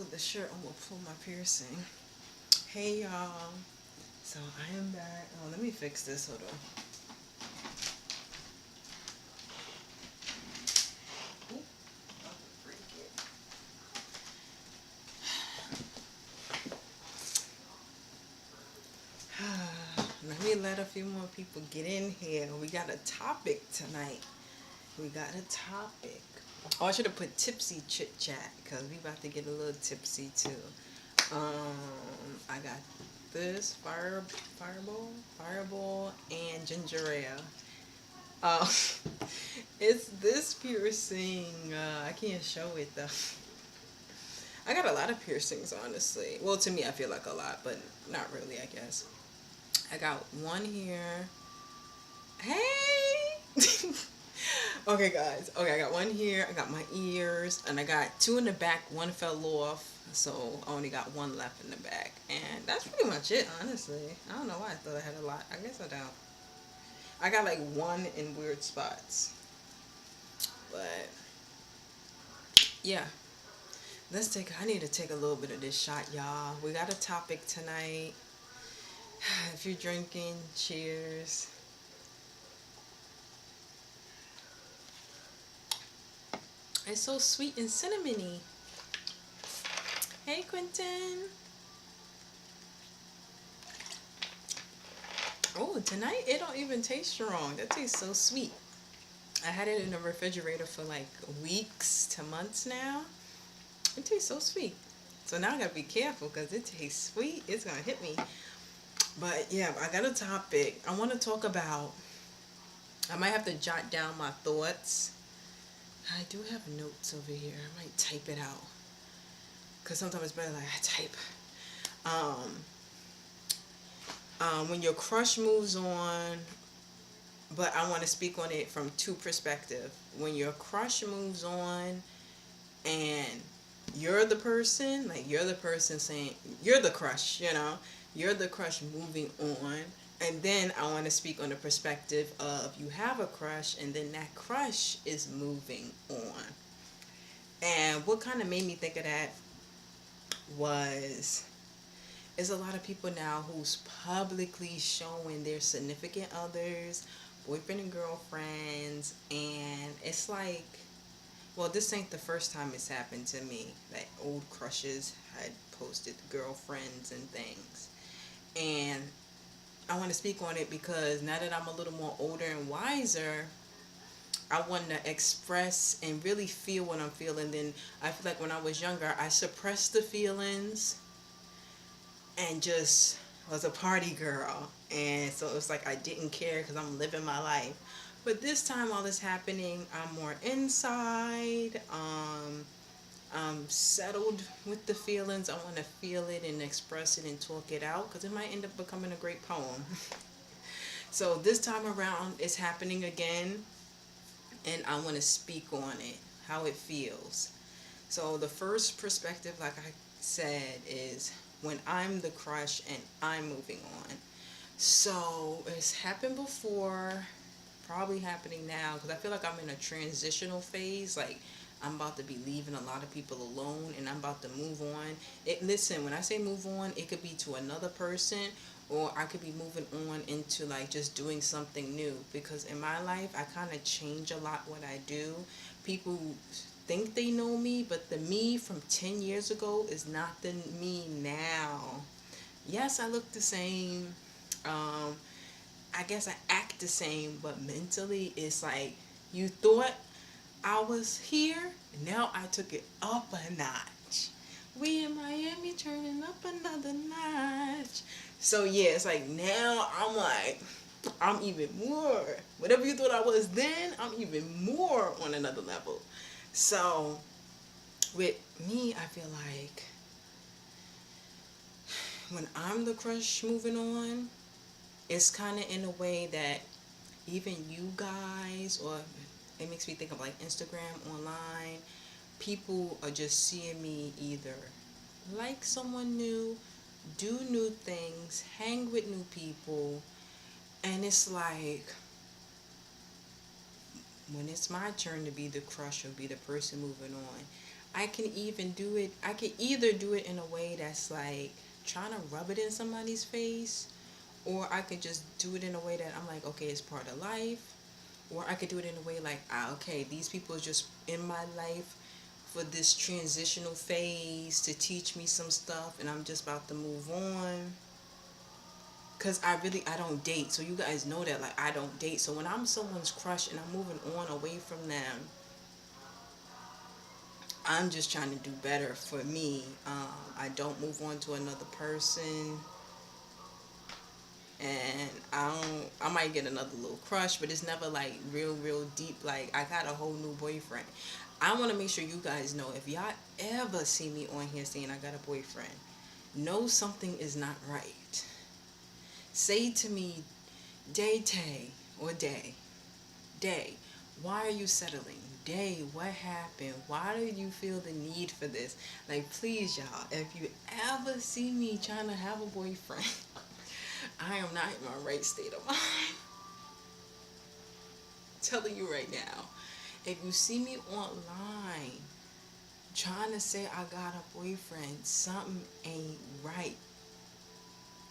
with the shirt, I'm gonna pull my piercing. Hey y'all. So I am back. Oh, let me fix this. Hold on. Oop, about to break it. Let me let a few more people get in here. We got a topic tonight. We got a topic. Oh, I should have put tipsy chit chat because we about to get a little tipsy too. I got this fireball, and ginger ale. Uh, it's this piercing. I can't show it though. I got a lot of piercings, honestly. Well, to me, I feel like a lot, but not really, I guess. I got one here. Hey! Okay, guys. Okay, I got one here. I got my ears, and I got two in the back. One fell off, so I only got one left in the back. And that's pretty much it, honestly. I don't know why I thought I had a lot. I guess I don't. I got like one in weird spots. But yeah, I need to take a little bit of this shot, y'all. We got a topic tonight. If you're drinking, cheers. It's so sweet and cinnamony. Hey, Quentin. Oh, tonight it don't even taste strong. That tastes so sweet. I had it in the refrigerator for like weeks to months now. It tastes so sweet. So now I gotta be careful because it tastes sweet. It's gonna hit me. But yeah, I got a topic. I want to talk about. I might have to jot down my thoughts. I do have notes over here. I might type it out because sometimes it's better like I type. Um, when your crush moves on, but I want to speak on it from two perspectives. When your crush moves on and you're the person, like you're the person saying, you're the crush, you're the crush moving on. And then I want to speak on the perspective of you have a crush and then that crush is moving on. And what kind of made me think of that was there's a lot of people now who's publicly showing their significant others, boyfriend and girlfriends, and it's like, well, this ain't the first time it's happened to me. That old crushes had posted girlfriends and things. And I want to speak on it because now that I'm a little more older and wiser, I want to express and really feel what I'm feeling. Then I feel like when I was younger, I suppressed the feelings and just was a party girl. And so it was like I didn't care because I'm living my life. But this time, while this happening, I'm more inside. I'm settled with the feelings. I want to feel it and express it and talk it out because it might end up becoming a great poem. So this time around, it's happening again, and I want to speak on it, how it feels. So the first perspective, like I said, is when I'm the crush and I'm moving on. So it's happened before, probably happening now, because I feel like I'm in a transitional phase. Like I'm about to be leaving a lot of people alone, and I'm about to move on. Listen, when I say move on, it could be to another person, or I could be moving on into like just doing something new. Because in my life, I kind of change a lot what I do. People think they know me, but the me from 10 years ago is not the me now. Yes, I look the same. Um, I guess I act the same, but mentally it's like you thought I was here, now I took it up a notch. We in Miami turning up another notch. So yeah, it's like now I'm even more. Whatever you thought I was then, I'm even more on another level. So with me, I feel like when I'm the crush moving on, it's kind of in a way that even you guys, or it makes me think of like Instagram online, people are just seeing me either like someone new, do new things, hang with new people, and it's like when it's my turn to be the crush or be the person moving on, I can even do it. I can either do it in a way that's like trying to rub it in somebody's face, or I could just do it in a way that I'm like, okay, it's part of life. Or I could do it in a way like, okay, these people are just in my life for this transitional phase to teach me some stuff, and I'm just about to move on. Cause I don't date, so you guys know that like I don't date. So when I'm someone's crush and I'm moving on away from them, I'm just trying to do better for me. I don't move on to another person, and I might get another little crush, but it's never like real deep. Like I got a whole new boyfriend. I want to make sure you guys know, if y'all ever see me on here saying I got a boyfriend, know something is not right. Say to me, Dae Tay, or Day, why are you settling? Day, what happened? Why do you feel the need for this? Like, please, y'all, if you ever see me trying to have a boyfriend, I am not in my right state of mind. Telling you right now. If you see me online trying to say I got a boyfriend, something ain't right.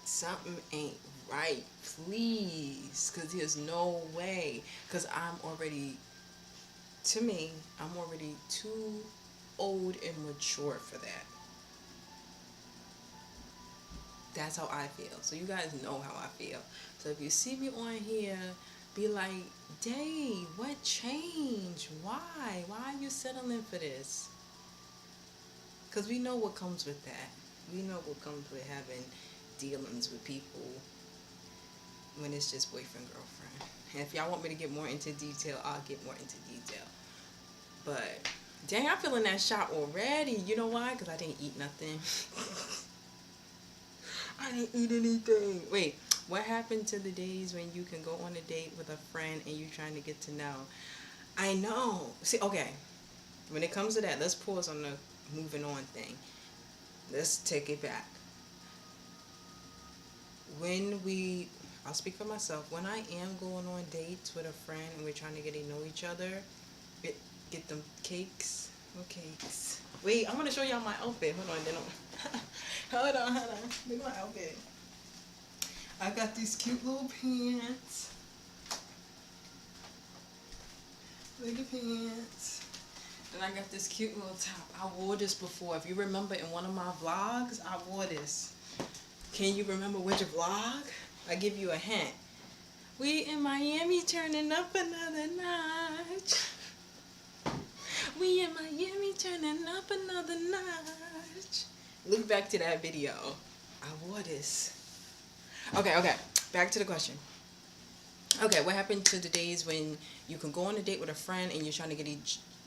Something ain't right. Please. Because there's no way. Because to me, I'm already too old and mature for that. That's how I feel. So you guys know how I feel. So if you see me on here, be like, Day, what changed? Why? Why are you settling for this? Because we know what comes with that. We know what comes with having dealings with people when it's just boyfriend, girlfriend. And if y'all want me to get more into detail, I'll get more into detail. But, dang, I'm feeling that shot already. You know why? Because I didn't eat nothing. I didn't eat anything. Wait, what happened to the days when you can go on a date with a friend and you trying to get to know? I know. See, okay. When it comes to that, let's pause on the moving on thing. Let's take it back. I'll speak for myself. When I am going on dates with a friend and we're trying to get to know each other, get them cakes. What cakes? Wait, I want to show y'all my outfit. Hold on, then hold on. Look at my outfit. I got these cute little pants. Look at pants. And I got this cute little top. I wore this before. If you remember in one of my vlogs, I wore this. Can you remember which vlog? I give you a hint. We in Miami turning up another notch. We in Miami turning up another notch. Look back to that video. I wore this. Okay. Back to the question. Okay, what happened to the days when you can go on a date with a friend and you're trying to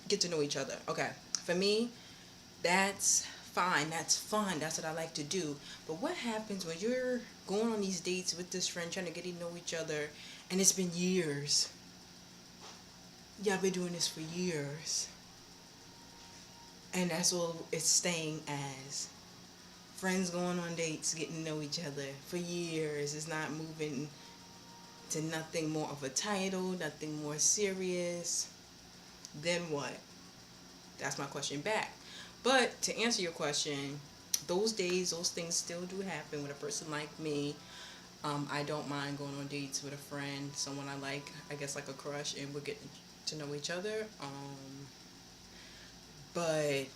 get to know each other? Okay, for me, that's fine. That's fun. That's what I like to do. But what happens when you're going on these dates with this friend, trying to get to know each other, and it's been years? Y'all been doing this for years. And that's all it's staying as. Friends going on dates, getting to know each other for years. It's not moving to nothing more of a title, nothing more serious. Then what? That's my question back. But to answer your question, those days, those things still do happen with a person like me. I don't mind going on dates with a friend, someone I like, I guess like a crush, and we're getting to know each other. But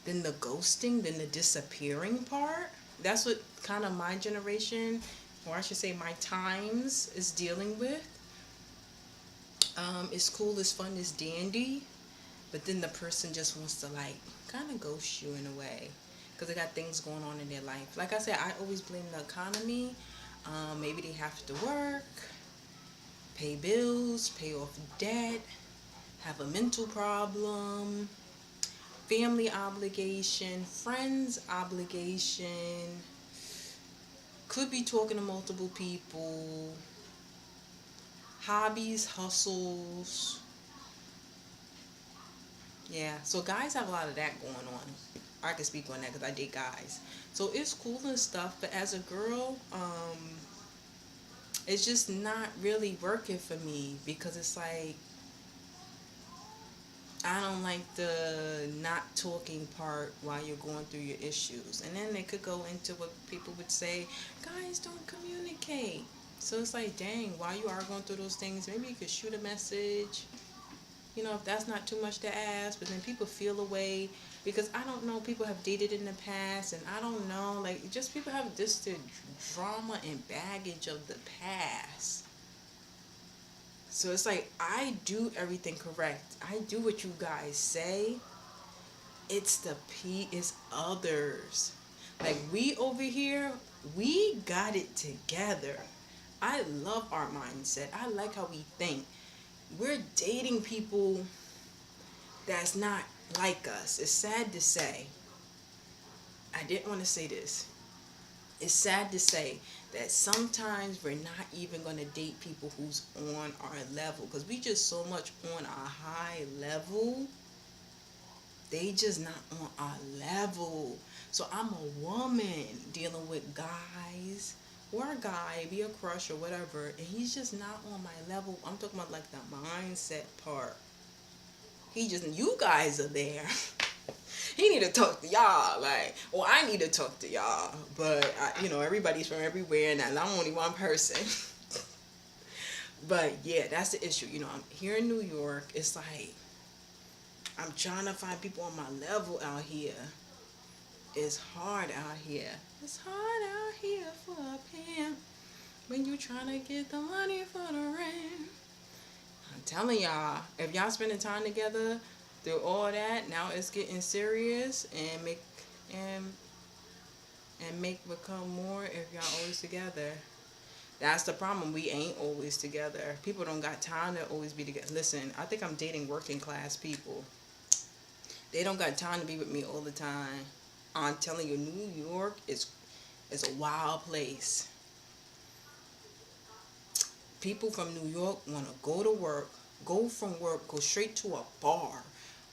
then the ghosting, then the disappearing part, that's what kind of my generation, or I should say my times, is dealing with. It's cool, it's fun, it's dandy, but then the person just wants to like kind of ghost you in a way because they got things going on in their life. Like I said, I always blame the economy. Maybe they have to work, pay bills, pay off debt, have a mental problem, family obligation, friends obligation, could be talking to multiple people, hobbies, hustles. Yeah, so guys have a lot of that going on. I can speak on that because I date guys. So it's cool and stuff, but as a girl, it's just not really working for me because it's like I don't like the not talking part while you're going through your issues. And then they could go into what people would say, guys don't communicate. So it's like, dang, while you are going through those things, maybe you could shoot a message, if that's not too much to ask. But then people feel away because I don't know, people have dated in the past, and I don't know, like, just people have just the drama and baggage of the past. So it's like, I do everything correct. I do what you guys say. It's the P is others. Like, we over here, we got it together. I love our mindset. I like how we think. We're dating people that's not like us. It's sad to say. I didn't want to say this. It's sad to say that sometimes we're not even going to date people who's on our level, because we just so much on a high level. They just not on our level. So I'm a woman dealing with guys, or a guy, be a crush or whatever, and he's just not on my level. I'm talking about like the mindset part. You guys are there. He need to talk to y'all, like, or I need to talk to y'all. But everybody's from everywhere, and I'm only one person. But yeah, that's the issue. I'm here in New York. It's like I'm trying to find people on my level out here. It's hard out here. It's hard out here for a pimp when you trying to get the money for the rent. I'm telling y'all, if y'all spending time together through all that, now it's getting serious, and and make become more if y'all always together. That's the problem. We ain't always together. People don't got time to always be together. Listen, I think I'm dating working class people. They don't got time to be with me all the time. I'm telling you, New York is a wild place. People from New York want to go to work, go from work, go straight to a bar,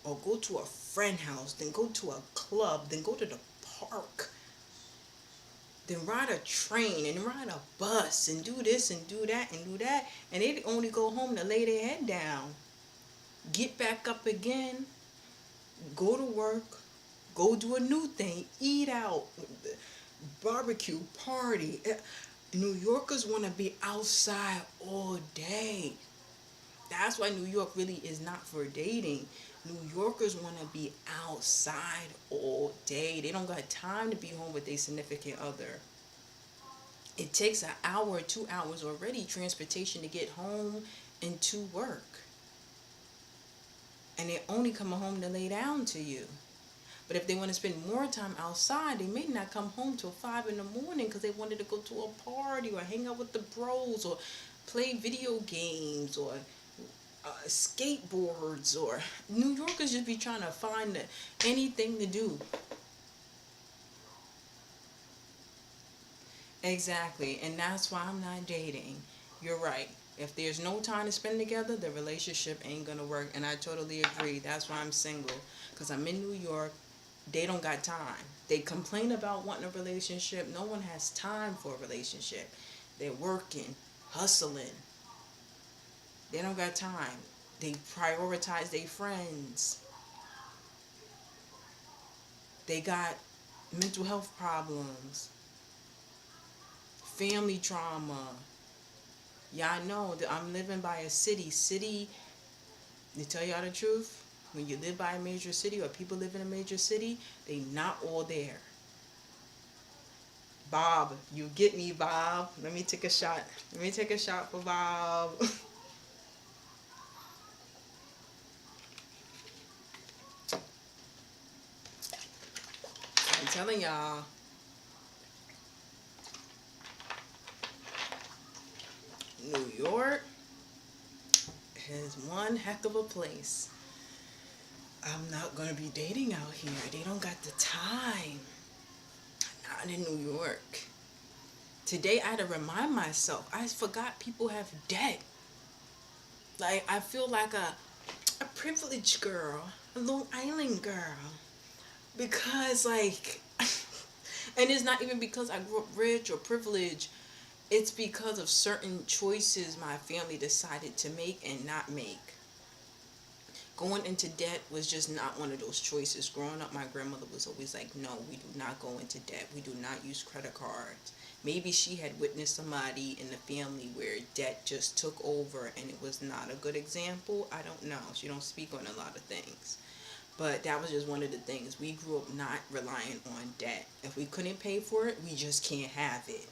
or go to a friend house, then go to a club, then go to the park, then ride a train and ride a bus and do this and do that and do that, and they only go home to lay their head down, get back up again, go to work, go do a new thing, eat out, barbecue, party. New Yorkers want to be outside all day. That's why New York really is not for dating. New Yorkers want to be outside all day. They don't got time to be home with their significant other. It takes an hour or 2 hours already transportation to get home and to work. And they only come home to lay down to you. But if they want to spend more time outside, they may not come home till 5 in the morning because they wanted to go to a party or hang out with the bros or play video games or skateboards. Or New Yorkers just be trying to find anything to do. Exactly. And that's why I'm not dating. You're right. If there's no time to spend together, the relationship ain't gonna work. And I totally agree. That's why I'm single. Because I'm in New York. They don't got time. They complain about wanting a relationship. No one has time for a relationship. They're working, hustling. They don't got time. They prioritize their friends. They got mental health problems, family trauma. Y'all know that I'm living by a city. To tell y'all the truth, when you live by a major city or people live in a major city, they not all there. Bob, you get me, Bob. Let me take a shot. Let me take a shot for Bob. I'm telling y'all, New York is one heck of a place. I'm not going to be dating out here. They don't got the time. Not in New York. Today I had to remind myself. I forgot people have debt. Like, I feel like a privileged girl, a Long Island girl. Because, like, and it's not even because I grew up rich or privileged. It's because of certain choices my family decided to make and not make. Going into debt was just not one of those choices. Growing up, my grandmother was always like, no, we do not go into debt. We do not use credit cards. Maybe she had witnessed somebody in the family where debt just took over and it was not a good example. I don't know. She don't speak on a lot of things. But that was just one of the things. We grew up not relying on debt. If we couldn't pay for it, we just can't have it.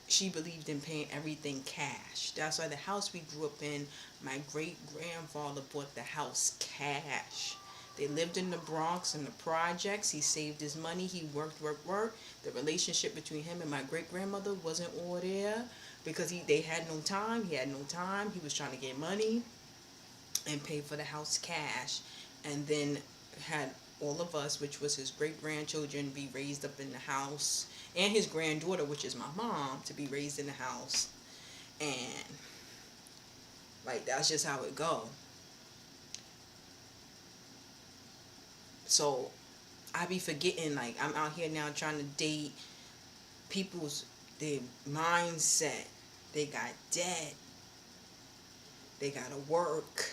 She believed in paying everything cash. That's why the house we grew up in, my great grandfather bought the house cash. They lived in the Bronx in the projects. He saved his money. He worked. The relationship between him and my great grandmother wasn't all there because they had no time. He had no time. He was trying to get money and pay for the house cash, and then had all of us, which was his great grandchildren, be raised up in the house, and his granddaughter, which is my mom, to be raised in the house. And like that's just how it go. So I be forgetting, like I'm out here now trying to date people's their mindset. They got debt. They gotta work.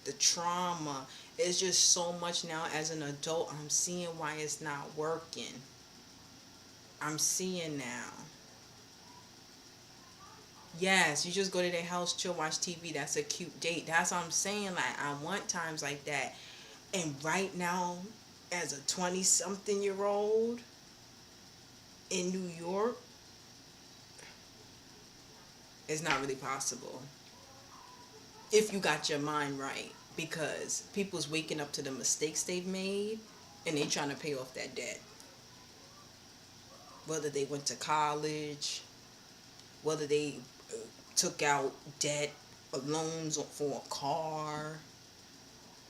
The trauma. It's just so much now as an adult. I'm seeing why it's not working. I'm seeing now. Yes, you just go to their house, chill, watch TV. That's a cute date. That's what I'm saying. Like, I want times like that. And right now, as a 20 something year old in New York, it's not really possible if you got your mind right. Because people's waking up to the mistakes they've made and they trying to pay off that debt. Whether they went to college, whether they took out debt or loans for a car,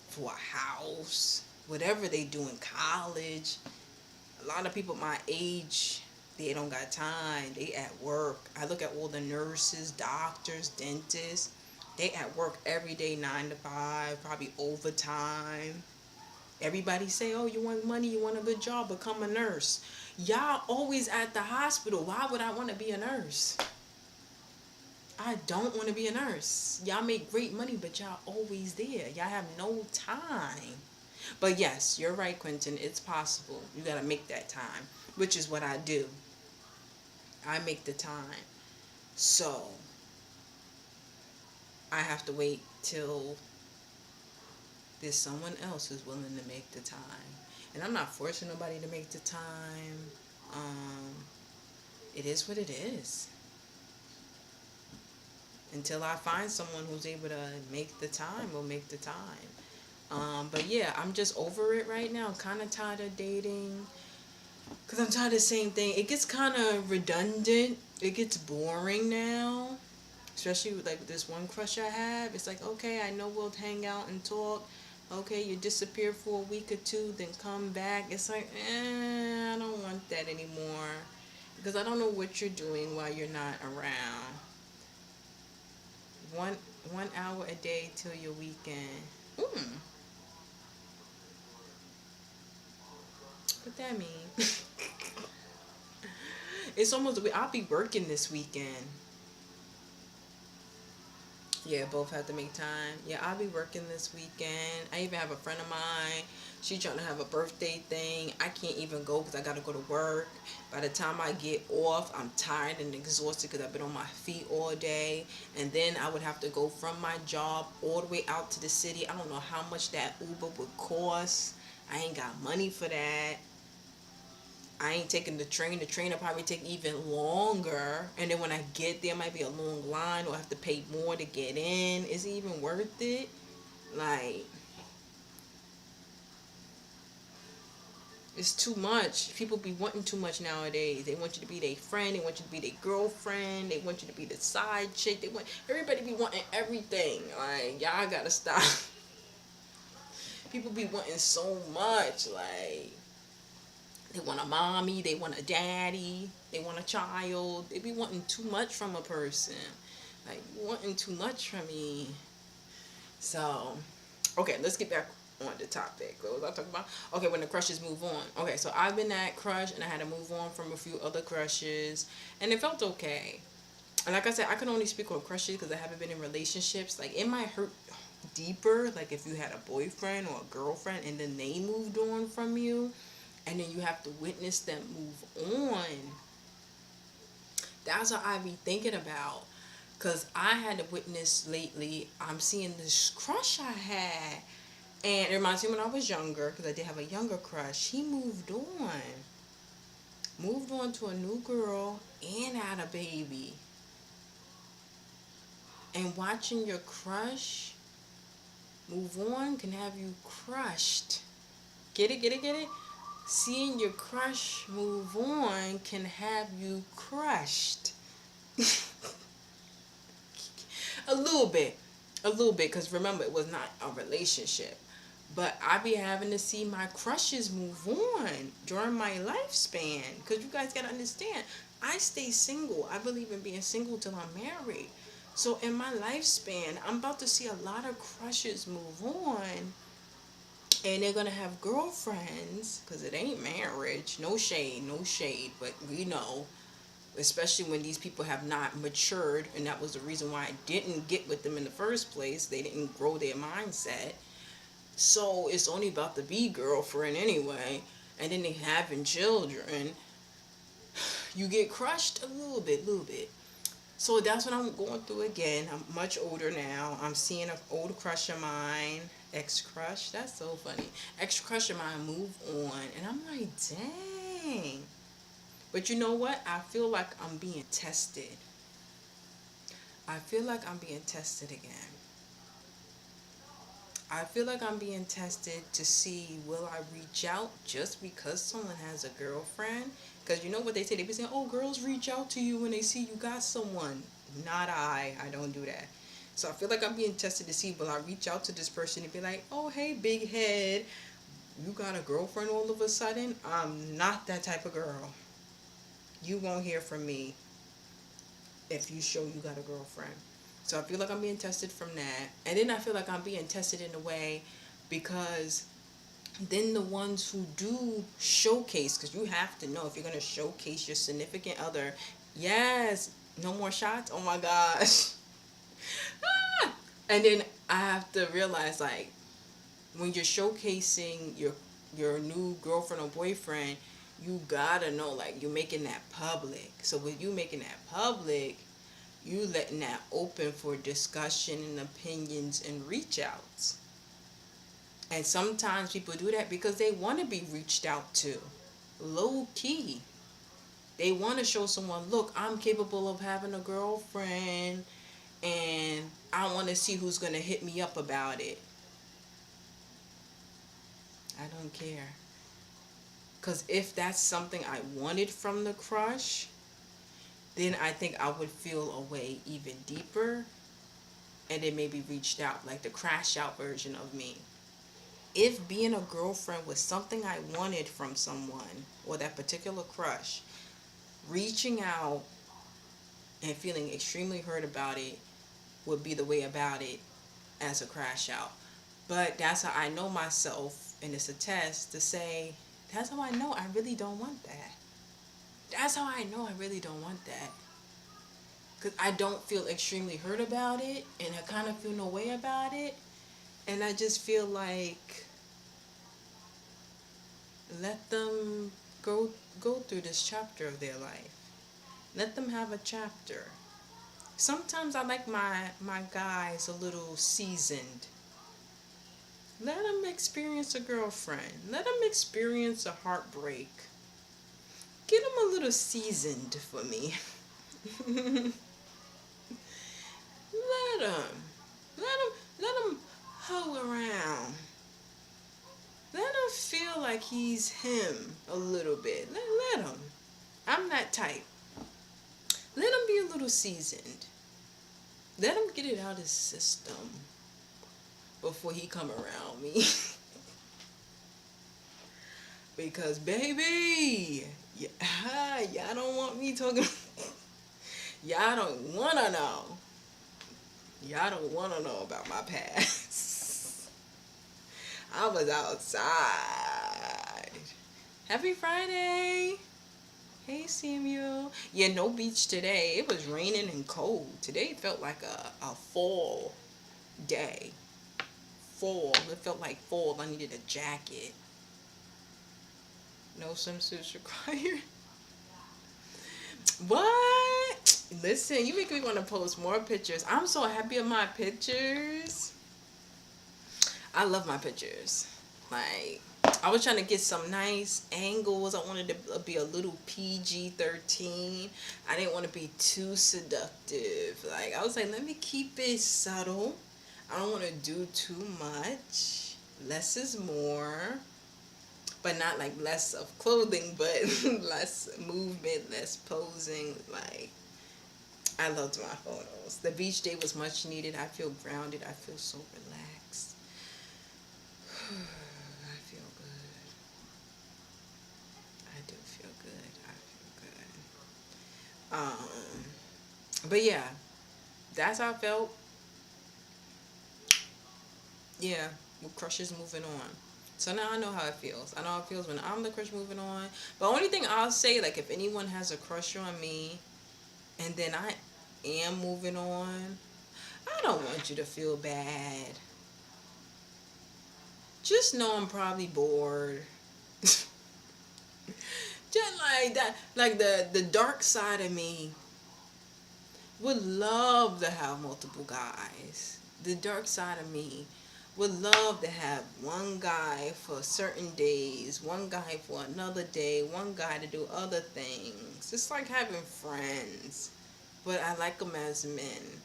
for a house, whatever they do in college. A lot of people my age, they don't got time. They at work. I look at all the nurses, doctors, dentists. They at work every day, 9 to 5, probably overtime. Everybody say, oh, you want money, you want a good job, become a nurse. Y'all always at the hospital. Why would I want to be a nurse? I don't want to be a nurse. Y'all make great money, but y'all always there. Y'all have no time. But yes, you're right, Quentin. It's possible. You got to make that time, which is what I do. I make the time. So I have to wait till there's someone else who's willing to make the time. And I'm not forcing nobody to make the time. Um, it is what it is. Until I find someone who's able to make the time, we'll make the time. But yeah, I'm just over it right now. I'm kind of tired of dating. Because I'm tired of the same thing. It gets kind of redundant. It gets boring now. Especially with like this one crush I have. It's like, okay, I know we'll hang out and talk. Okay, you disappear for a week or two, then come back. It's like, I don't want that anymore. Because I don't know what you're doing while you're not around. One 1 hour a day till your weekend. What that mean? It's almost. I'll be working this weekend. Yeah, both have to make time. Yeah, I'll be working this weekend. I even have a friend of mine. She trying to have a birthday thing. I can't even go because I got to go to work. By the time I get off, I'm tired and exhausted because I've been on my feet all day. And then I would have to go from my job all the way out to the city. I don't know how much that Uber would cost. I ain't got money for that. I ain't taking the train. The train will probably take even longer. And then when I get there, it might be a long line or I have to pay more to get in. Is it even worth it? Like, it's too much. People be wanting too much nowadays. They want you to be their friend. They want you to be their girlfriend. They want you to be the side chick. They want everybody be wanting everything. Like, y'all gotta stop. People be wanting so much. Like, they want a mommy, they want a daddy, they want a child. They be wanting too much from a person. Like, wanting too much from me. So, okay, let's get back on the topic. What was I talking about? Okay, when the crushes move on. Okay, so I've been that crush and I had to move on from a few other crushes. And it felt okay. And like I said, I can only speak on crushes because I haven't been in relationships. Like, it might hurt deeper, like if you had a boyfriend or a girlfriend and then they moved on from you, and then you have to witness them move on. That's what I be thinking about. Cause I had to witness lately. I'm seeing this crush I had, and it reminds me when I was younger. Cause I did have a younger crush. He moved on to a new girl and had a baby. And watching your crush move on can have you crushed. Get it, get it, get it? Seeing your crush move on can have you crushed. A little bit. A little bit, because remember, it was not a relationship. But I be having to see my crushes move on during my lifespan. Because you guys got to understand, I stay single. I believe in being single till I'm married. So in my lifespan, I'm about to see a lot of crushes move on. And they're going to have girlfriends. Because it ain't marriage. No shade, no shade. But we know, especially when these people have not matured, and that was the reason why I didn't get with them in the first place. They didn't grow their mindset. So it's only about the be girlfriend anyway, and then they having children. You get crushed a little bit. So that's what I'm going through again. I'm much older now. I'm seeing an old crush of mine, ex crush. That's so funny. Ex crush of mine move on, and I'm like, dang. But you know what? I feel like I'm being tested. I feel like I'm being tested again. I feel like I'm being tested to see, will I reach out just because someone has a girlfriend? Because you know what they say? They be saying, oh, girls reach out to you when they see you got someone. Not I. I don't do that. So I feel like I'm being tested to see, will I reach out to this person and be like, oh, hey, big head, you got a girlfriend all of a sudden? I'm not that type of girl. You won't hear from me if you show you got a girlfriend. So I feel like I'm being tested from that. And then I feel like I'm being tested in a way because then the ones who do showcase, because you have to know if you're going to showcase your significant other, yes, no more shots, oh my gosh. Ah! And then I have to realize, like, when you're showcasing your new girlfriend or boyfriend, you gotta know, like, you're making that public. So with you making that public, you letting that open for discussion and opinions and reach outs. And sometimes people do that because they want to be reached out to. Low key. They want to show someone, look, I'm capable of having a girlfriend and I want to see who's going to hit me up about it. I don't care. Because if that's something I wanted from the crush, then I think I would feel a way even deeper and then maybe reached out, like the crash out version of me. If being a girlfriend was something I wanted from someone or that particular crush, reaching out and feeling extremely hurt about it would be the way about it as a crash out. But that's how I know myself, and it's a test to say, that's how I know I really don't want that. That's how I know I really don't want that. Because I don't feel extremely hurt about it, and I kind of feel no way about it. And I just feel like, let them go through this chapter of their life. Let them have a chapter. Sometimes I like my guys a little seasoned. Let them experience a girlfriend. Let them experience a heartbreak. Get them a little seasoned for me. Let them. Let him hoe around. Let him feel like he's him a little bit. Let him. I'm that type. Let him be a little seasoned. Let him get it out of his system before he come around me. Because baby, y'all don't want me talking. Y'all don't want to know. Y'all don't want to know about my past. I was outside. Happy Friday. Hey, Samuel. Yeah, no beach today. It was raining and cold. Today felt like a fall day. fall. It felt like fall. I needed a jacket. No swimsuits required. What? Listen, you make me want to post more pictures. I'm so happy with my pictures. I love my pictures. Like, I was trying to get some nice angles. I wanted to be a little PG-13. I didn't want to be too seductive. Like, I was like, let me keep it subtle. I don't want to do too much. Less is more. But not like less of clothing, but less movement, less posing. Like, I loved my photos. The beach day was much needed. I feel grounded. I feel so relaxed. I feel good. I do feel good. I feel good. But yeah, that's how I felt. Yeah, with crushes moving on. So now I know how it feels. I know how it feels when I'm the crush moving on. But only thing I'll say, like, if anyone has a crush on me, and then I am moving on, I don't want you to feel bad. Just know I'm probably bored. Just like that, like the dark side of me would love to have multiple guys. The dark side of me would love to have one guy for certain days, one guy for another day, one guy to do other things. It's like having friends, but I like them as men.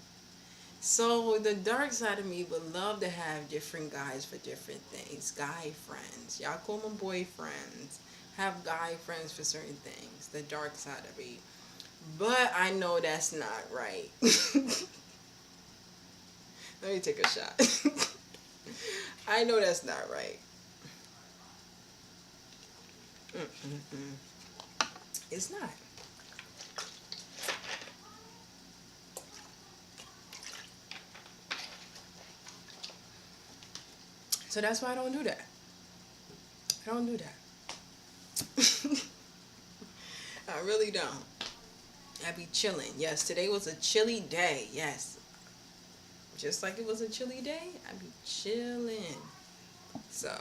So the dark side of me would love to have different guys for different things. Guy friends. Y'all call them boyfriends. Have guy friends for certain things. The dark side of me. But I know that's not right. Let me take a shot. I know that's not right. Mm-mm-mm. It's not. So that's why I don't do that. I don't do that. I really don't. I be chilling. Yes, today was a chilly day. Yes. Just like it was a chilly day, I be chilling. So,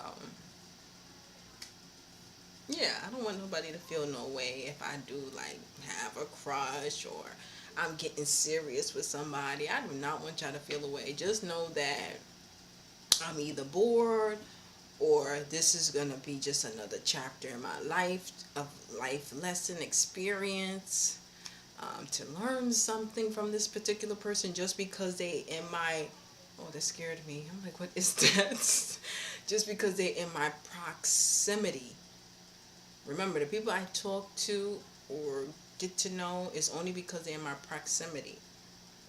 yeah, I don't want nobody to feel no way if I do, like, have a crush or I'm getting serious with somebody. I do not want y'all to feel away. Just know that I'm either bored or this is going to be just another chapter in my life of life lesson experience, to learn something from this particular person just because they in my, oh, that scared me. I'm like, what is that? Just because they in my proximity. Remember, the people I talk to or get to know is only because they're in my proximity.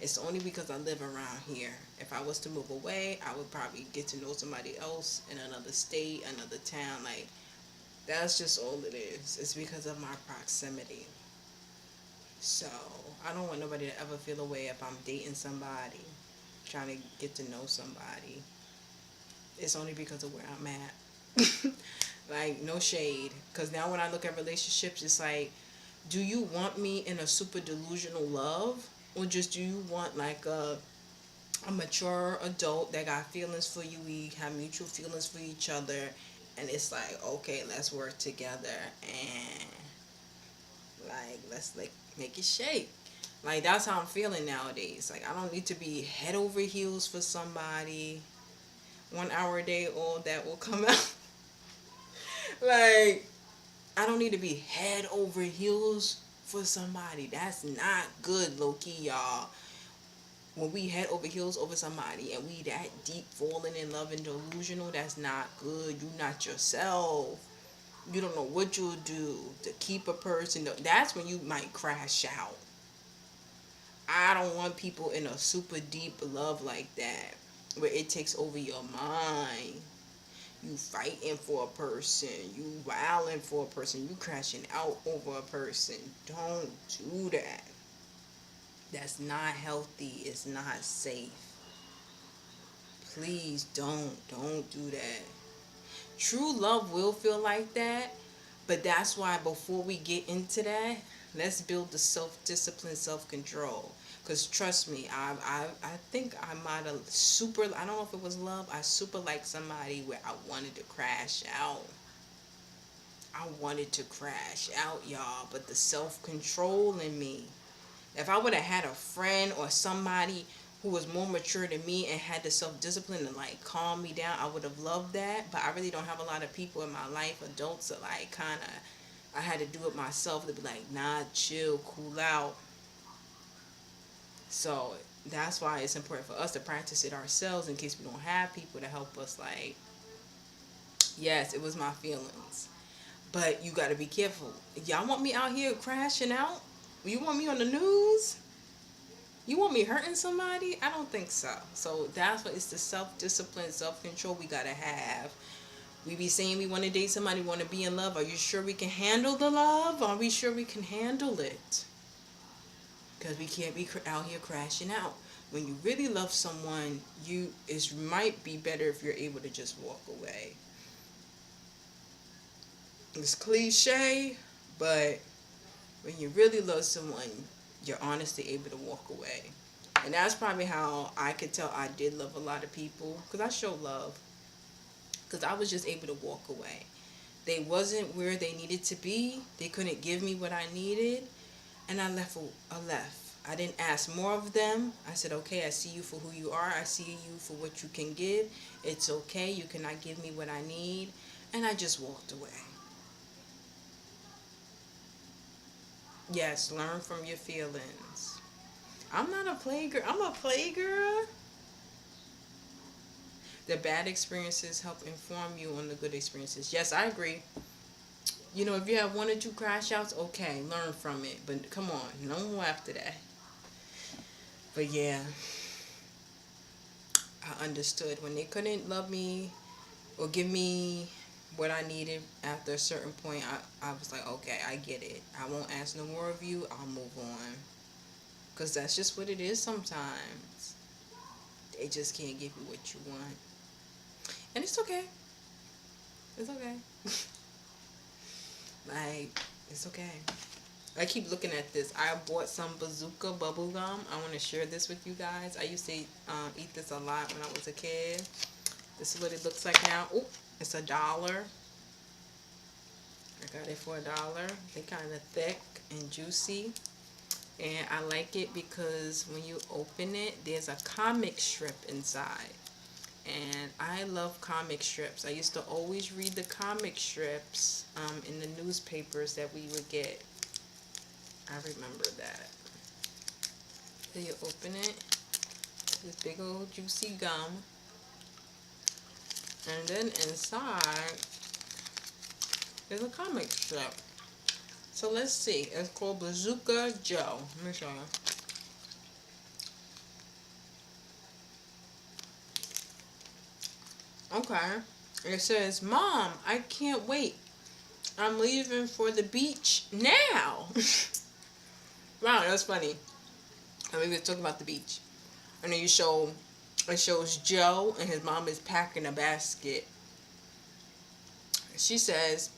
It's only because I live around here. If I was to move away, I would probably get to know somebody else in another state, another town. Like, that's just all it is. It's because of my proximity. So, I don't want nobody to ever feel away if I'm dating somebody, trying to get to know somebody. It's only because of where I'm at. Like, no shade. Because now when I look at relationships, it's like, do you want me in a super delusional love? Or just do you want like a mature adult that got feelings for you, we have mutual feelings for each other, and it's like, okay, let's work together and like let's like make it shake. Like, that's how I'm feeling nowadays. Like, I don't need to be head over heels for somebody. 1 hour a day, all that will come out. Like, I don't need to be head over heels for somebody. That's not good, low key, y'all. When we head over heels over somebody and we that deep falling in love and delusional, that's not good. You not yourself. You don't know what you'll do to keep a person. That's when you might crash out. I don't want people in a super deep love like that where it takes over your mind. You fighting for a person, you wilding for a person, you crashing out over a person. Don't do that. That's not healthy. It's not safe. Please don't do that. True love will feel like that, but that's why before we get into that, let's build the self-discipline, self-control. Cause trust me, I think I might have super. I don't know if it was love. I super liked somebody where I wanted to crash out. I wanted to crash out, y'all. But the self control in me. If I would have had a friend or somebody who was more mature than me and had the self discipline to like calm me down, I would have loved that. But I really don't have a lot of people in my life, adults that like kind of. I had to do it myself to be like, nah, chill, cool out. So that's why it's important for us to practice it ourselves in case we don't have people to help us. Like, yes, it was my feelings, but you got to be careful. Y'all want me out here crashing out? You want me on the news? You want me hurting somebody? I don't think so. So that's what it's the self discipline, self control we gotta have. We be saying we want to date somebody, want to be in love. Are you sure we can handle the love? Are we sure we can handle it? Because we can't be out here crashing out. When you really love someone, you it might be better if you're able to just walk away. It's cliche, but when you really love someone, you're honestly able to walk away. And that's probably how I could tell I did love a lot of people, because I show love. Because I was just able to walk away. They wasn't where they needed to be. They couldn't give me what I needed. And I left. I left. I didn't ask more of them. I said, okay, I see you for who you are. I see you for what you can give. It's okay. You cannot give me what I need. And I just walked away. Yes, learn from your feelings. I'm not a playgirl. I'm a playgirl. The bad experiences help inform you on the good experiences. Yes, I agree. You know, if you have one or two crash outs, okay, learn from it. But come on, no more after that. But yeah, I understood when they couldn't love me or give me what I needed after a certain point. I was like, okay, I get it. I won't ask no more of you. I'll move on. Because that's just what it is sometimes. They just can't give you what you want. And it's okay. It's okay. Like, it's okay. I keep looking at this. I bought some bazooka bubble gum. I want to share this with you guys. I used to eat this a lot when I was a kid. This is what it looks like now. Oh, it's $1. I got it for $1. They're kind of thick and juicy. And I like it because when you open it, there's a comic strip inside. And I love comic strips. I used to always read the comic strips in the newspapers that we would get. I remember that. So you open it, this big old juicy gum, and then inside is a comic strip. So let's see. It's called Bazooka Joe. Let me show you. Okay. It says, Mom, I can't wait. I'm leaving for the beach now. Wow, that's funny. I mean, we were talking about the beach. And then it shows Joe and his mom is packing a basket. She says,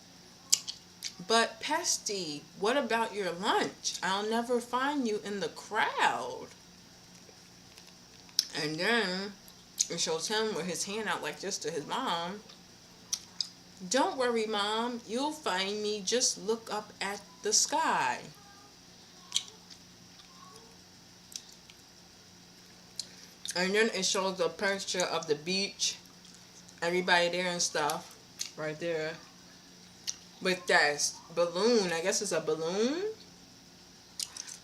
but Pesty, what about your lunch? I'll never find you in the crowd. And then it shows him with his hand out like this to his mom. Don't worry, Mom. You'll find me. Just look up at the sky. And then it shows a picture of the beach. Everybody there and stuff. Right there. With that balloon. I guess it's a balloon.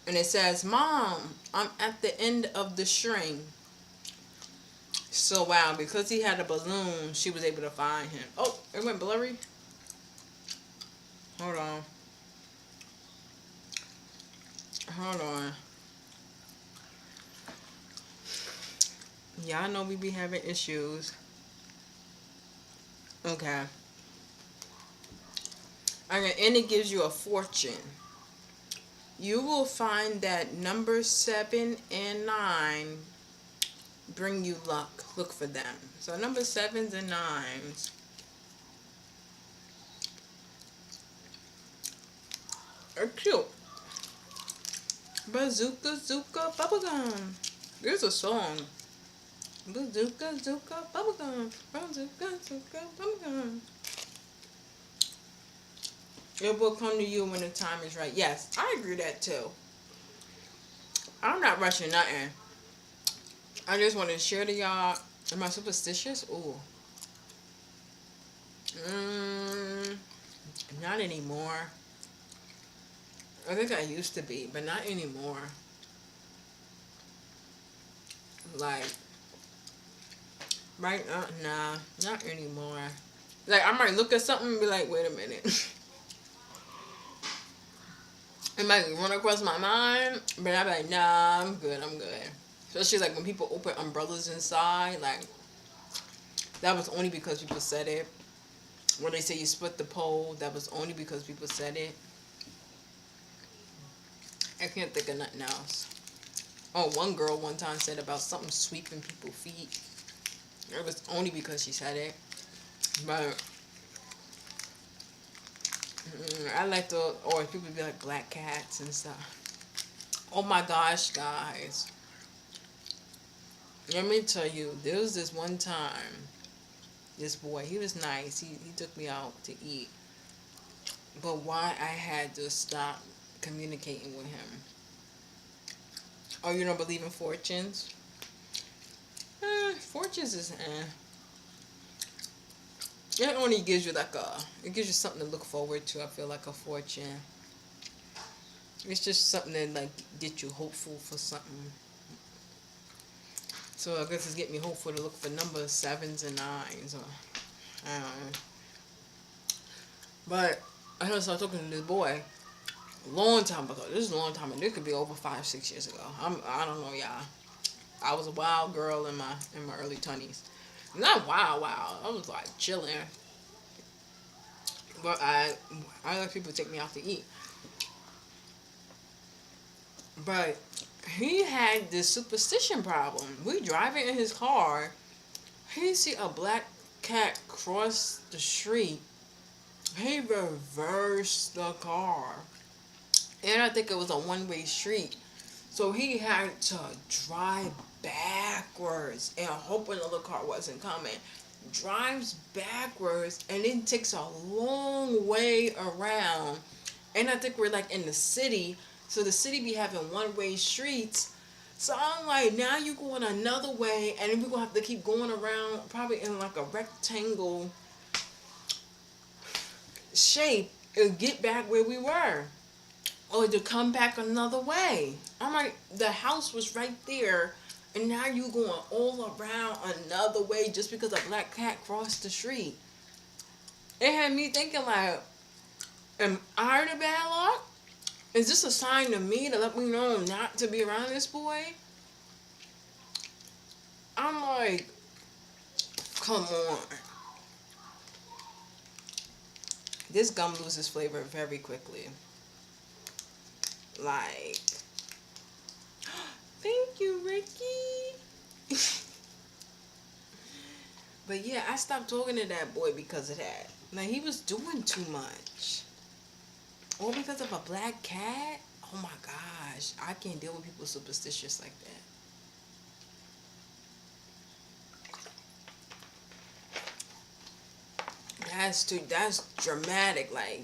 And it says, Mom, I'm at the end of the string. So wow, because he had a balloon, she was able to find him. Oh, it went blurry. Hold on. Hold on. Y'all know we be having issues. Okay. Okay, and it gives you a fortune. You will find that number 7 and 9 bring you luck. Look for them. So number 7s and 9s. Are cute. Bazooka Zooka Bubblegum. There's a song. Bazooka Zooka Bubblegum. Bazooka Zooka Bubblegum. It will come to you when the time is right. Yes, I agree with that too. I'm not rushing nothing. I just want to share to y'all. Am I superstitious? Ooh. Mm, not anymore. I think I used to be, but not anymore. Like, right now, nah, not anymore. Like, I might look at something and be like, wait a minute. It might run across my mind, but I'm like, nah, I'm good, I'm good. Especially like when people open umbrellas inside, like that was only because people said it. When they say you split the pole, that was only because people said it. I can't think of nothing else. Oh, one girl one time said about something sweeping people's feet. It was only because she said it. But I like the, or people be like black cats and stuff. Oh my gosh, guys. Let me tell you, there was this one time, this boy, he was nice. He took me out to eat. But why I had to stop communicating with him. Oh, you don't believe in fortunes? Fortunes is It only gives you like it gives you something to look forward to. I feel like a fortune. It's just something that like get you hopeful for something. So I guess it's getting me hopeful to look for numbers sevens and nines, or I don't know. But I know, so I was talking to this boy a long time ago. This is a long time ago. This could be over 5, 6 years ago. I don't know, y'all. I was a wild girl in my early 20s. Not wild, wild. I was like chilling. But I let people take me out to eat. But he had this superstition problem. We driving in his car. He see a black cat cross the street. He reversed the car. And I think it was a one-way street. So he had to drive backwards and hope another car wasn't coming. Drives backwards and then takes a long way around. And I think we're like in the city. So the city be having one-way streets. So I'm like, now you going another way, and then we're gonna have to keep going around, probably in like a rectangle shape, and get back where we were, or to come back another way. I'm like, the house was right there, and now you going all around another way just because a black cat crossed the street. It had me thinking like, am I the bad luck? Is this a sign to me to let me know not to be around this boy? I'm like, come on. This gum loses flavor very quickly. Like, thank you, Ricky. But yeah, I stopped talking to that boy because of that. Like, he was doing too much. Or because of a black cat? Oh my gosh. I can't deal with people superstitious like that. That's dramatic. Like,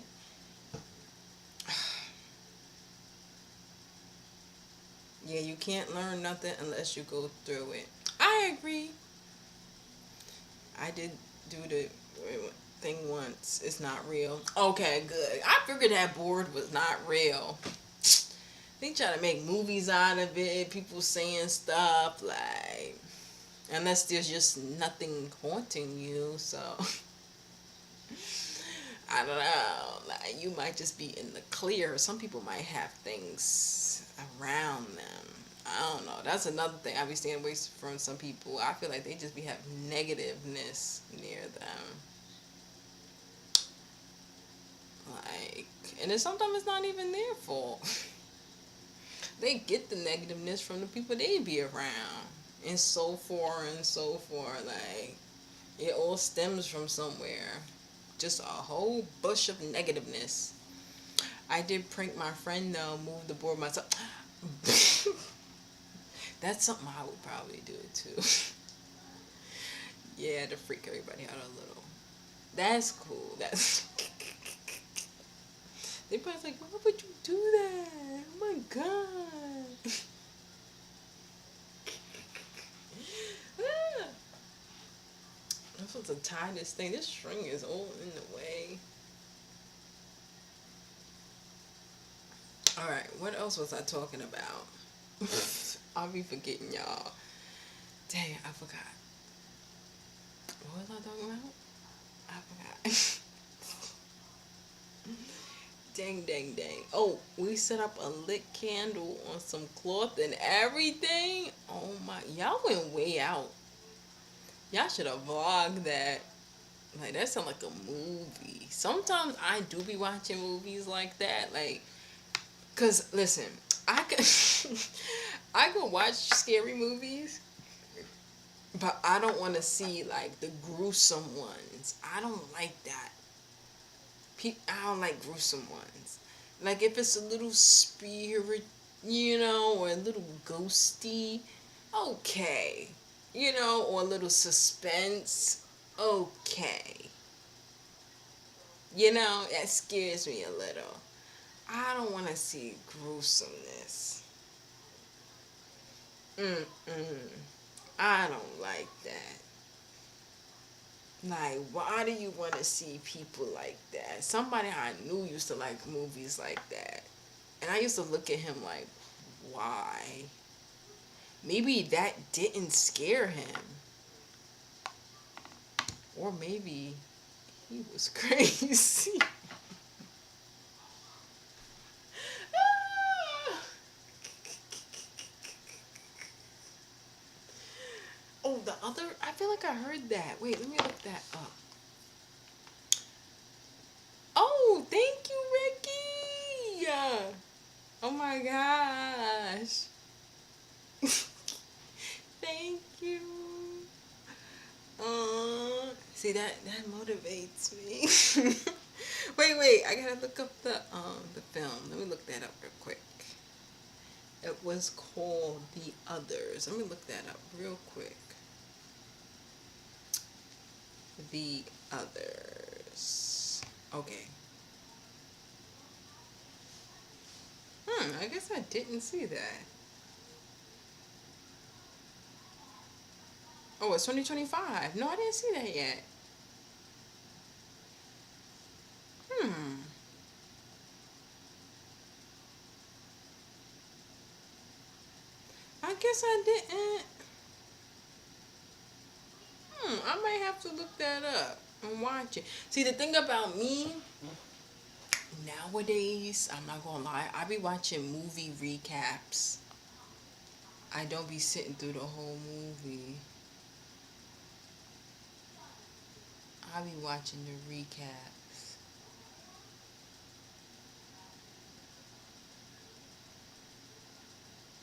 yeah, you can't learn nothing unless you go through it. I agree. I did do the thing once. It's not real. Okay, good. I figured that board was not real. They try to make movies out of it. People saying stuff like, unless there's just nothing haunting you. So I don't know. Like, you might just be in the clear. Some people might have things around them. I don't know. That's another thing. I be staying away from some people. I feel like they just be have negativeness near them. Like, and then sometimes it's not even their fault. They get the negativeness from the people they be around, and so far and so forth. Like, it all stems from somewhere. Just a whole bush of negativeness. I did prank my friend though, move the board myself. That's something I would probably do too. Yeah, to freak everybody out a little. That's cool. That's they probably like, why would you do that? Oh my god. Ah, I'm supposed to tie this thing. This string is all in the way. All right, what else was I talking about? I'll be forgetting y'all. Dang, I forgot. What was I talking about? I forgot. Dang, dang, dang. Oh, we set up a lit candle on some cloth and everything. Oh my, y'all went way out. Y'all should have vlogged that. Like, that sound like a movie. Sometimes I do be watching movies like that. Like, cause listen, I could, I could watch scary movies, but I don't want to see like the gruesome ones. I don't like that. I don't like gruesome ones. Like if it's a little spirit, or a little ghosty, okay. Or a little suspense, okay. That scares me a little. I don't want to see gruesomeness. Mm-mm. I don't like that. Like, why do you want to see people like that? Somebody I knew used to like movies like that. And I used to look at him like, why? Maybe that didn't scare him. Or maybe he was crazy. Oh, the other, I feel like I heard that. Wait, let me look that up. Oh, thank you, Ricky. Oh my gosh. Thank you. See that motivates me. Wait, I gotta look up the film. Let me look that up real quick. It was called The Others. Let me look that up real quick. The Others. Okay. I guess I didn't see that. Oh, it's 2025. No, I didn't see that yet. Hmm. I guess I didn't. I might have to look that up and watch it. See, the thing about me nowadays, I'm not gonna lie, I be watching movie recaps. I don't be sitting through the whole movie. I be watching the recaps.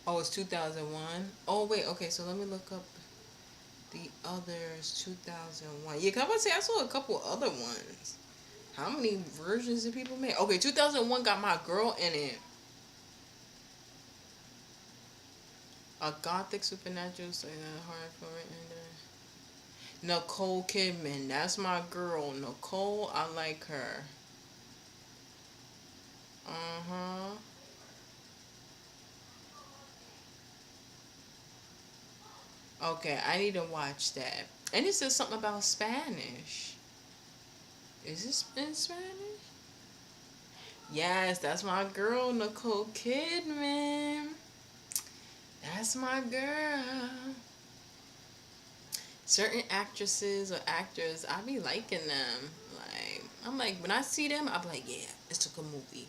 Oh, it's 2001. Oh, wait, okay, so let me look up The Others 2001. Yeah, come on, say I saw a couple other ones. How many versions did people make? Okay, 2001 got my girl in it. A gothic supernatural story that hard for it. Nicole Kidman, that's my girl. Nicole, I like her. Uh huh. Okay, I need to watch that. And it says something about Spanish. Is this in Spanish? Yes, that's my girl, Nicole Kidman. That's my girl. Certain actresses or actors, I be liking them. Like, I'm like, when I see them, I be like, yeah, it's a good movie.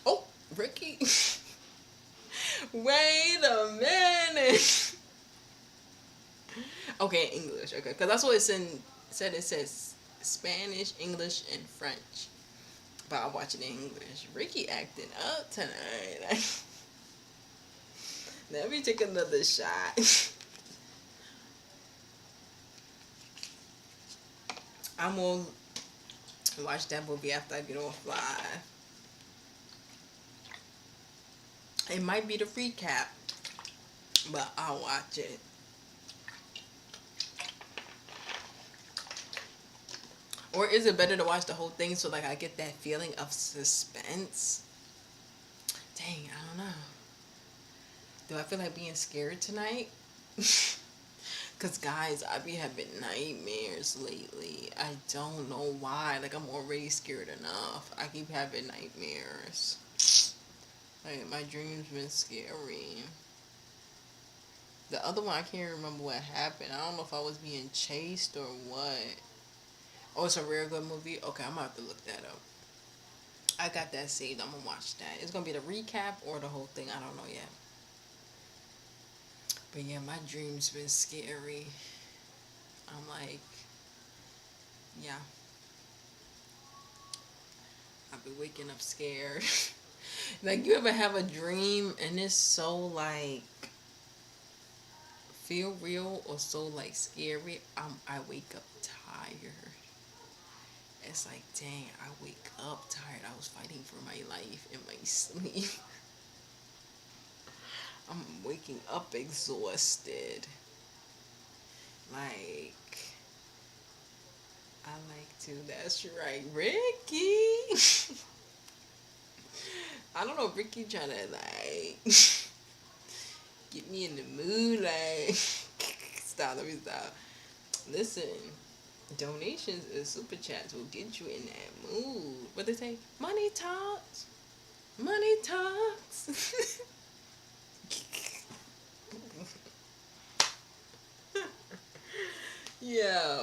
Oh, Ricky. Wait a minute. Okay, English. Okay, because that's what it's in. Said it says Spanish, English, and French. But I'll watch it in English. Ricky acting up tonight. Let me take another shot. I'm gonna watch that movie after I get off live. It might be the recap, but I'll watch it. Or is it better to watch the whole thing so like I get that feeling of suspense? Dang, I don't know. Do I feel like being scared tonight? Cause guys, I be having nightmares lately. I don't know why. Like I'm already scared enough. I keep having nightmares. Like my dreams been scary. The other one I can't remember what happened. I don't know if I was being chased or what. Oh, it's a real good movie. Okay, I'm gonna have to look that up. I got that saved. I'm gonna watch that. It's gonna be the recap or the whole thing. I don't know yet. But yeah, my dreams been scary. I'm like, yeah, I've been waking up scared. Like you ever have a dream and it's so like feel real or so like scary? I wake up tired. It's like dang, I wake up tired. I was fighting for my life in my sleep. I'm waking up exhausted. Like I like to. That's right, Ricky. I don't know, Ricky trying to like get me in the mood. Like, stop. Let me stop. Listen, donations and super chats will get you in that mood. What they say? Money talks. Money talks. Yeah.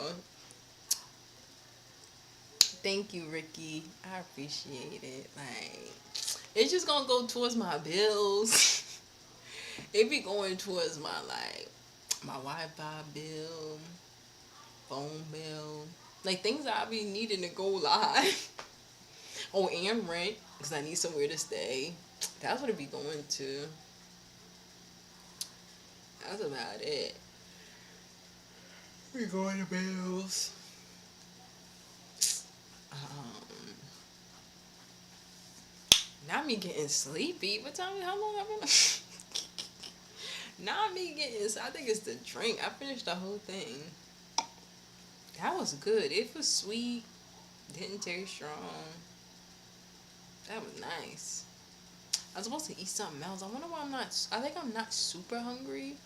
Thank you, Ricky. I appreciate it. Like, it's just gonna go towards my bills. It be going towards my like my Wi-Fi bill, phone bill, like things I be needing to go live. Oh, and rent because I need somewhere to stay. That's what it be going to. That's about it. We going to bills. Um, Not me getting sleepy. What time? How long I've been? Not me getting. I think it's the drink. I finished the whole thing. That was good. It was sweet. Didn't taste strong. That was nice. I was supposed to eat something else. I wonder why I'm not. I think I'm not super hungry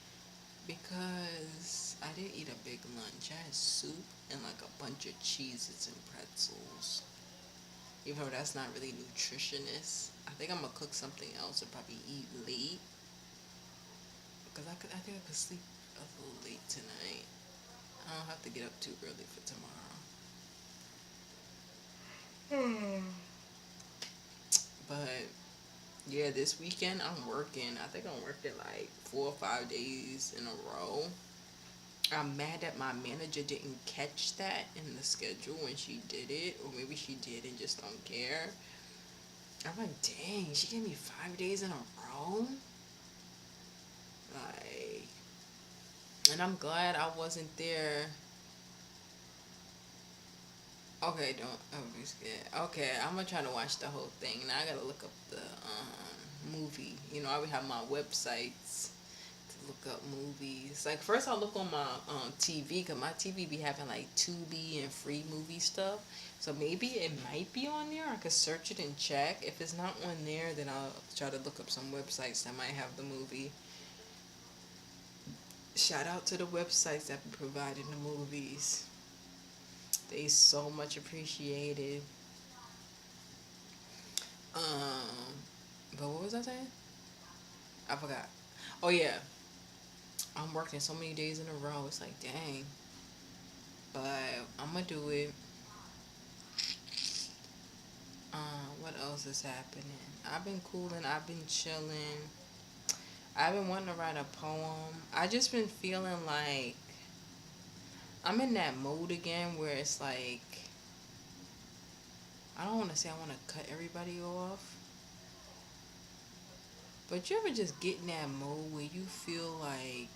because I didn't eat a big lunch. I had soup and like a bunch of cheeses and pretzels. Even though that's not really nutritionist, I think I'm gonna cook something else and probably eat late because I think I could sleep a little late tonight. I don't have to get up too early for tomorrow. But yeah, this weekend I'm working. I think I'm working like 4 or 5 days in a row. I'm mad that my manager didn't catch that in the schedule when she did it, or maybe she did and just don't care. I'm like, dang, she gave me 5 days in a row. Like, and I'm glad I wasn't there. Okay, don't be scared. Okay, I'm gonna try to watch the whole thing. Now I gotta look up the movie. You know, I would have my websites to look up movies. Like first, I'll look on my TV because my TV be having like Tubi and free movie stuff. So maybe it might be on there. I could search it and check. If it's not on there, then I'll try to look up some websites that might have the movie. Shout out to the websites that be providing the movies. They so much appreciated. Um, but what was I saying? I forgot. Oh yeah, I'm working so many days in a row. It's like dang, but I'm gonna do it. What else is happening? I've been cooling. I've been chilling. I've been wanting to write a poem. I just been feeling like I'm in that mode again where it's like I don't want to say I want to cut everybody off, but you ever just get in that mode where you feel like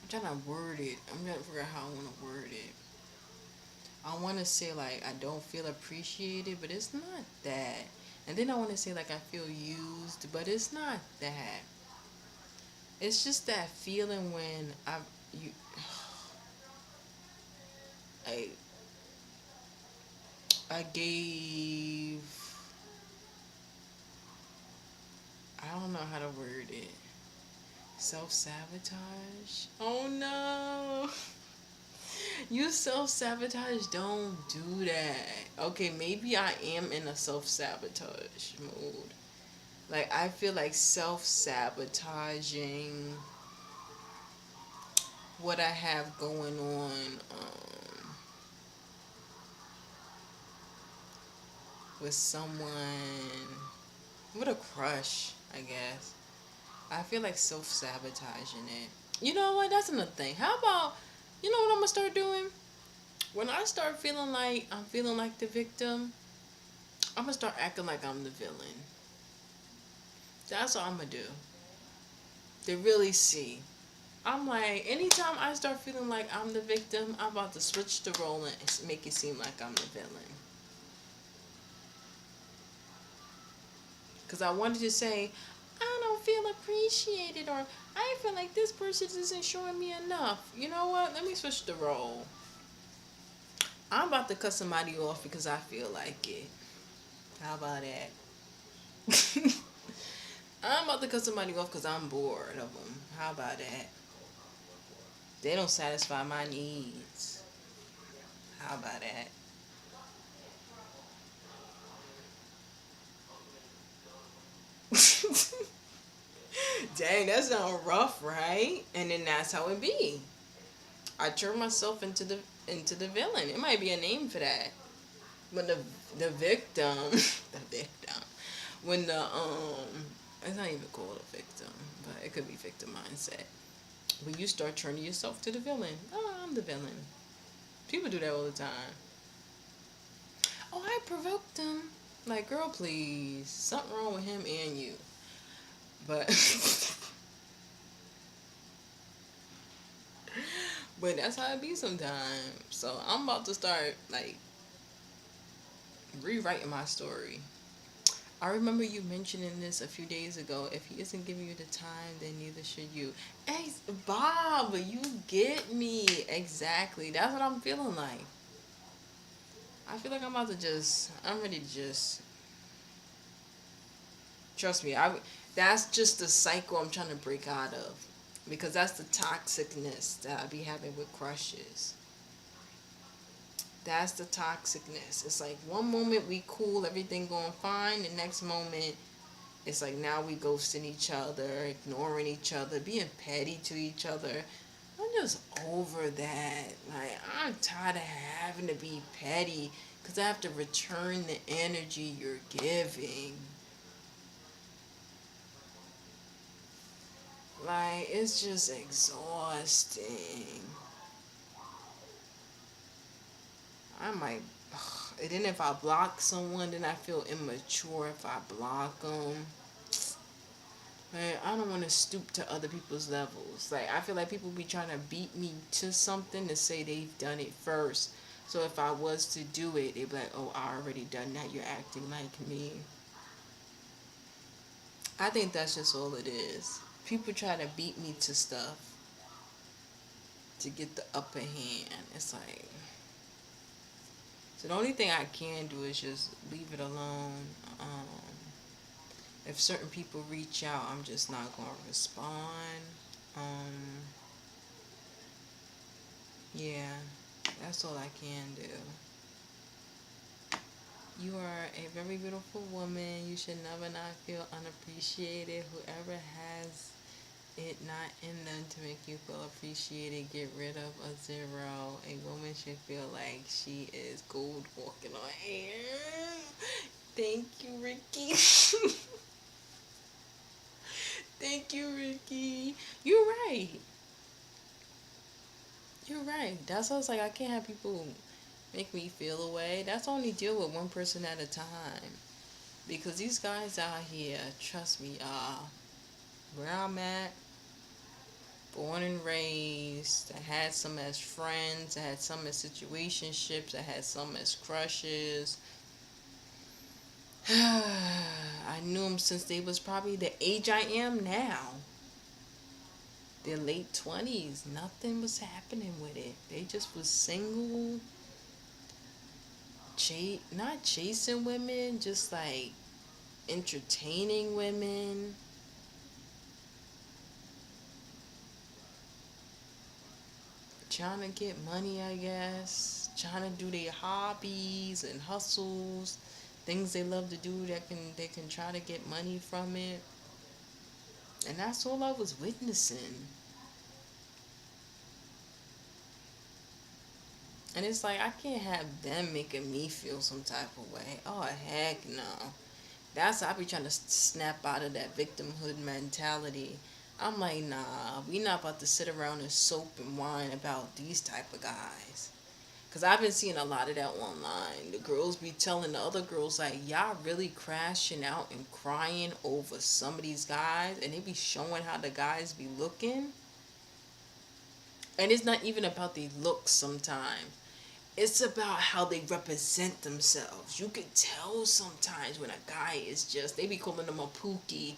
I'm trying to word it. I'm trying to figure out how I want to word it. I want to say like I don't feel appreciated, but it's not that. And then I want to say like I feel used, but it's not that. It's just that feeling when you I I gave, I don't know how to word it. Self sabotage. Oh no. You self sabotage. Don't do that. Okay, maybe I am in a self sabotage mode. Like I feel like self sabotaging what I have going on with someone, with a crush, I guess. I feel like self sabotaging it. You know what? That's another thing. How about, you know what I'm gonna start doing? When I start feeling like I'm feeling like the victim, I'm gonna start acting like I'm the villain. That's what I'm gonna do. To really see. I'm like, anytime I start feeling like I'm the victim, I'm about to switch the role and make it seem like I'm the villain. Because I wanted to say, I don't feel appreciated, or I feel like this person isn't showing me enough. You know what? Let me switch the role. I'm about to cut somebody off because I feel like it. How about that? I'm about to cut somebody off because I'm bored of them. How about that? They don't satisfy my needs. How about that? Dang, that sounds rough, right? And then that's how it be. I turn myself into the villain. It might be a name for that. When the victim, the victim, when the it's not even called a victim, but it could be victim mindset. When you start turning yourself to the villain, oh, I'm the villain. People do that all the time. Oh, I provoked him. Like, girl, please, something wrong with him and you. But, but that's how it be sometimes. So I'm about to start like rewriting my story. I remember you mentioning this a few days ago. If he isn't giving you the time, then neither should you. Hey, Bob, you get me. Exactly. That's what I'm feeling like. I feel like I'm ready to just, trust me, that's just the cycle I'm trying to break out of. Because that's the toxicness that I be having with crushes. That's the toxicness. It's like one moment we cool, everything going fine. The next moment, it's like now we ghosting each other, ignoring each other, being petty to each other. I'm just over that. Like, I'm tired of having to be petty because I have to return the energy you're giving. Like, it's just exhausting. I might. And then if I block someone, then I feel immature if I block them. Like, I don't want to stoop to other people's levels. Like, I feel like people be trying to beat me to something to say they've done it first. So if I was to do it, they'd be like, oh, I already done that. You're acting like me. I think that's just all it is. People try to beat me to stuff to get the upper hand. It's like, so the only thing I can do is just leave it alone. If certain people reach out, I'm just not going to respond. Um, yeah, that's all I can do. You are a very beautiful woman. You should never not feel unappreciated. Whoever has it not in them to make you feel appreciated, get rid of a zero. A woman should feel like she is gold walking on air. Thank you, Ricky. Thank you, Ricky. You're right. You're right. That's why I was like, I can't have people make me feel away. That's only deal with one person at a time. Because these guys out here, trust me, where I'm at, born and raised. I had some as friends. I had some as situationships. I had some as crushes. I knew them since they was probably the age I am now. Their late 20s. Nothing was happening with it. They just was single, not chasing women, just like entertaining women. Trying to get money, I guess. Trying to do their hobbies and hustles, things they love to do that they can try to get money from it. And that's all I was witnessing. And it's like I can't have them making me feel some type of way. Oh heck no. That's I be trying to snap out of that victimhood mentality. I'm like, nah, we not about to sit around and soap and whine about these type of guys. Cause I've been seeing a lot of that online. The girls be telling the other girls like, y'all really crashing out and crying over some of these guys, and they be showing how the guys be looking. And it's not even about the looks sometimes. It's about how they represent themselves. You could tell sometimes when a guy is just, they be calling him a pookie.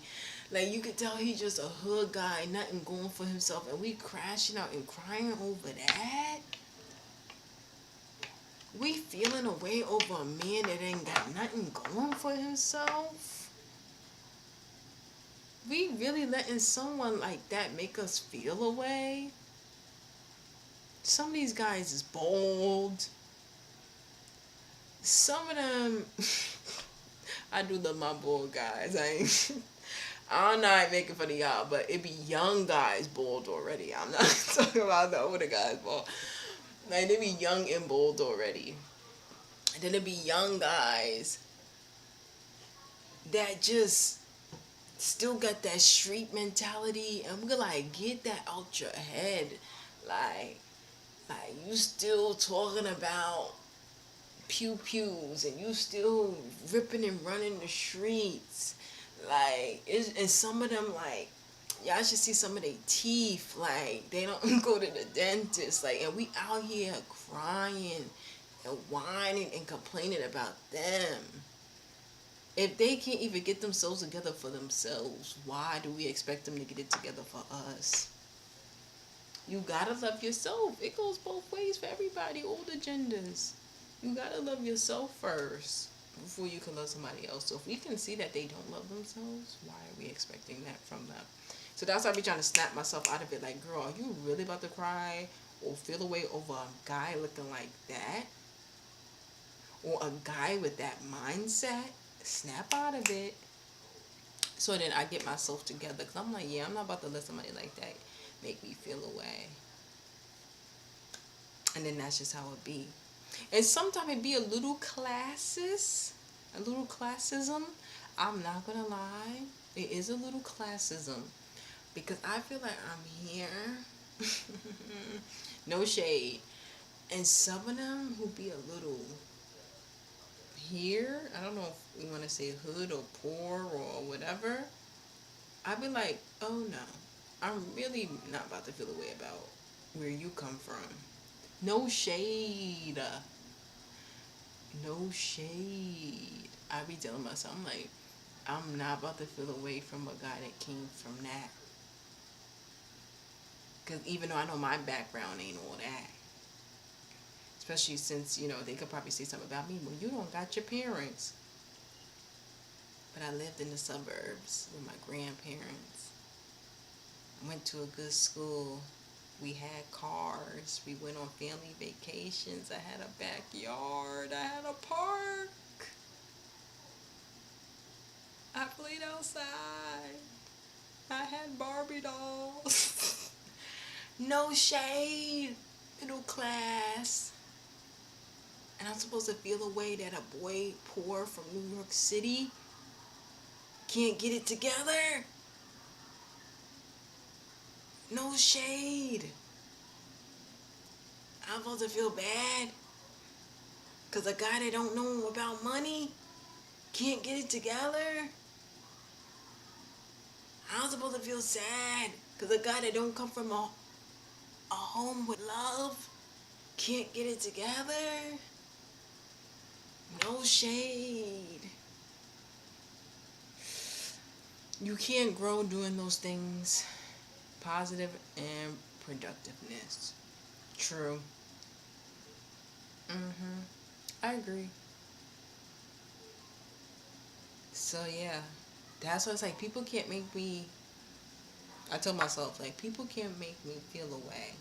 Like you could tell he's just a hood guy, nothing going for himself, and we crashing out and crying over that. We feeling away over a man that ain't got nothing going for himself. We really letting someone like that make us feel away. Some of these guys is bold. Some of them, I do love my bold guys. I'm not making fun of y'all, but it be young guys bold already. I'm not talking about the older guys bold. Like, they be young and bold already. And then it be young guys that just still got that street mentality. And we're like, get that out your head. Like you still talking about pew pews and you still ripping and running the streets. Like, and some of them, like, y'all should see some of their teeth. Like, they don't go to the dentist. Like, and we out here crying and whining and complaining about them. If they can't even get themselves together for themselves, why do we expect them to get it together for us? You gotta love yourself. It goes both ways for everybody, all the genders. You gotta love yourself first before you can love somebody else. So if we can see that they don't love themselves, why are we expecting that from them? So that's why I be trying to snap myself out of it. Like, girl, are you really about to cry or feel away over a guy looking like that? Or a guy with that mindset? Snap out of it. So then I get myself together. Because I'm like, yeah, I'm not about to let somebody like that make me feel away. And then that's just how it be. And sometimes it be a little classist, a little classism. I'm not gonna lie, it is a little classism because I feel like I'm here. No shade. And some of them who be a little here, I don't know if we want to say hood or poor or whatever. I'd be like, oh no, I'm really not about to feel a way about where you come from. No shade. No shade. I be telling myself, I'm like, I'm not about to feel away from a guy that came from that. Because even though I know my background ain't all that. Especially since, they could probably say something about me. Well, you don't got your parents. But I lived in the suburbs with my grandparents. I went to a good school. We had cars. We went on family vacations. I had a backyard. I had a park. I played outside. I had Barbie dolls. No shade, middle class. And I'm supposed to feel a way that a boy poor from New York City can't get it together. No shade. I'm supposed to feel bad because a guy that don't know about money can't get it together. I'm supposed to feel sad Because a guy that don't come from a home with love can't get it together. No shade. You can't grow doing those things. Positive and productiveness. True. Mhm. I agree. So yeah, that's why it's like people can't make me. I told myself like people can't make me feel away.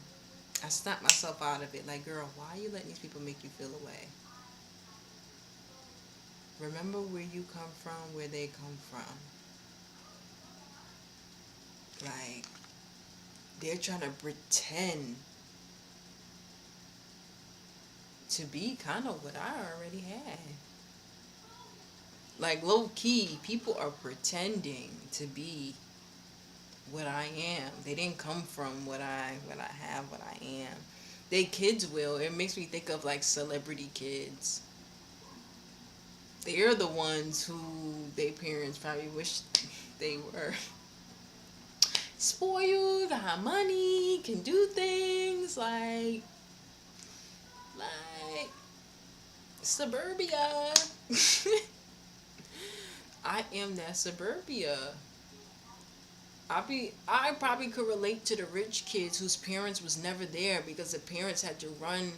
I snapped myself out of it. Like, girl, why are you letting these people make you feel away? Remember where you come from, where they come from. Like, they're trying to pretend to be kind of what I already had. Like, low key, people are pretending to be what I am. They didn't come from what I have, what I am. They kids will. It makes me think of like celebrity kids. They're the ones who their parents probably wish they were. Spoiled, got money, can do things like suburbia. I am that suburbia. I probably could relate to the rich kids whose parents was never there because the parents had to run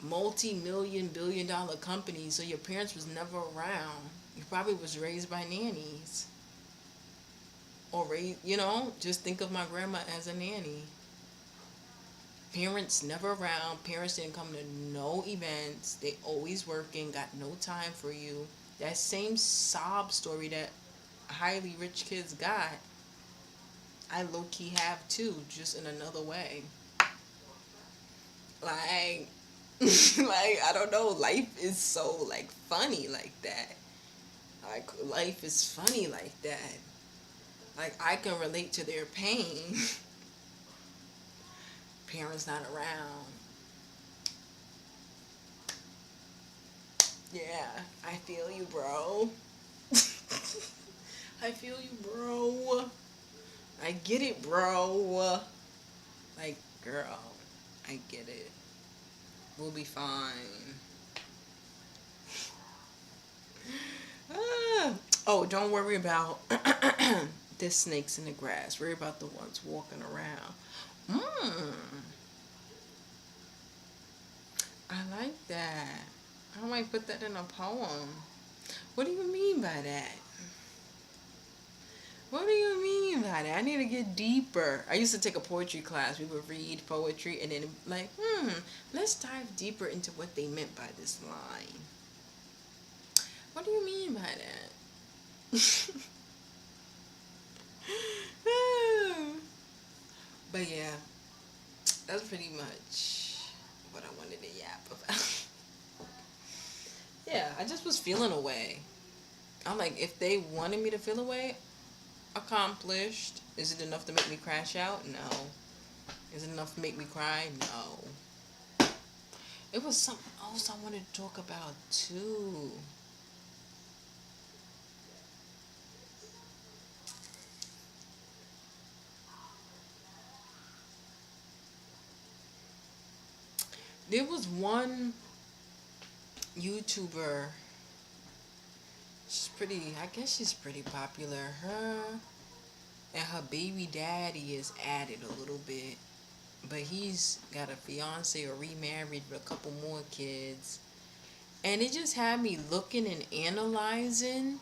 multi-million billion dollar companies, so your parents was never around. You probably was raised by nannies. Or raised, just think of my grandma as a nanny. Parents never around, parents didn't come to no events, they always working, got no time for you. That same sob story that highly rich kids got, I low key have too, just in another way. Like, like I don't know, life is so like funny like that. Like life is funny like that. Like I can relate to their pain. Parents not around. Yeah, I feel you, bro. I feel you, bro. I get it, bro. Like, girl, I get it. We'll be fine. Ah. Oh, don't worry about the snakes in the grass. Worry about the ones walking around. Mmm, I like that. I might put that in a poem. What do you mean by that? What do you mean by that? I need to get deeper. I used to take a poetry class. We would read poetry and then like, let's dive deeper into what they meant by this line. What do you mean by that? But yeah, that's pretty much what I wanted to yap about. Yeah, I just was feeling away. I'm like, if they wanted me to feel away, accomplished. Is it enough to make me crash out? No. Is it enough to make me cry? No. It was something else I wanted to talk about too. There was one YouTuber. She's pretty, I guess she's pretty popular. Her and her baby daddy is at it a little bit. But he's got a fiance or remarried with a couple more kids. And it just had me looking and analyzing,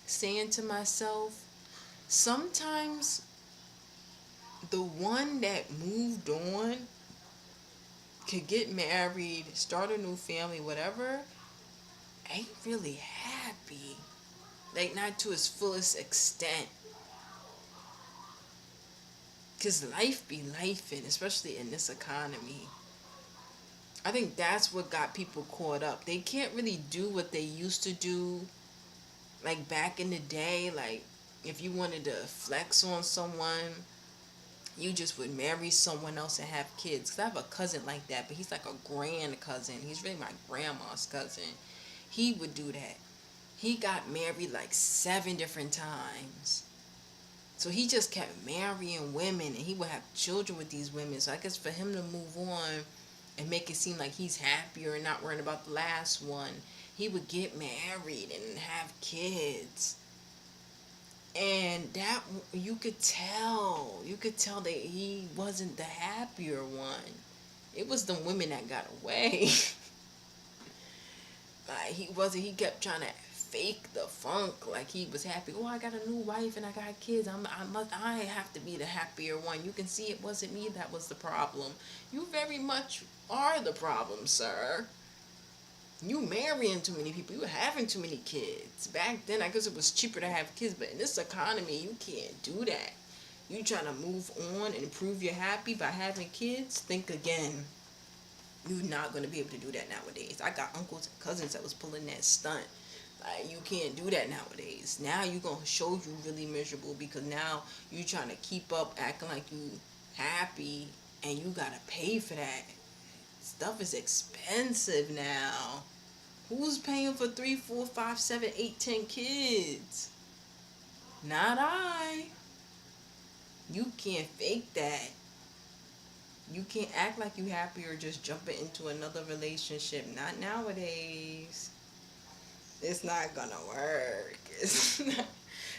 saying to myself, sometimes the one that moved on could get married, start a new family, whatever, ain't really happy. Like, not to his fullest extent. Because life be lifing, especially in this economy. I think that's what got people caught up. They can't really do what they used to do. Like back in the day, like if you wanted to flex on someone, you just would marry someone else and have kids. Cause I have a cousin like that, but he's like a grand cousin. He's really my grandma's cousin. He would do that. He got married like 7 different times. So he just kept marrying women, and he would have children with these women. So I guess for him to move on and make it seem like he's happier and not worrying about the last one, he would get married and have kids. And that, you could tell that he wasn't the happier one. It was the women that got away. Like he kept trying to fake the funk like he was happy. Oh, I got a new wife and I got kids. I have to be the happier one. You can see it wasn't me that was the problem. You very much are the problem, sir. You marrying too many people. You having too many kids. Back then, I guess it was cheaper to have kids, but in this economy, you can't do that. You trying to move on and prove you're happy by having kids? Think again. You're not gonna be able to do that nowadays. I got uncles and cousins that was pulling that stunt. Like, you can't do that nowadays. Now you gonna show you really miserable because now you trying to keep up acting like you happy and you gotta pay for that. Stuff is expensive now. Who's paying for 3, 4, 5, 7, 8, 10 kids? Not I. You can't fake that. You can't act like you happy or just jumping into another relationship. Not nowadays. It's not gonna work. It's not.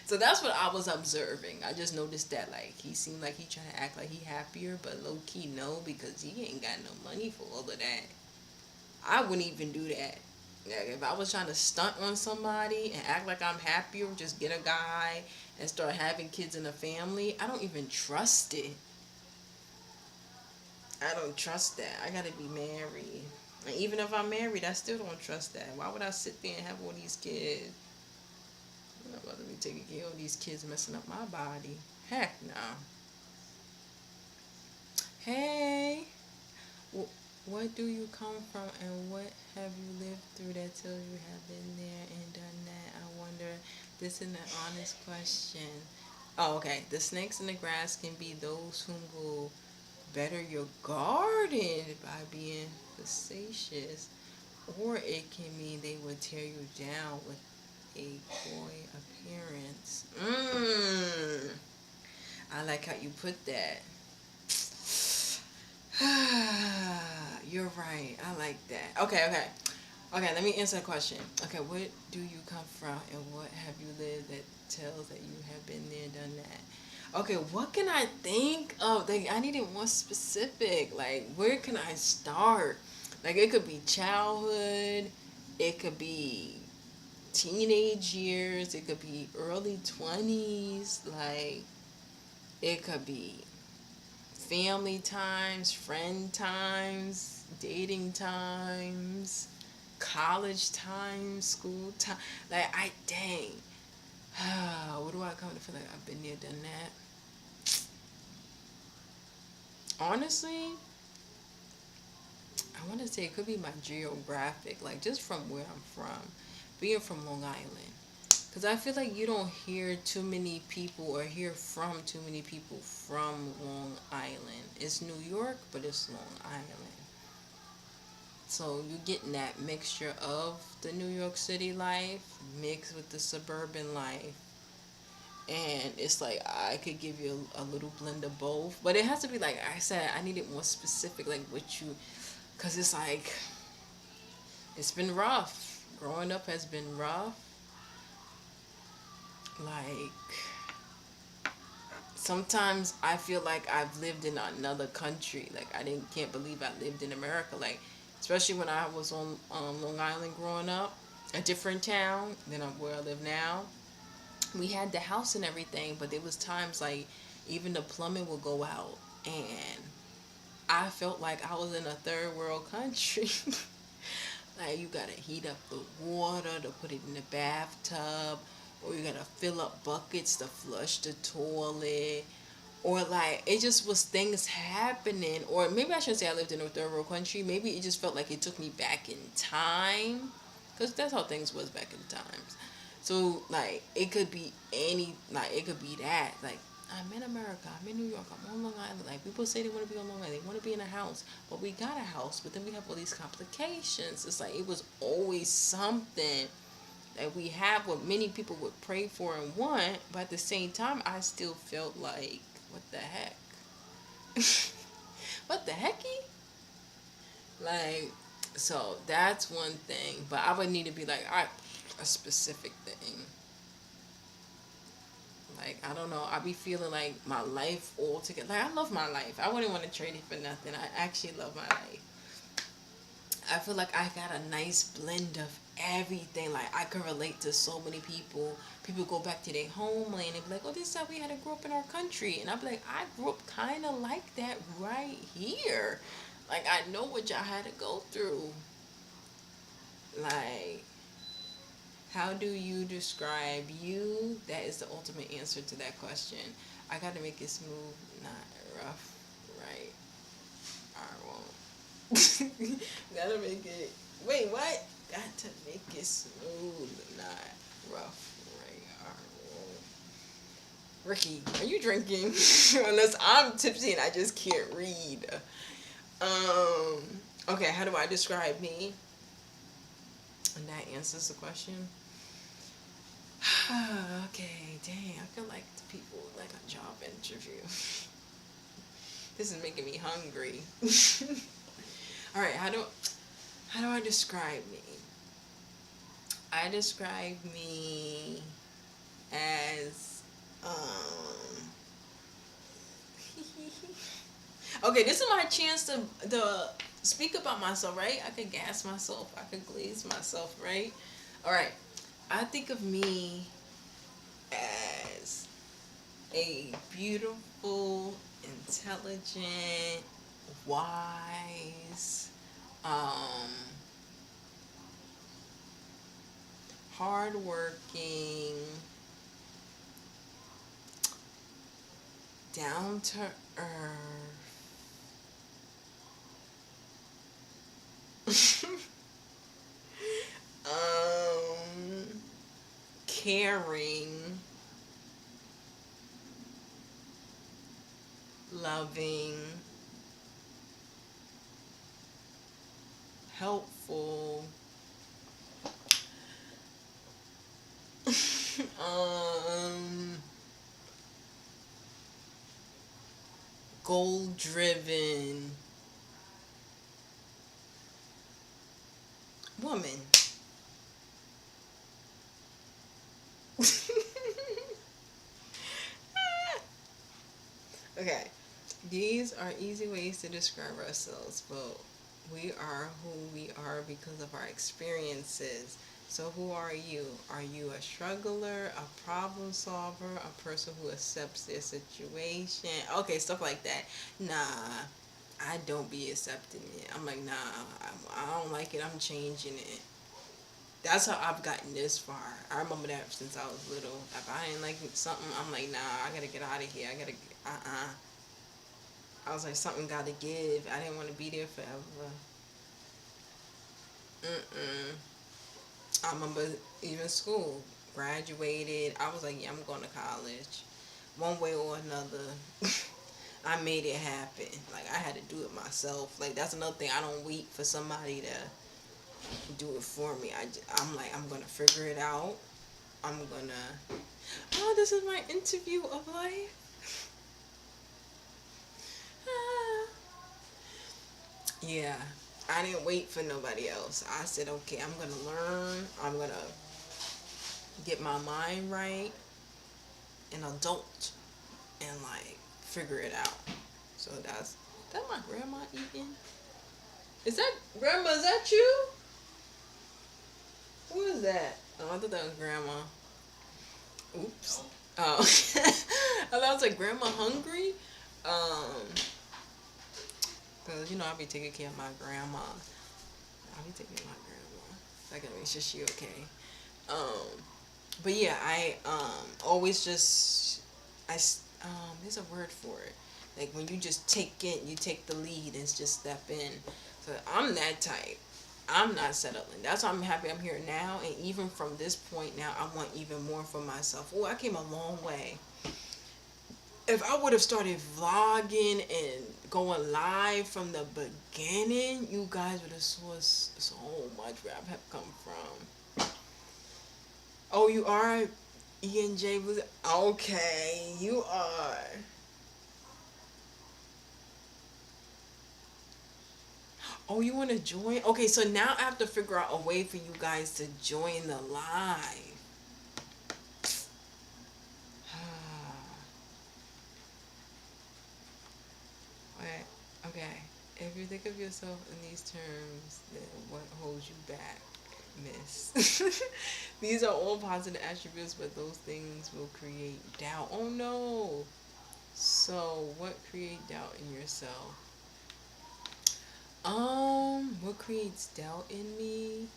So that's what I was observing. I just noticed that like he seemed like he trying to act like he happier, but low key no, because he ain't got no money for all of that. I wouldn't even do that. Like, if I was trying to stunt on somebody and act like I'm happier, just get a guy and start having kids in a family, I don't even trust it. I don't trust that. I gotta be married. And even if I'm married, I still don't trust that. Why would I sit there and have all these kids? I'm not about to be taking care of these kids messing up my body. Heck no. Hey, what do you come from and what have you lived through that tells you have been there and done that? I wonder. This is an honest question. Oh, okay. The snakes in the grass can be those who will better your garden by being facetious, or it can mean they will tear you down with a coy appearance. I like how you put that. You're right. I like that. Okay, okay. Okay, let me answer the question. Okay, what do you come from and what have you lived that tells that you have been there, done that? Okay, what can I think of? Like, I need it more specific. Like, where can I start? Like, it could be childhood, it could be teenage years, it could be early 20s, like, it could be family times, friend times, dating times, college times, school time. Like, dang. What do I come to feel like I've been there, done that? Honestly, I want to say it could be my geographic, like just from where I'm from, being from Long Island. Because I feel like you don't hear too many people or hear from too many people from Long Island. It's New York, but it's Long Island. So you're getting that mixture of the New York City life mixed with the suburban life. And it's like I could give you a little blend of both. But it has to be like I said, I need it more specific, like what you. Because it's like, it's been rough. Growing up has been rough. Like, sometimes I feel like I've lived in another country. Like, can't believe I lived in America. Like, especially when I was on Long Island growing up, a different town than where I live now. We had the house and everything, but there was times like even the plumbing would go out, and I felt like I was in a third world country. Like, you gotta heat up the water to put it in the bathtub, or you gotta fill up buckets to flush the toilet, or like it just was things happening. Or maybe I shouldn't say I lived in a third world country. Maybe it just felt like it took me back in time, because that's how things was back in times. So like it could be like it could be that like I'm in America, I'm in New York, I'm on Long Island. Like, people say they want to be on Long Island, they want to be in a house, but we got a house, but then we have all these complications. It's like it was always something. that we have what many people would pray for and want, but at the same time, I still felt like, what the heck? What the hecky? Like, so that's one thing. But I would need to be like, all right, a specific thing. Like, I don't know. I be feeling like my life all together. Like, I love my life. I wouldn't want to trade it for nothing. I actually love my life. I feel like I got a nice blend of everything. Like, I can relate to so many people. People go back to their homeland and be like, oh, this is how we had to grow up in our country. And I'm like, I grew up kind of like that right here. Like, I know what y'all had to go through. Like, how do you describe you? That is the ultimate answer to that question. I got to make it smooth, not rough, right? I won't. Gotta make it. Wait, what? Got to make it smooth, not rough, right? I won't. Ricky, are you drinking? Unless I'm tipsy and I just can't read. Um. Okay, how do I describe me? And that answers the question. Okay, dang, I feel like the people like a job interview. This is making me hungry. All right, how do I describe me? I describe me as okay, this is my chance to speak about myself, right? I could gas myself, I could glaze myself, right? All right. I think of me as a beautiful, intelligent, wise, um, hardworking, down to earth, caring, loving, helpful, um, goal driven woman. Okay, these are easy ways to describe ourselves, but we are who we are because of our experiences. So, who are you? Are you a struggler, a problem solver, a person who accepts their situation? Okay, stuff like that. Nah, I don't be accepting it. I'm like, nah, I don't like it. I'm changing it. That's how I've gotten this far. I remember that since I was little. If I ain't like something, I'm like, nah, I gotta get out of here. I gotta, I was like, something gotta give. I didn't want to be there forever. Mm-mm. I remember even school, graduated. I was like, yeah, I'm going to college. One way or another, I made it happen. Like, I had to do it myself. Like, that's another thing. I don't wait for somebody to do it for me. I'm like, I'm going to figure it out. I'm going to, oh, this is my interview of life. Yeah, I didn't wait for nobody else. I said, okay, I'm gonna learn. I'm gonna get my mind right, an adult, and like figure it out. So that's that my grandma eating. Is that grandma? Is that you? Who is that? Oh, I thought that was grandma. Oops. Oh, I thought I was like grandma hungry. Um, cause I'll be taking care of my grandma. I'll be taking care of my grandma. I gotta make sure she okay. Um, but yeah, I always just there's a word for it. Like when you just you take the lead and just step in. So I'm that type. I'm not settling. That's why I'm happy I'm here now. And even from this point now, I want even more for myself. Oh, I came a long way. If I would have started vlogging and going live from the beginning, you guys would have saw so much where I've come from. Oh, you are ENJ Blue. Okay, you are. Oh, you want to join? Okay, so now I have to figure out a way for you guys to join the live. Alright, okay. If you think of yourself in these terms, then what holds you back, miss? These are all positive attributes, but those things will create doubt. Oh no. So, what create doubt in yourself? what creates doubt in me?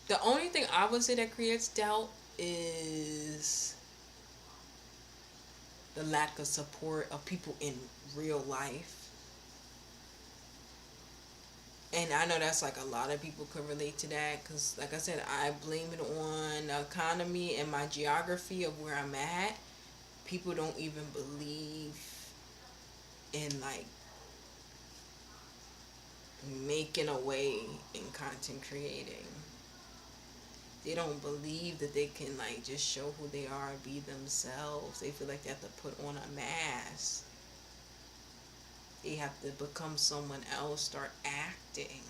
The only thing I would say that creates doubt is the lack of support of people in real life. And I know that's like a lot of people could relate to that because, like I said, I blame it on the economy and my geography of where I'm at. People don't even believe in like making a way in content creating. They don't believe that they can like just show who they are, be themselves. They feel like they have to put on a mask. They have to become someone else, start acting.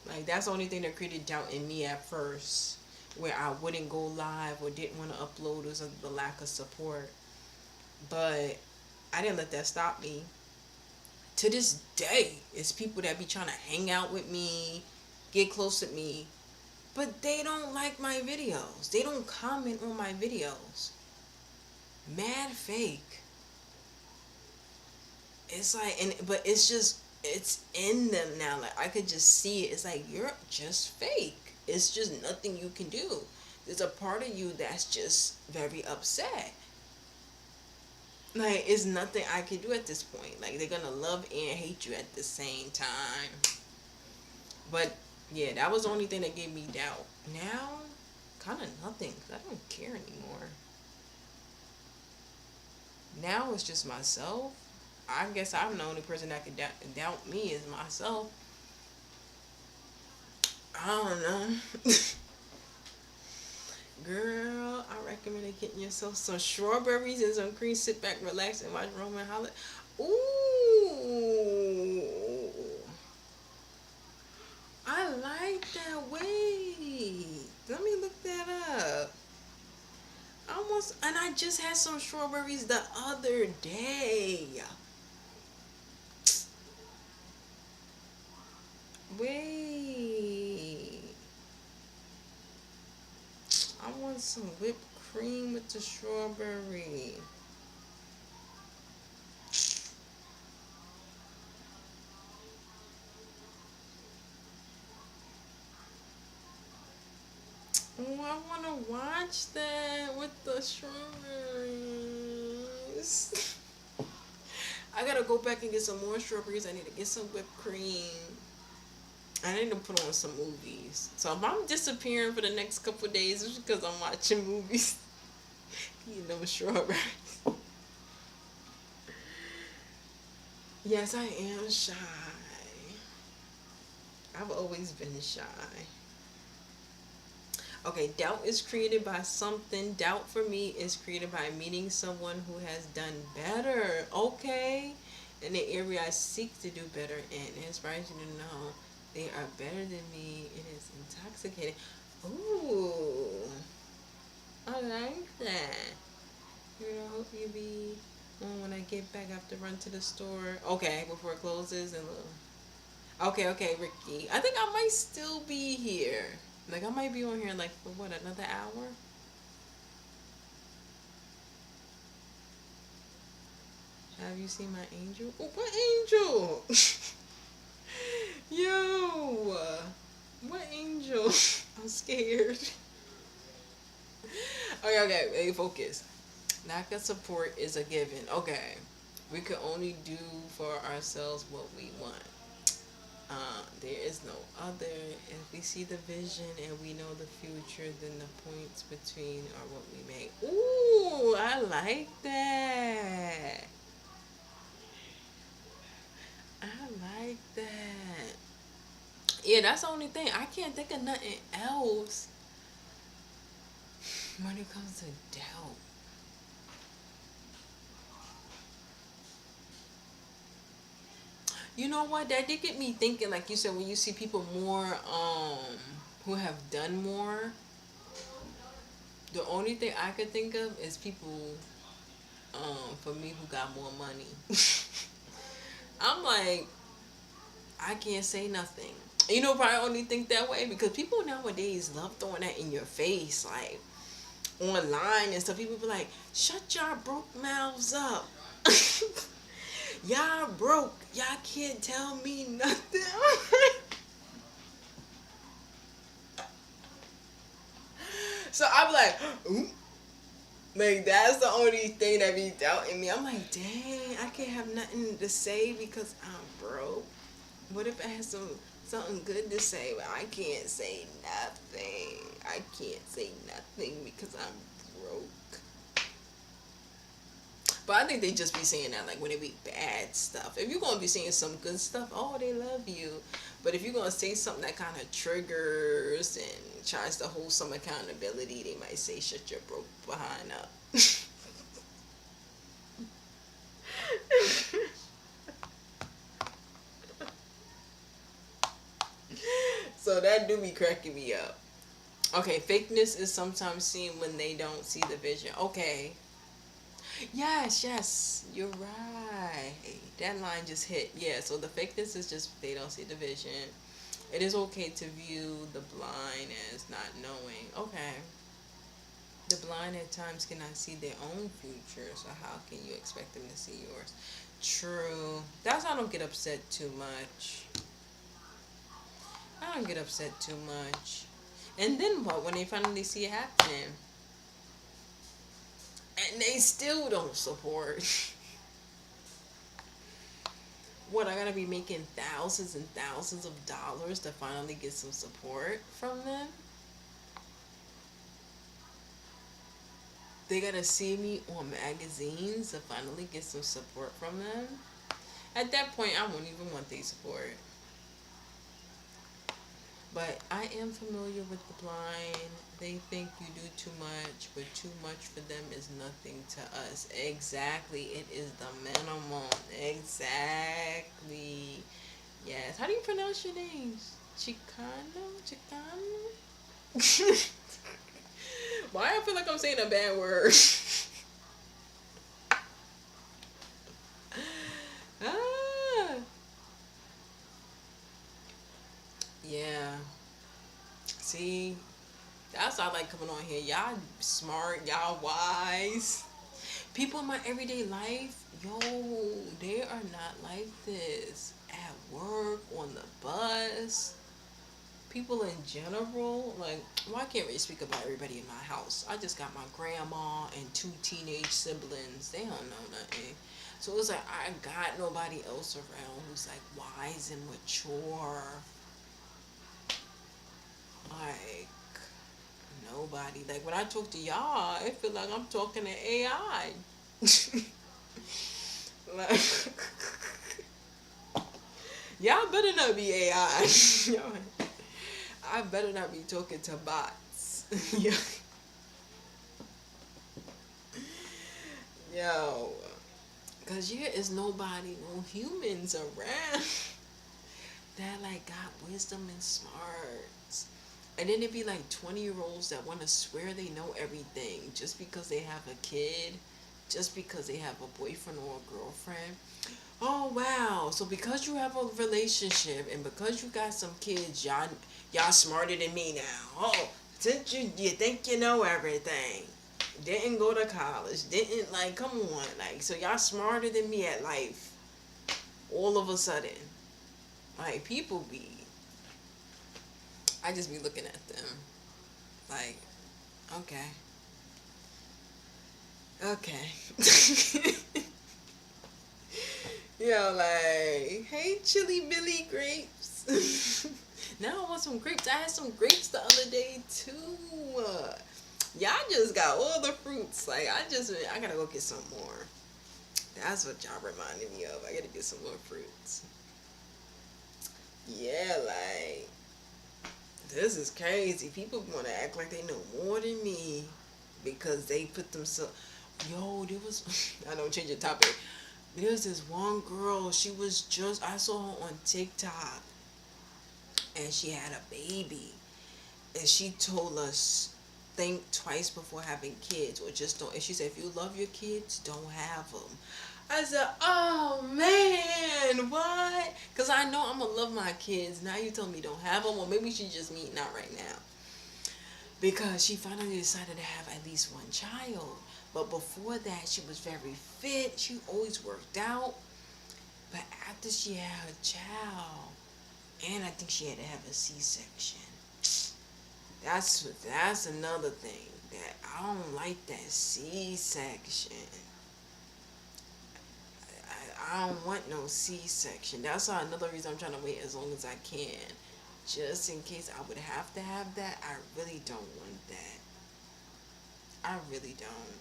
Like that's the only thing that created doubt in me at first, where I wouldn't go live or didn't want to upload was the lack of support. But I didn't let that stop me. To this day, it's people that be trying to hang out with me, get close to me, but they don't like my videos. They don't comment on my videos. Mad fake. It's like, and but it's just it's in them now. Like I could just see it. It's like you're just fake. It's just nothing you can do. There's a part of you that's just very upset. Like it's nothing I can do at this point. Like they're gonna love and hate you at the same time. But yeah, that was the only thing that gave me doubt. Now, kind of nothing. 'Cause I don't care anymore. Now it's just myself. I guess I'm the only person that could doubt me is myself. I don't know. Girl, I recommend getting yourself some strawberries and some cream. Sit back, relax, and watch Roman Holiday. Ooh, I like that. Wait, let me look that up. Almost, and I just had some strawberries the other day. Wait, I want some whipped cream with the strawberry. Oh, I want to watch that with the strawberries. I gotta go back and get some more strawberries. I need to get some whipped cream. I need to put on some movies. So if I'm disappearing for the next couple of days, it's because I'm watching movies. You know, strawberries. Yes, I am shy. I've always been shy. Okay, doubt is created by something. Doubt for me is created by meeting someone who has done better. Okay. In the area I seek to do better in. It inspires you to know they are better than me. It is intoxicating. Ooh. I like that. You know, hope you be when I get back, I have to run to the store. Okay, before it closes and okay, okay, Ricky. I think I might still be here. Like I might be on here like for what, another hour? Have you seen my angel? Oh, what angel? Yo, what angel? I'm scared. Okay, okay, hey, focus. Lack of support is a given. Okay, we can only do for ourselves what we want. There is no other. If we see the vision and we know the future, then the points between are what we make. Ooh, I like that. I like that. Yeah, that's the only thing. I can't think of nothing else when it comes to doubt. You know what? That did get me thinking. Like you said, when you see people more, who have done more, the only thing I could think of is people, for me who got more money. I'm like, I can't say nothing. You know, probably only think that way because people nowadays love throwing that in your face, like online and stuff. People be like, "Shut y'all broke mouths up." Y'all broke. Y'all can't tell me nothing. So I'm like, ooh. Like that's the only thing that be doubting me. I'm like, dang, I can't have nothing to say because I'm broke. What if I had something good to say, but I can't say nothing. I can't say nothing because I'm broke. But I think they just be saying that like when it be bad stuff. If you're gonna be saying some good stuff, oh they love you. But if you're gonna say something that kind of triggers and tries to hold some accountability, they might say shut your broke behind up. So that do be cracking me up. Okay, fakeness is sometimes seen when they don't see the vision. Okay. Yes, yes, you're right. That line just hit. Yeah, so the fakeness is just they don't see the vision. It is okay to view the blind as not knowing. Okay. The blind at times cannot see their own future, so how can you expect them to see yours? True. That's why I don't get upset too much. I don't get upset too much. And then what when they finally see it happening? And they still don't support. What, I gotta be making thousands and thousands of dollars to finally get some support from them? They gotta see me on magazines to finally get some support from them? At that point, I won't even want their support. But I am familiar with the blind. They think you do too much, but too much for them is nothing to us. Exactly. It is the minimum. Exactly. Yes. How do you pronounce your names? Chicano? Chicano? Why I feel like I'm saying a bad word? Ah. Yeah. See, that's why I like coming on here. Y'all smart, y'all wise. People in my everyday life, yo, they are not like this. At work, on the bus, people in general, like, well, I can't really speak about everybody in my house. I just got my grandma and two teenage siblings. They don't know nothing. So it's like, I got nobody else around who's like wise and mature. Like, nobody. Like when I talk to y'all, I feel like I'm talking to AI. Like, y'all better not be AI. I better not be talking to bots. Yeah. Yo, cause here is nobody, no humans around that like got wisdom and smarts. And then it'd be like 20-year-olds that want to swear they know everything just because they have a kid, just because they have a boyfriend or a girlfriend. Oh wow! So because you have a relationship and because you got some kids, y'all smarter than me now. Oh, since you think you know everything, didn't go to college, didn't like come on, like so y'all smarter than me at life. All of a sudden, like people be, I just be looking at them, like okay, okay. Yo, like, hey, Chili Billy grapes. Now I want some grapes. I had some grapes the other day too. Y'all just got all the fruits. Like, I gotta go get some more. That's what y'all reminded me of. I gotta get some more fruits. Yeah, like, This is crazy. People want to act like they know more than me because they put themselves. Yo, there was. I don't change the topic. There's this one girl. She was just. I saw her on TikTok, and she had a baby, and she told us think twice before having kids, or just don't. And she said, if you love your kids, don't have them. I said, oh man, what? Because I know I'm going to love my kids. Now you tell me don't have them. Well, maybe she just meeting out right now. Because she finally decided to have at least one child. But before that, she was very fit. She always worked out. But after she had her child, and I think she had to have a C-section. That's another thing that I don't like, that C-section. I don't want no C-section. That's why another reason I'm trying to wait as long as I can. Just in case I would have to have that. I really don't want that. I really don't.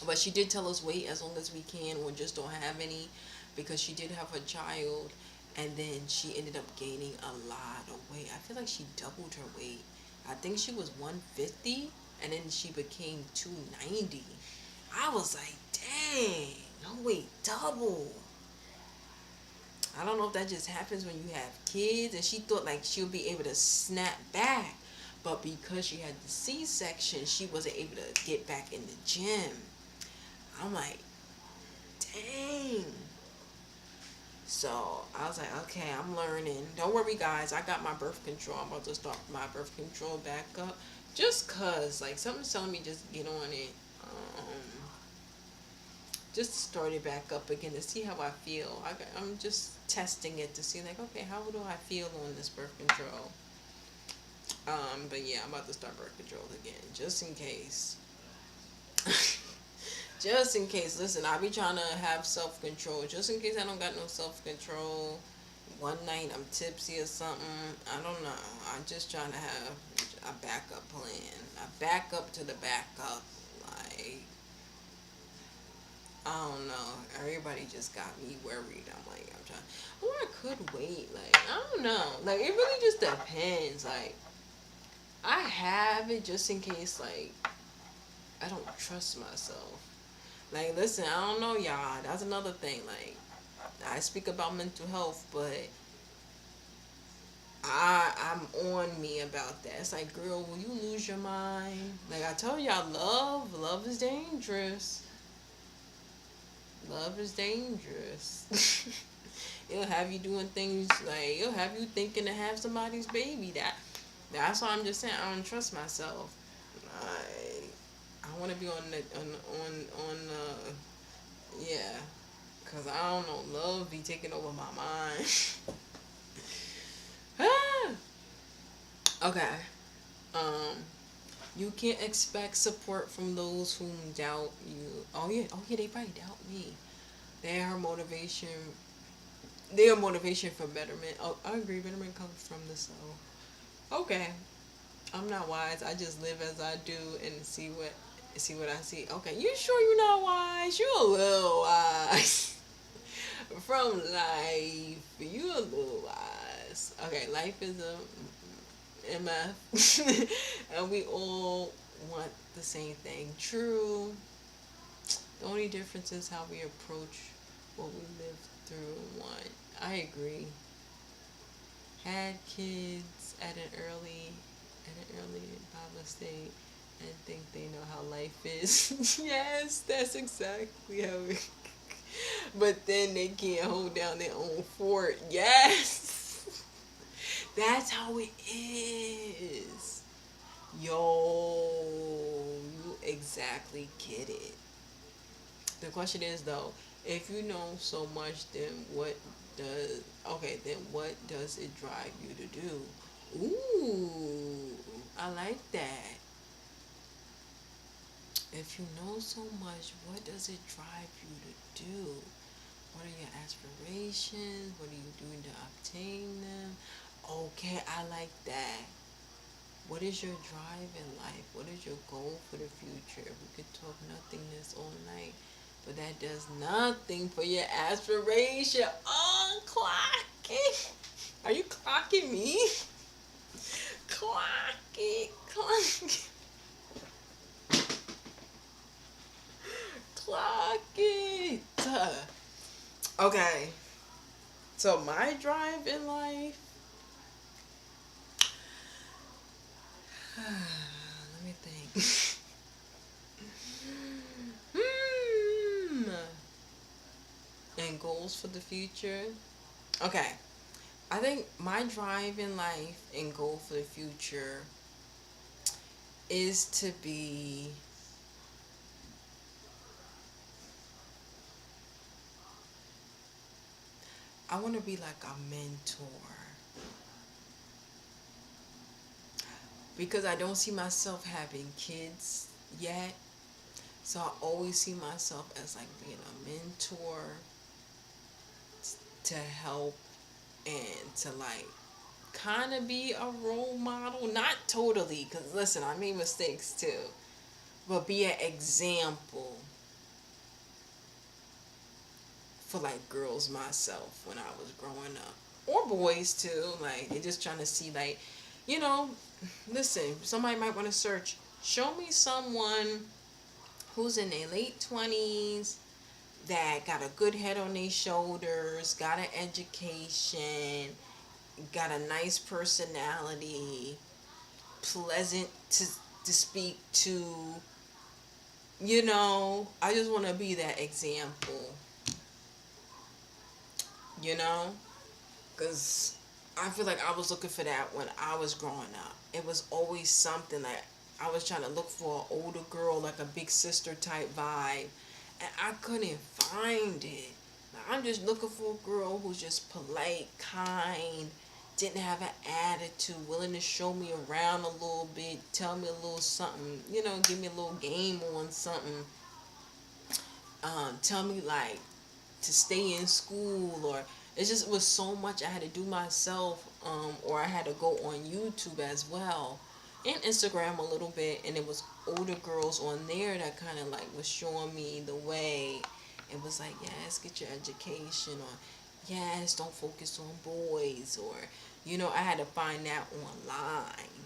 But she did tell us wait as long as we can, or just don't have any, because she did have a child, and then she ended up gaining a lot of weight. I feel like she doubled her weight. I think she was 150, and then she became 290. I was like, dang, no weight double. I don't know if that just happens when you have kids, and she thought like she'll be able to snap back, but because she had the C-section, she wasn't able to get back in the gym. I'm like, dang. So I was like, okay, I'm learning. Don't worry, guys. I got my birth control. I'm about to start my birth control back up. Just cause, like, something's telling me just get on it. Just start it back up again to see how I feel. I'm just testing it to see, like, okay, how do I feel on this birth control? But yeah, I'm about to start birth control again, just in case. Just in case. Listen, I be trying to have self control. Just in case I don't got no self control. One night I'm tipsy or something. I don't know. I'm just trying to have a backup plan. A backup to the backup. Like, I don't know. Everybody just got me worried. I'm like, I'm trying. Oh, I could wait. Like, I don't know. Like, it really just depends. Like, I have it just in case, like, I don't trust myself. Like, listen, I don't know, y'all. That's another thing. Like, I speak about mental health, but I'm on me about that. It's like, girl, will you lose your mind? Like I told y'all, love is dangerous. Love is dangerous. It'll have you doing things, like it'll have you thinking to have somebody's baby. That's why I'm just saying I don't trust myself. I want to be on the yeah, cause I don't know, love be taking over my mind. Ah! Okay. Um, you can't expect support from those whom doubt you. Oh yeah, they probably doubt me. Their motivation, their motivation for betterment. Oh, I agree. Betterment comes from the soul. Okay, I'm not wise. I just live as I do and see what I see. Okay, you sure you're not wise? You're a little wise from life. You a little wise. Okay, life is a MF, and we all want the same thing. True. The only difference is how we approach what we live through and want. I agree. Had kids at an early Bible state and think they know how life is. Yes, that's exactly how it. But then they can't hold down their own fort. Yes, that's how it is. Yo, you exactly get it. The question is though, if you know so much, then does what does it drive you to do? Ooh, I like that. If you know so much, what does it drive you to do? What are your aspirations? What are you doing to obtain them? Okay, I like that. What is your drive in life? What is your goal for the future? We could talk nothingness all night, but that does nothing for your aspiration. Oh, clocking. Are you clocking me? Clock it, clock it, clock it. Okay, so my drive in life. Let me think. Hmm. And goals for the future. Okay, I think my drive in life and goal for the future is to be. I want to be like a mentor because I don't see myself having kids yet. So I always see myself as like being a mentor to help and to like kind of be a role model. Not totally, because listen, I made mistakes too, but be an example for like girls myself when I was growing up, or boys too. Like they just trying to see like, you know, listen. Somebody might want to search. Show me someone who's in their late 20s that got a good head on their shoulders, got an education, got a nice personality, pleasant to speak to. I just want to be that example. You know, because I feel like I was looking for that when I was growing up. It was always something that I was trying to look for an older girl, like a big sister type vibe, and I couldn't find it. Now, I'm just looking for a girl who's just polite, kind, didn't have an attitude, willing to show me around a little bit, tell me a little something, give me a little game on something, tell me like to stay in school, or it just was so much I had to do myself, or I had to go on YouTube as well and Instagram a little bit, and it was older girls on there that kind of like was showing me the way. It was like, yes, get your education, or yes, don't focus on boys, or I had to find that online.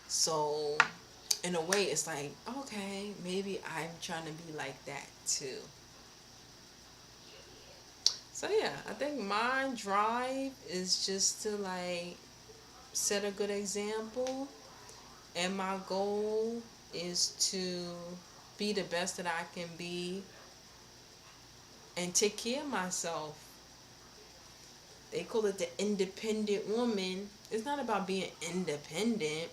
So in a way it's like, okay, maybe I'm trying to be like that too. So yeah, I think my drive is just to like set a good example, and my goal is to be the best that I can be and take care of myself. They call it the independent woman. It's not about being independent.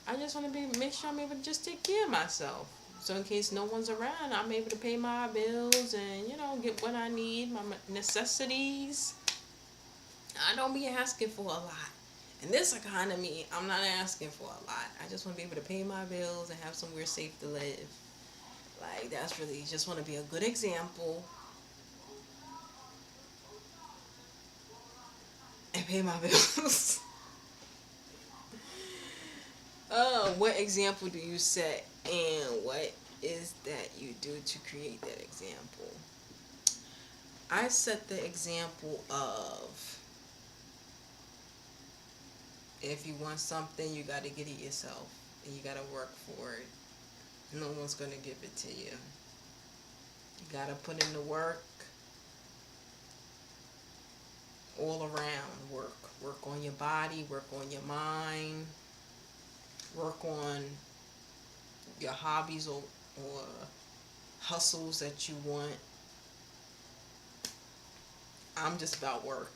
I just want to make sure I'm able to just take care of myself. So in case no one's around, I'm able to pay my bills and get what I need, my necessities. I don't be asking for a lot. In this economy, I'm not asking for a lot. I just want to be able to pay my bills and have somewhere safe to live. Like, that's really just want to be a good example and pay my bills. What example do you set, and what is that you do to create that example? I set the example of, if you want something, you got to get it yourself, and you got to work for it. No one's going to give it to you. You got to put in the work all around. Work on your body, work on your mind, work on your hobbies, or hustles that you want. I'm just about work.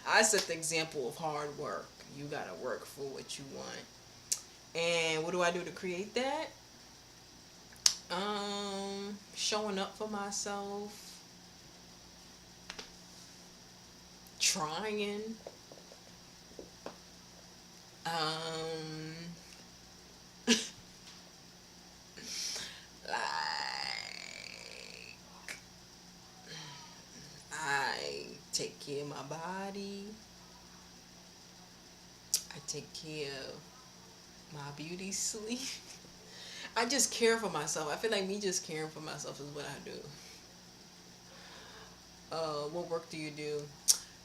I set the example of hard work. You gotta work for what you want. And what do I do to create that? Showing up for myself, trying, um, like I take care of my body. I take care of my beauty sleep. I just care for myself. I feel like me just caring for myself is what I do. What work do you do?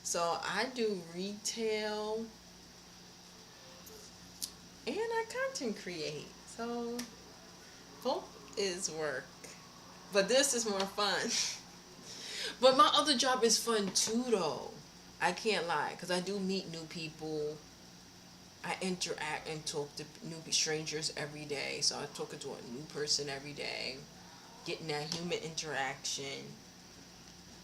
So I do retail, and I content create. So both is work. But this is more fun. But my other job is fun too, though. I can't lie, because I do meet new people. I interact and talk to new strangers every day. So I'm talking to a new person every day, getting that human interaction.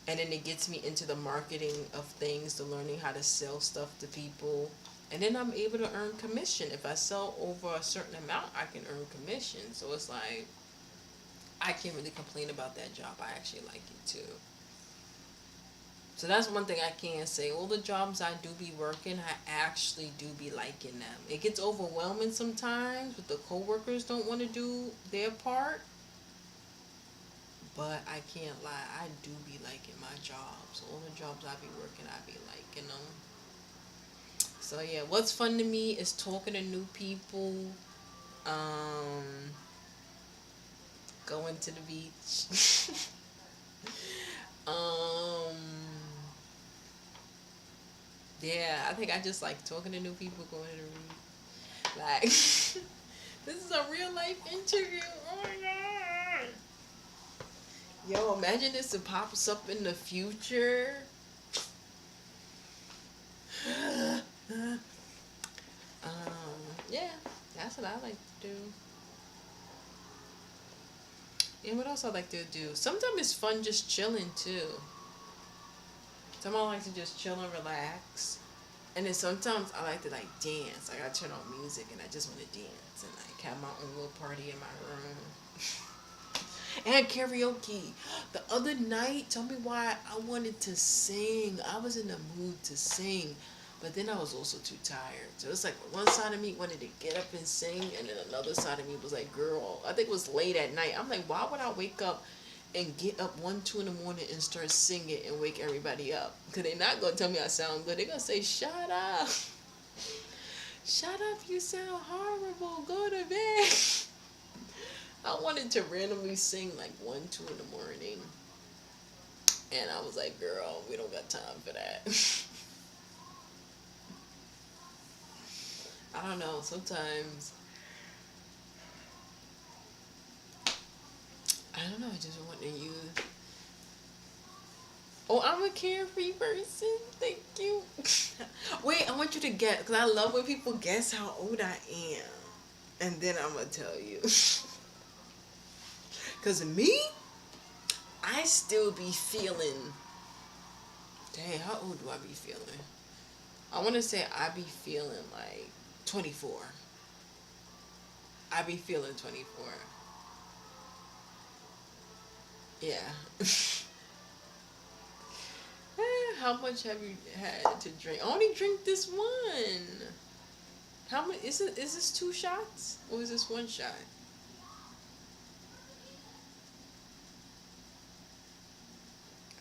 And then it gets me into the marketing of things, to learning how to sell stuff to people. And then I'm able to earn commission. If I sell over a certain amount, I can earn commission. So it's like, I can't really complain about that job. I actually like it too. So that's one thing I can say. All the jobs I do be working, I actually do be liking them. It gets overwhelming sometimes, but the coworkers don't want to do their part. But I can't lie, I do be liking my jobs. All the jobs I be working, I be liking them. So yeah, what's fun to me is talking to new people, um, going to the beach. um, yeah, I think I just like talking to new people, going to the beach. Like, this is a real life interview. Oh my god. Yo, imagine this pops up in the future. Yeah, that's what I like to do. And what else I like to do? Sometimes it's fun just chilling too. Sometimes I like to just chill and relax. And then sometimes I like to like dance. Like I turn on music and I just want to dance and like have my own little party in my room. And karaoke. The other night, tell me why I wanted to sing. I was in the mood to sing. But then I was also too tired. So it's like one side of me wanted to get up and sing, and then another side of me was like, girl, I think it was late at night. I'm like, why would I wake up and get up 1, 2 in the morning and start singing and wake everybody up? Because they're not going to tell me I sound good. They're going to say, shut up. Shut up, you sound horrible. Go to bed. I wanted to randomly sing like 1, 2 in the morning. And I was like, girl, we don't got time for that. I don't know, sometimes, I don't know, I just want to use. Oh, I'm a carefree person. Thank you. Wait, I want you to guess, because I love when people guess how old I am. And then I'm going to tell you. Because me, I still be feeling. Dang, how old do I be feeling? I want to say I be feeling like 24. I be feeling 24. Yeah. How much have you had to drink? I only drink this one. How many is it? Is this 2 shots or is this 1 shot?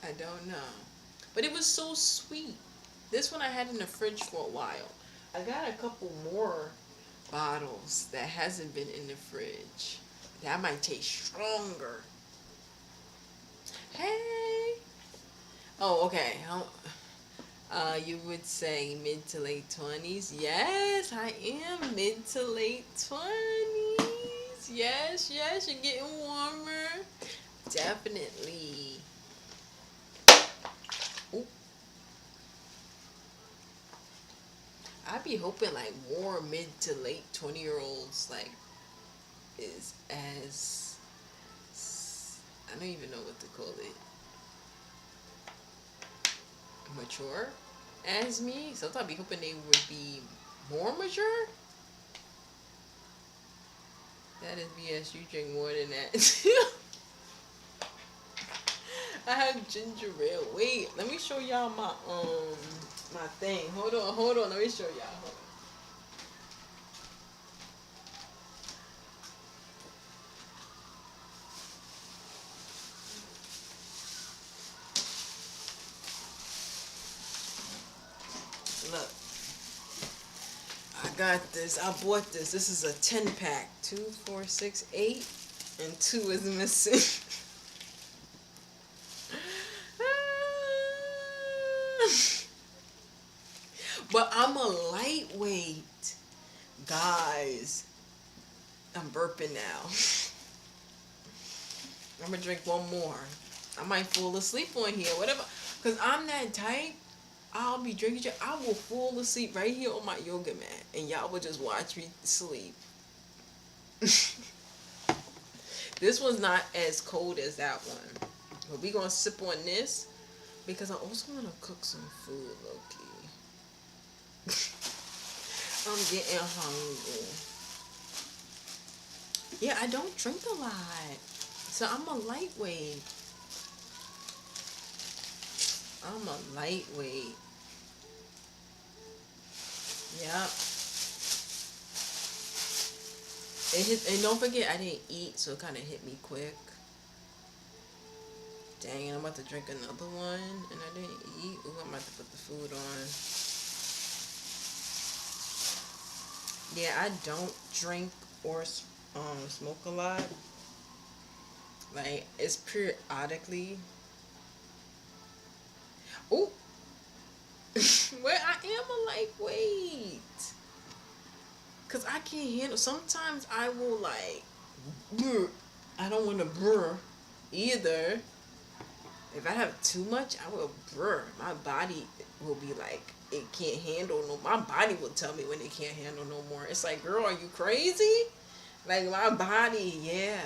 I don't know. But it was so sweet. This one I had in the fridge for a while. I got a couple more bottles that hasn't been in the fridge. That might taste stronger. Hey. Oh, okay. You would say mid to late 20s. Yes, I am mid to late 20s. Yes, yes, you're getting warmer. Definitely. Ooh. I be hoping like more mid to late 20-year-olds like is as I don't even know what to call it. Mature as me. Sometimes I be hoping they would be more mature. That is BS. You drink more than that. I have ginger ale. Wait, let me show y'all my thing. Hold on. Let me show y'all. Hold on. Look, I got this. I bought this. This is a 10-pack. 2, 4, 6, 8, and 2 is missing. But I'm a lightweight. Guys, I'm burping now. I'm gonna drink one more. I might fall asleep on here, whatever. Cause I'm that type. I'll be drinking. I will fall asleep right here on my yoga mat, and y'all will just watch me sleep. This one's not as cold as that one, but we gonna sip on this because I also wanna cook some food, low-key. I'm getting hungry. Yeah, I don't drink a lot, so I'm a lightweight. I'm a lightweight. Yep. It hit, and don't forget I didn't eat, so it kind of hit me quick. Dang, I'm about to drink another one, and I didn't eat. Ooh, I'm about to put the food on. Yeah, I don't drink or smoke a lot. Like, it's periodically. Ooh, where I am a lightweight. Cause I can't handle. Sometimes I will like. Brr. I don't want to brr either. If I have too much, I will brr. My body will be like, it can't handle no. My body will tell me when it can't handle no more. It's like, girl, are you crazy? Like my body, yeah.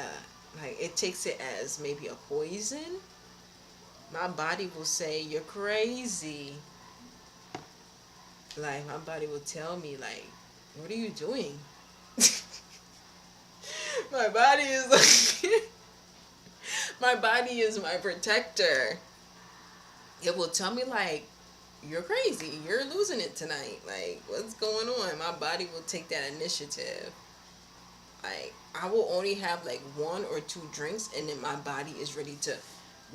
Like it takes it as maybe a poison. My body will say you're crazy. Like my body will tell me like, what are you doing? My body is like, my body is my protector. It will tell me like, you're crazy. You're losing it tonight. Like, what's going on? My body will take that initiative. Like, I will only have like one or two drinks, and then my body is ready to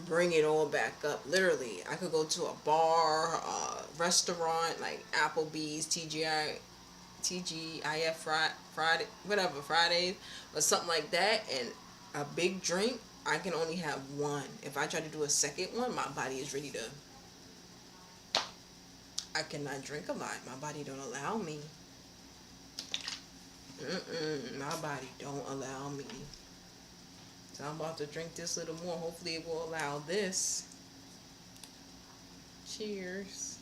bring it all back up. Literally, I could go to a bar, a restaurant like Applebee's, TGIF Friday, whatever, Fridays, or something like that, and a big drink, I can only have one. If I try to do a second one, my body is ready to. I cannot drink a lot. My body don't allow me. My body don't allow me. So I'm about to drink this little more. Hopefully it will allow this. Cheers.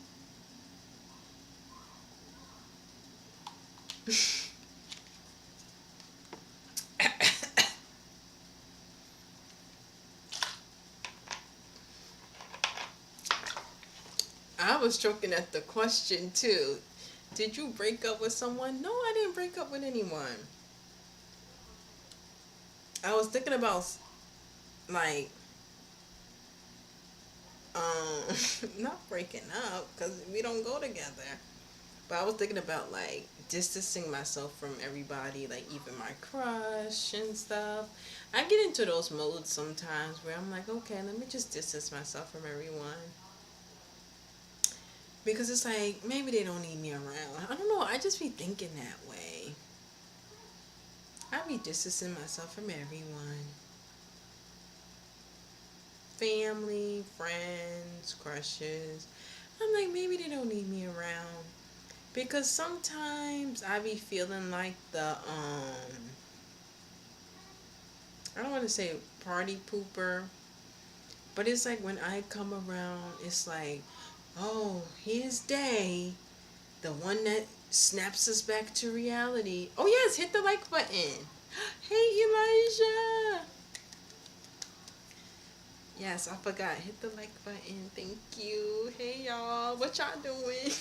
I was joking at the question too. Did you break up with someone? No, I didn't break up with anyone. I was thinking about like not breaking up because we don't go together. But I was thinking about like distancing myself from everybody, like even my crush and stuff. I get into those modes sometimes where I'm like, okay, let me just distance myself from everyone. Because it's like, maybe they don't need me around. I don't know. I just be thinking that way. I be distancing myself from everyone. Family, friends, crushes. I'm like, maybe they don't need me around. Because sometimes I be feeling like I don't want to say party pooper, but it's like when I come around, it's like, oh, here's Dae, the one that snaps us back to reality. Oh, yes, hit the like button. Hey, Elijah. Yes, I forgot. Hit the like button. Thank you. Hey, y'all. What y'all doing?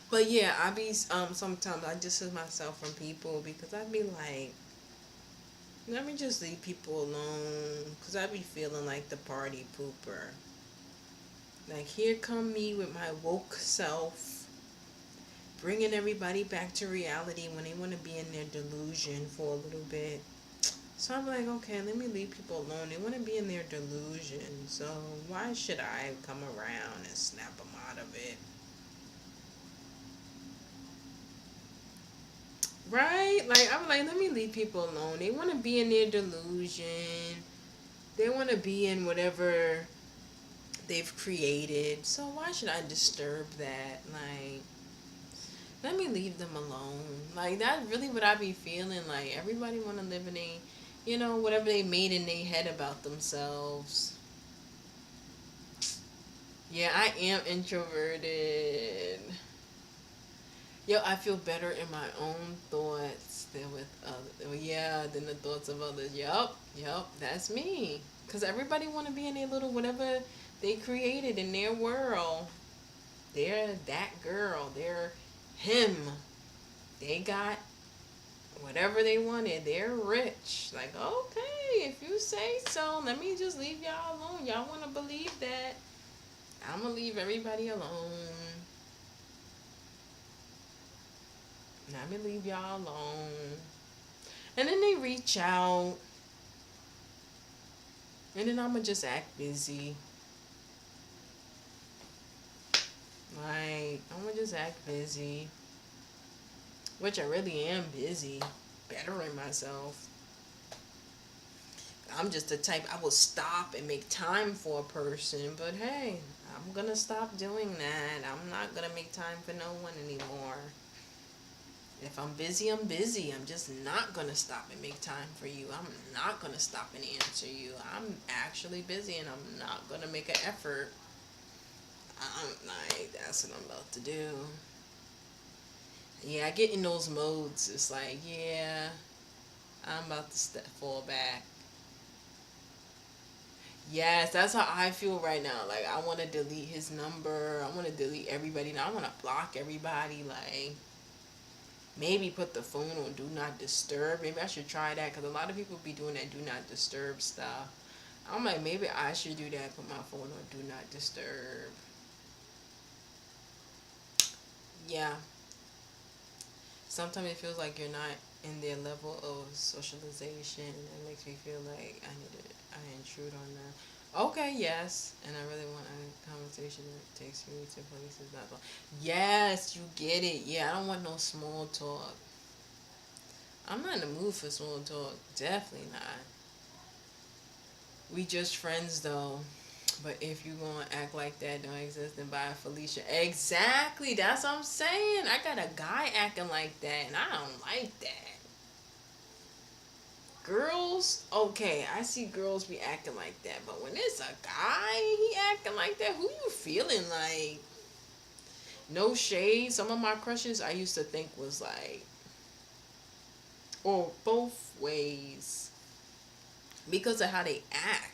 But yeah, I be sometimes I distance myself from people because I be like, let me just leave people alone because I be feeling like the party pooper. Like here come me with my woke self, bringing everybody back to reality when they want to be in their delusion for a little bit. So I'm like, okay, let me leave people alone. They want to be in their delusion, so why should I come around and snap them out of it? Right? Like, I'm like, let me leave people alone. They want to be in their delusion. They want to be in whatever they've created. So why should I disturb that? Like, let me leave them alone. Like that's really what I be feeling. Like everybody want to live in a, whatever they made in their head about themselves. Yeah, I am introverted. Yo, I feel better in my own thoughts than with others. Well, yeah, than the thoughts of others. Yup, that's me. Cause everybody want to be in their little whatever they created in their world. They're that girl. They're him. They got whatever they wanted. They're rich. Like, okay, if you say so, let me just leave y'all alone. Y'all want to believe that? I'm gonna leave everybody alone. Let me leave y'all alone. And then they reach out, and then I'm gonna just act busy. Like, I'm gonna just act busy, which I really am busy, bettering myself. I'm just the type I will stop and make time for a person, but hey, I'm gonna stop doing that. I'm not gonna make time for no one anymore. If I'm busy, I'm busy. I'm just not gonna stop and make time for you. I'm not gonna stop and answer you. I'm actually busy and I'm not gonna make an effort. I'm like, that's what I'm about to do. Yeah, I get in those modes. It's like, yeah, I'm about to fall back. Yes, that's how I feel right now. Like, I want to delete his number. I want to delete everybody. Now I want to block everybody. Like, maybe put the phone on do not disturb. Maybe I should try that because a lot of people be doing that do not disturb stuff. I'm like, maybe I should do that. Put my phone on do not disturb. Yeah. Sometimes it feels like you're not in their level of socialization. It makes me feel like I intrude on them. Okay, yes, and I really want a conversation that takes me to places not long. Yes, you get it. Yeah, I don't want no small talk. I'm not in the mood for small talk. Definitely not. We just friends though. But if you gonna act like that don't exist, then buy Felicia. Exactly. That's what I'm saying. I got a guy acting like that, and I don't like that. Girls, okay, I see girls be acting like that, but when it's a guy, he acting like that. Who you feeling like? No shade. Some of my crushes I used to think was like, or both ways, because of how they act.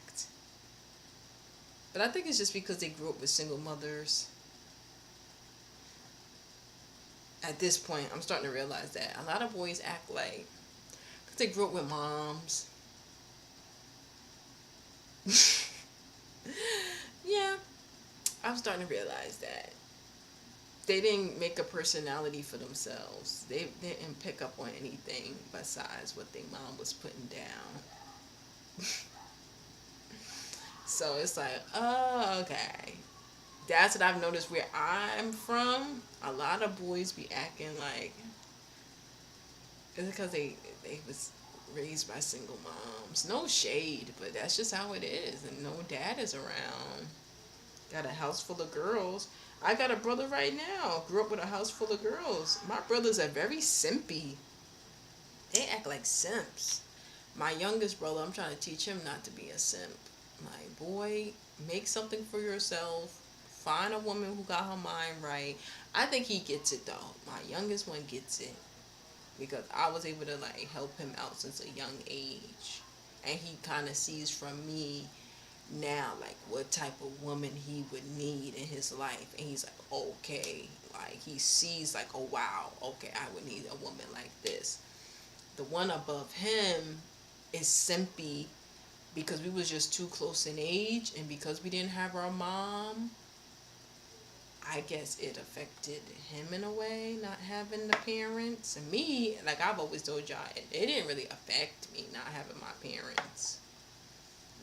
But I think it's just because they grew up with single mothers. At this point, I'm starting to realize that a lot of boys act like, because they grew up with moms. Yeah, I'm starting to realize that they didn't make a personality for themselves. They didn't pick up on anything besides what their mom was putting down. So it's like, oh, okay. That's what I've noticed where I'm from. A lot of boys be acting like it's because they was raised by single moms. No shade, but that's just how it is. And no dad is around. Got a house full of girls. I got a brother right now. Grew up with a house full of girls. My brothers are very simpy. They act like simps. My youngest brother, I'm trying to teach him not to be a simp. My boy, make something for yourself. Find a woman who got her mind right. I think he gets it though. My youngest one gets it because I was able to like help him out since a young age, and he kind of sees from me now like what type of woman he would need in his life, and he's like, okay, like he sees like, oh wow, okay, I would need a woman like this. The one above him is simpy because we was just too close in age, and because we didn't have our mom, I guess it affected him in a way, not having the parents. And me, like I've always told y'all, it didn't really affect me not having my parents.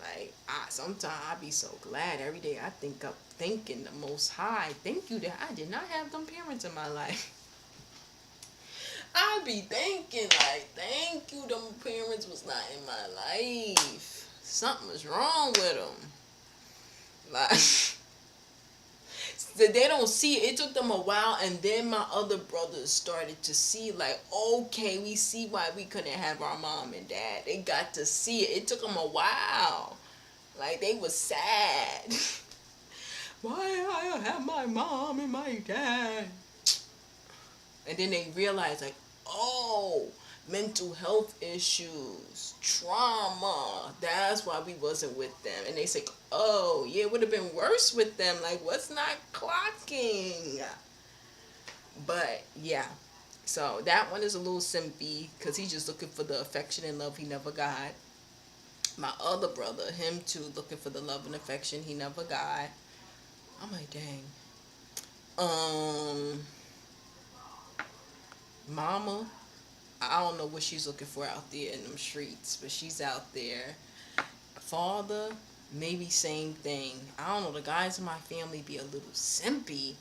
Like I sometimes I be so glad every day I think up thinking the most high. Thank you that I did not have them parents in my life. I be thinking like, thank you them parents was not in my life. Something was wrong with them. Like That they don't see it. It took them a while, and then my other brothers started to see, like, okay, we see why we couldn't have our mom and dad. They got to see it. It took them a while. Like, they was sad. Why I have my mom and my dad? And then they realized, like, oh, mental health issues, trauma. That's why we wasn't with them. And they say, oh, yeah, it would have been worse with them. Like, what's not clocking? But, yeah. So, that one is a little simpy because he's just looking for the affection and love he never got. My other brother, him too, looking for the love and affection he never got. I'm like, dang. Mama, I don't know what she's looking for out there in them streets, but she's out there. Father, maybe same thing. I don't know, the guys in my family be a little simpy.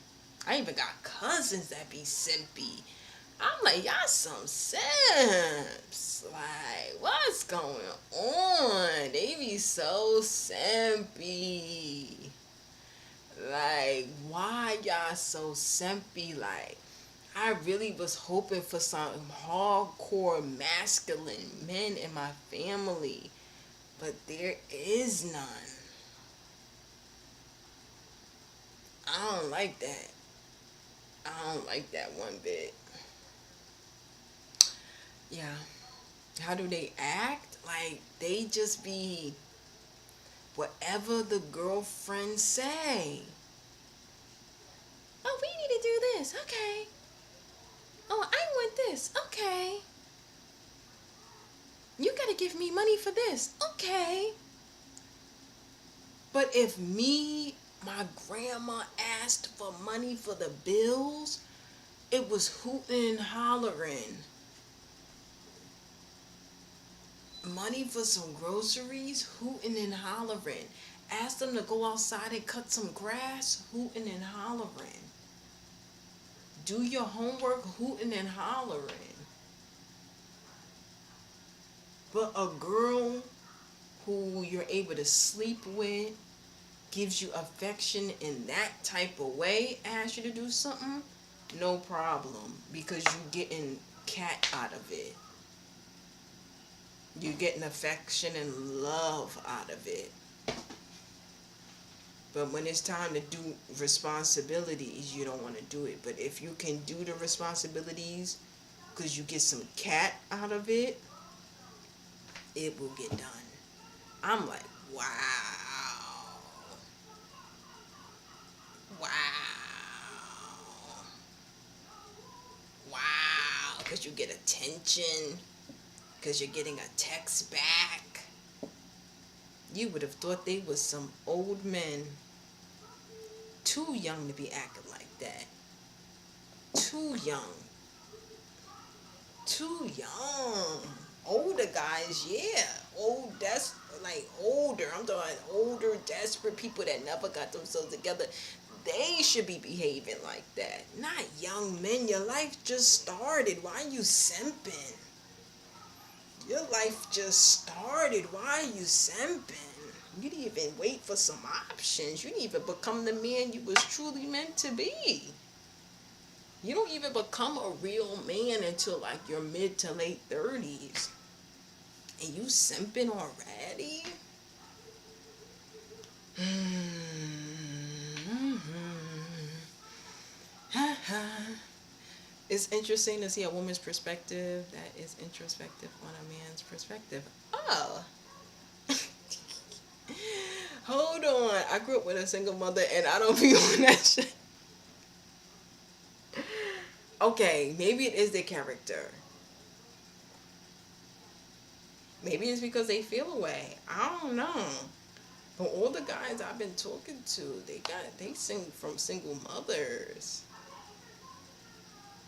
I even got cousins that be simpy. I'm like, y'all some simps. Like, what's going on? They be so simpy. Like, why y'all so simpy? Like, I really was hoping for some hardcore masculine men in my family, but there is none. I don't like that. I don't like that one bit. Yeah. How do they act? Like, they just be whatever the girlfriend say. Oh, we need to do this. Okay. Oh, I want this. Okay. You gotta give me money for this. Okay. But if my grandma asked for money for the bills, it was hooting and hollering. Money for some groceries, hooting and hollering. Ask them to go outside and cut some grass, hooting and hollering. Do your homework, hooting and hollering. But a girl who you're able to sleep with, gives you affection in that type of way, asks you to do something, no problem. Because you're getting cat out of it. You're getting affection and love out of it. But when it's time to do responsibilities, you don't want to do it. But if you can do the responsibilities because you get some cat out of it, it will get done. I'm like, wow. Wow. Wow. Because you get attention. Because you're getting a text back. You would have thought they was some old men. Too young to be acting like that. Too young. Too young. Older guys, yeah. Old, that's like older. I'm talking older, desperate people that never got themselves together. They should be behaving like that. Not young men. Your life just started. Why are you simping? Your life just started. Why are you simping? You didn't even wait for some options. You didn't even become the man you was truly meant to be. You don't even become a real man until like your mid to late 30s. And you simping already? It's interesting to see a woman's perspective that is introspective on a man's perspective. Oh. Hold on. I grew up with a single mother and I don't be on that shit. Okay, maybe it is their character. Maybe it's because they feel away. I don't know. But all the guys I've been talking to, they sing from single mothers.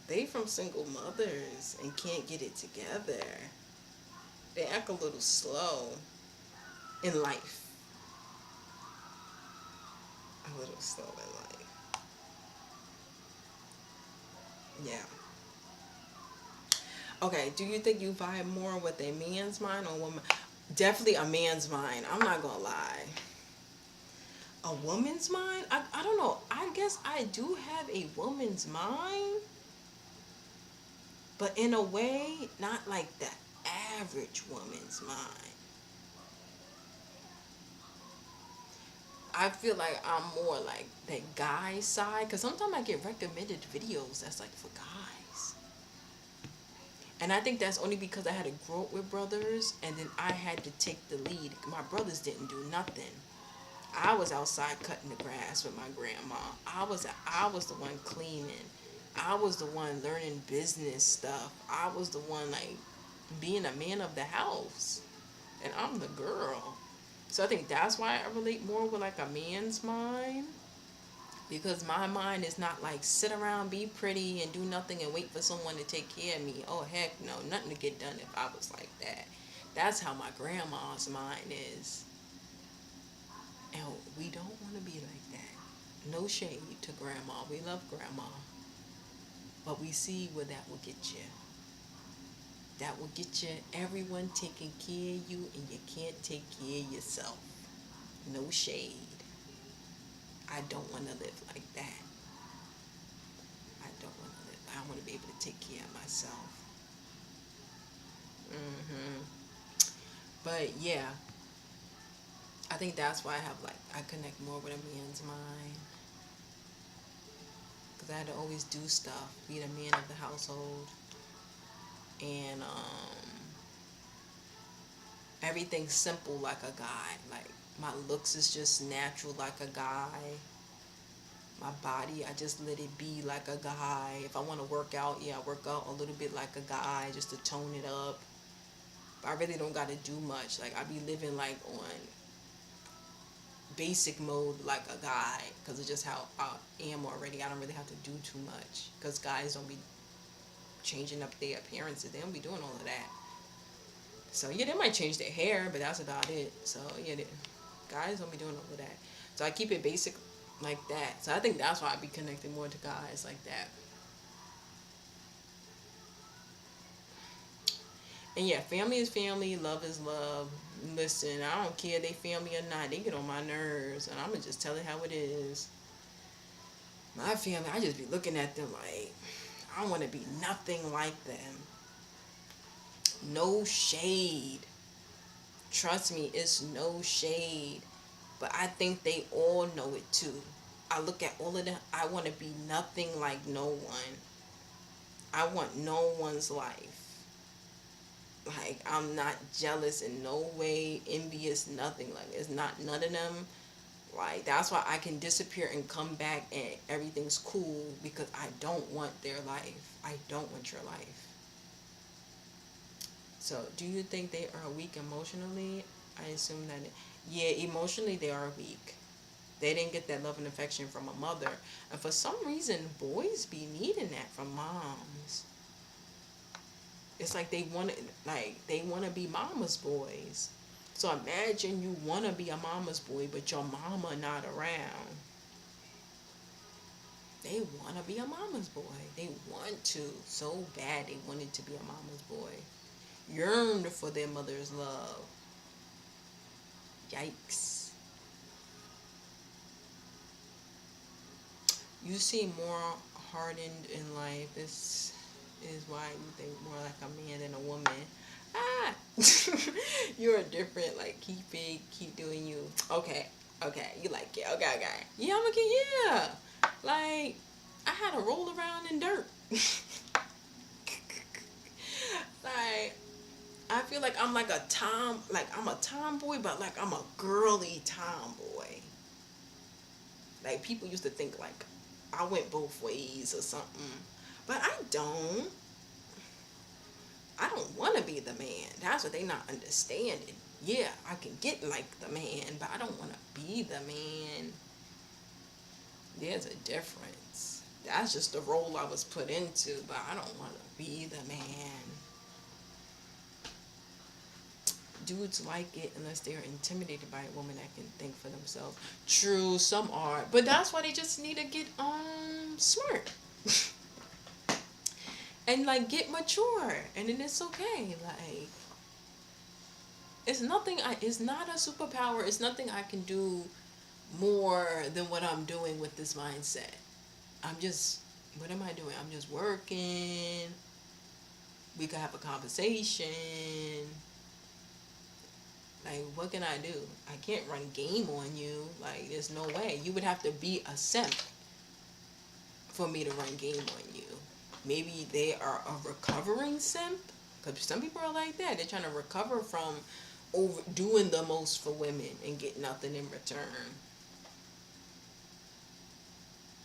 They from single mothers and can't get it together. They act a little slow in life. A little slow in life. Yeah. Okay, do you think you vibe more with a man's mind or woman? Definitely a man's mind. I'm not gonna lie. A woman's mind? I don't know. I guess I do have a woman's mind, but in a way, not like the average woman's mind. I feel like I'm more like that guy side because sometimes I get recommended videos that's like for guys. And I think that's only because I had to grow up with brothers and then I had to take the lead. My brothers didn't do nothing. I was outside cutting the grass with my grandma. I was the one cleaning. I was the one learning business stuff. I was the one like being a man of the house. And I'm the girl. So I think that's why I relate more with like a man's mind. Because my mind is not like sit around, be pretty, and do nothing and wait for someone to take care of me. Oh, heck no. Nothing to get done if I was like that. That's how my grandma's mind is. And we don't want to be like that. No shade to grandma. We love grandma. But we see where that will get you. That will get you everyone taking care of you and you can't take care of yourself. No shade. I don't want to live like that. I don't want to live. I want to be able to take care of myself. hmm But yeah, I think that's why I connect more with a man's mind. Because I had to always do stuff, be the man of the household. And everything's simple like a guy. Like my looks is just natural like a guy. My body, I just let it be like a guy. If I want to work out, yeah, I work out a little bit like a guy just to tone it up. But I really don't got to do much. Like I be living like on basic mode like a guy because it's just how I am already. I don't really have to do too much because guys don't be changing up their appearances. They don't be doing all of that. So yeah, they might change their hair, but that's about it. So yeah, guys don't be doing all of that. So I keep it basic like that. So I think that's why I be connecting more to guys like that. And yeah, family is family, love is love. Listen, I don't care if they family or not. They get on my nerves, and I'm gonna just tell it how it is. My family, I just be looking at them like I want to be nothing like them. No shade. Trust me, it's no shade. But I think they all know it too. I look at all of them. I want to be nothing like no one. I want no one's life. Like I'm not jealous in no way, envious, nothing. Like it's not none of them. Like that's why I can disappear and come back and everything's cool because I don't want their life. I don't want your life. So, do you think they are weak emotionally? I assume that, yeah, emotionally they are weak. They didn't get that love and affection from a mother. And for some reason, boys be needing that from moms. It's like they want to be mama's boys. So imagine you want to be a mama's boy, but your mama not around. They want to be a mama's boy. They want to so bad. They wanted to be a mama's boy. Yearned for their mother's love. Yikes. You seem more hardened in life. This is why you think more like a man than a woman. Ah! You're different. Like, keep it, keep doing you. Okay, okay. You like it. Okay, okay. Yeah, I'm okay. Yeah. Like, I had to roll around in dirt. Like, I feel like I'm like I'm a tomboy, but like I'm a girly tomboy. Like people used to think like I went both ways or something, but I don't. I don't want to be the man. That's what they not understanding. Yeah, I can get like the man, but I don't want to be the man. There's a difference. That's just the role I was put into, but I don't want to be the man. Dudes like it unless they're intimidated by a woman that can think for themselves. True, some are, but that's why they just need to get smart and like get mature, and then it's okay. Like it's nothing. It's not a superpower. It's nothing I can do more than what I'm doing with this mindset. I'm just, what am I doing? I'm just working. We could have a conversation. Like, what can I do? I can't run game on you. Like, there's no way. You would have to be a simp for me to run game on you. Maybe they are a recovering simp. Because some people are like that. They're trying to recover from over doing the most for women and get nothing in return.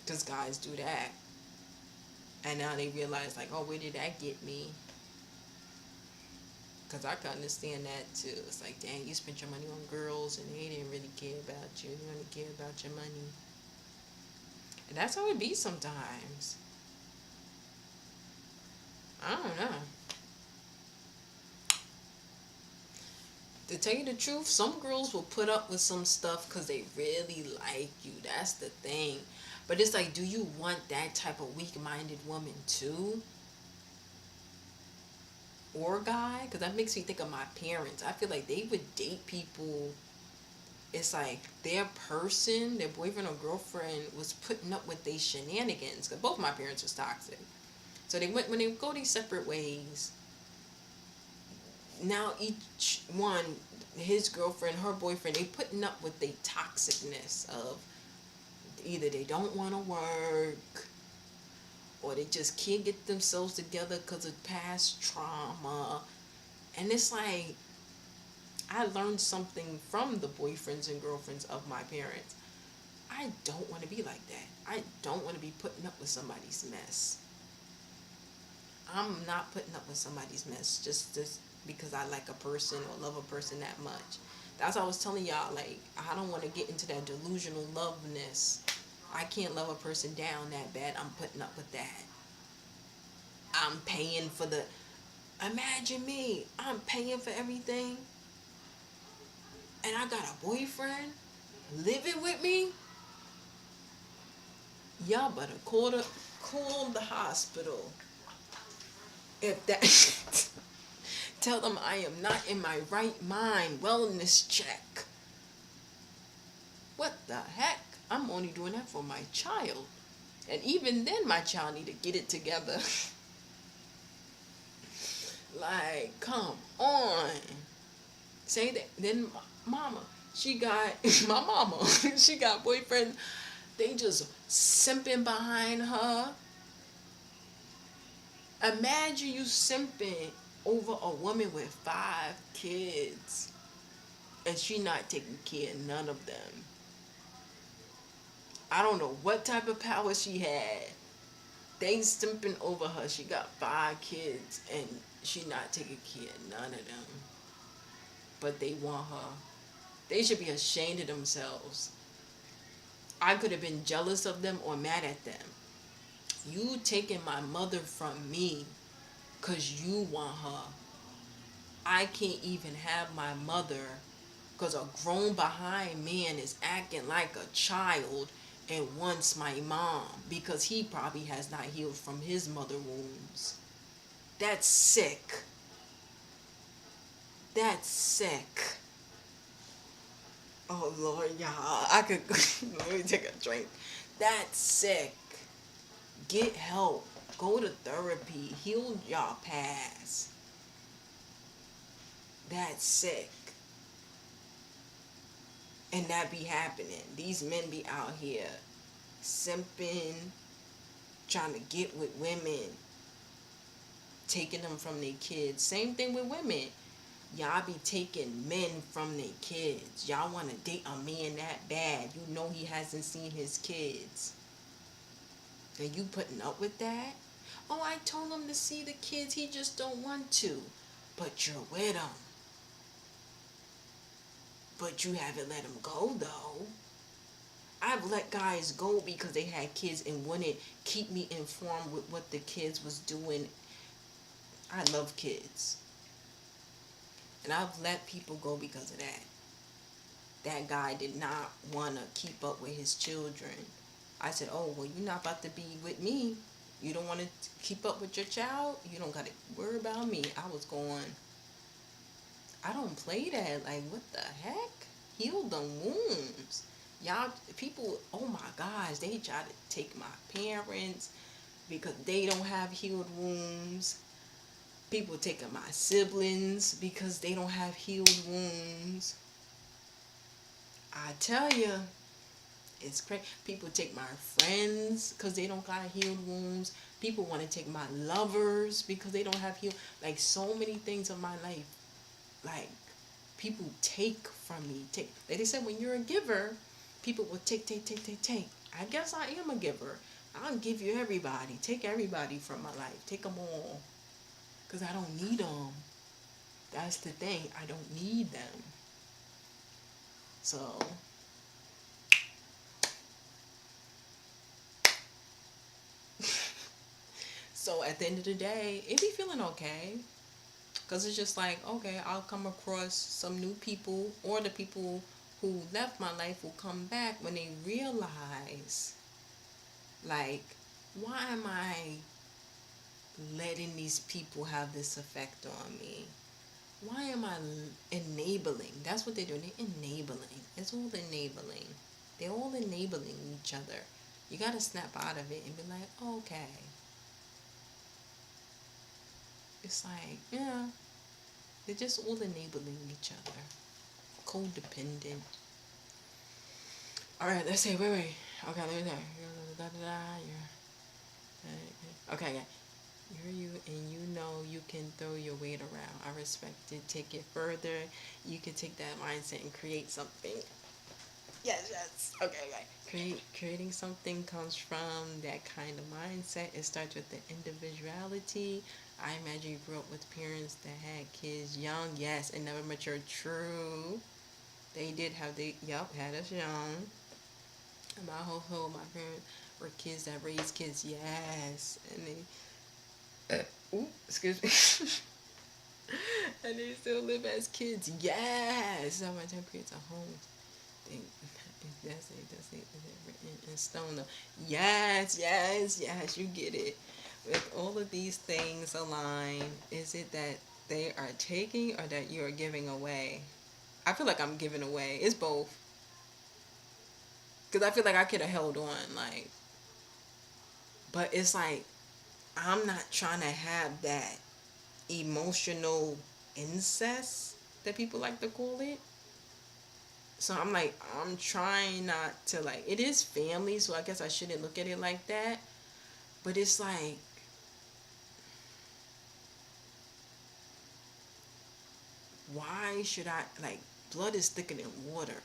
Because guys do that. And now they realize, like, oh, where did that get me? Because I can understand that too. It's like, dang, you spent your money on girls and they didn't really care about you. They only care about your money. And that's how it be sometimes. I don't know. To tell you the truth, some girls will put up with some stuff because they really like you. That's the thing. But it's like, do you want that type of weak-minded woman too? Or guy? Because that makes me think of my parents. I feel like they would date people. It's like their person, their boyfriend or girlfriend was putting up with their shenanigans. Because both my parents was toxic. So they went, when they go these separate ways, now each one, his girlfriend, her boyfriend, they putting up with the toxicness of either they don't want to work or they just can't get themselves together because of past trauma. And it's like, I learned something from the boyfriends and girlfriends of my parents. I don't want to be like that. I don't want to be putting up with somebody's mess. I'm not putting up with somebody's mess just because I like a person or love a person that much. That's what I was telling y'all. Like, I don't want to get into that delusional loveness. I can't love a person down that bad. I'm putting up with that. I'm paying for the. Imagine me. I'm paying for everything. And I got a boyfriend living with me. Y'all better call the hospital. If that. Tell them I am not in my right mind. Wellness check. What the heck? I'm only doing that for my child. And even then, my child need to get it together. Like, come on. Say that. Then mama, she got, my mama, she got boyfriend. They just simping behind her. Imagine you simping over a woman with 5 kids. And she not taking care of none of them. I don't know what type of power she had. They simping over her. She got 5 kids and she not taking care of none of them. But they want her. They should be ashamed of themselves. I could have been jealous of them or mad at them. You taking my mother from me because you want her. I can't even have my mother because a grown behind man is acting like a child and wants my mom because he probably has not healed from his mother wounds. That's sick. That's sick. Oh Lord, y'all. I could let me take a drink. That's sick. Get help. Go to therapy. Heal y'all past. That's sick. And that be happening. These men be out here simping, trying to get with women, taking them from their kids. Same thing with women. Y'all be taking men from their kids. Y'all want to date a man that bad. You know he hasn't seen his kids. And you putting up with that? Oh, I told him to see the kids. He just don't want to. But you're with him. But you haven't let him go, though. I've let guys go because they had kids and wouldn't keep me informed with what the kids was doing. I love kids. And I've let people go because of that. That guy did not want to keep up with his children. I said, oh, well, you're not about to be with me. You don't want to keep up with your child? You don't got to worry about me. I was going, I don't play that. Like, what the heck? Heal them wounds. Y'all, people, oh my gosh, they try to take my parents because they don't have healed wounds. People taking my siblings because they don't have healed wounds. I tell you, it's crazy. People take my friends because they don't got healed wounds. People want to take my lovers because they don't have healed. Like so many things in my life. Like people take from me. Take. Like they said, when you're a giver, people will take, take, take, take, take. I guess I am a giver. I'll give you everybody. Take everybody from my life. Take them all. Because I don't need them. That's the thing. I don't need them. So, so at the end of the day, it be feeling okay. Because it's just like, okay, I'll come across some new people, or the people who left my life will come back when they realize, like, why am I letting these people have this effect on me? Why am I enabling? That's what they're doing. They're enabling. It's all enabling. They're all enabling each other. You got to snap out of it and be like, okay. It's like, yeah, they're just all enabling each other. Codependent. All right, let's say, wait. Okay, let me say. Okay, yeah. You're you, and you know you can throw your weight around. I respect it. Take it further. You can take that mindset and create something. Yes, yes. Okay, okay. Creating something comes from that kind of mindset. It starts with the individuality. I imagine you grew up with parents that had kids young. Yes, and never matured. True. They did have had us young. In my household, my parents were kids that raised kids. Yes, and excuse me. And they still live as kids. Yes. So my time creates a home. Think that's it written in stone though. Yes, yes, yes, you get it. With all of these things aligned, is it that they are taking or that you are giving away? I feel like I'm giving away. It's both. Because I feel like I could have held on, like, but it's like I'm not trying to have that emotional incest that people like to call it. So I'm like, I'm trying not to, like, it is family, so I guess I shouldn't look at it like that. But it's like, why should I, like, blood is thicker than water.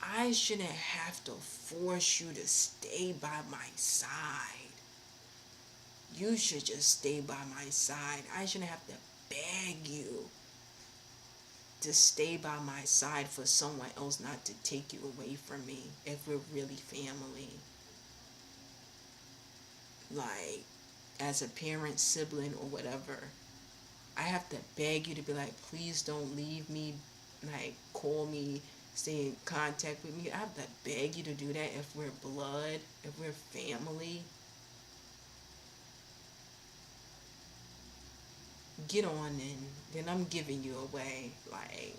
I shouldn't have to force you to stay by my side. You should just stay by my side. I shouldn't have to beg you to stay by my side for someone else not to take you away from me if we're really family. Like, as a parent, sibling, or whatever, I have to beg you to be like, please don't leave me, like, call me, stay in contact with me. I have to beg you to do that if we're blood, if we're family. Get on then I'm giving you away. Like,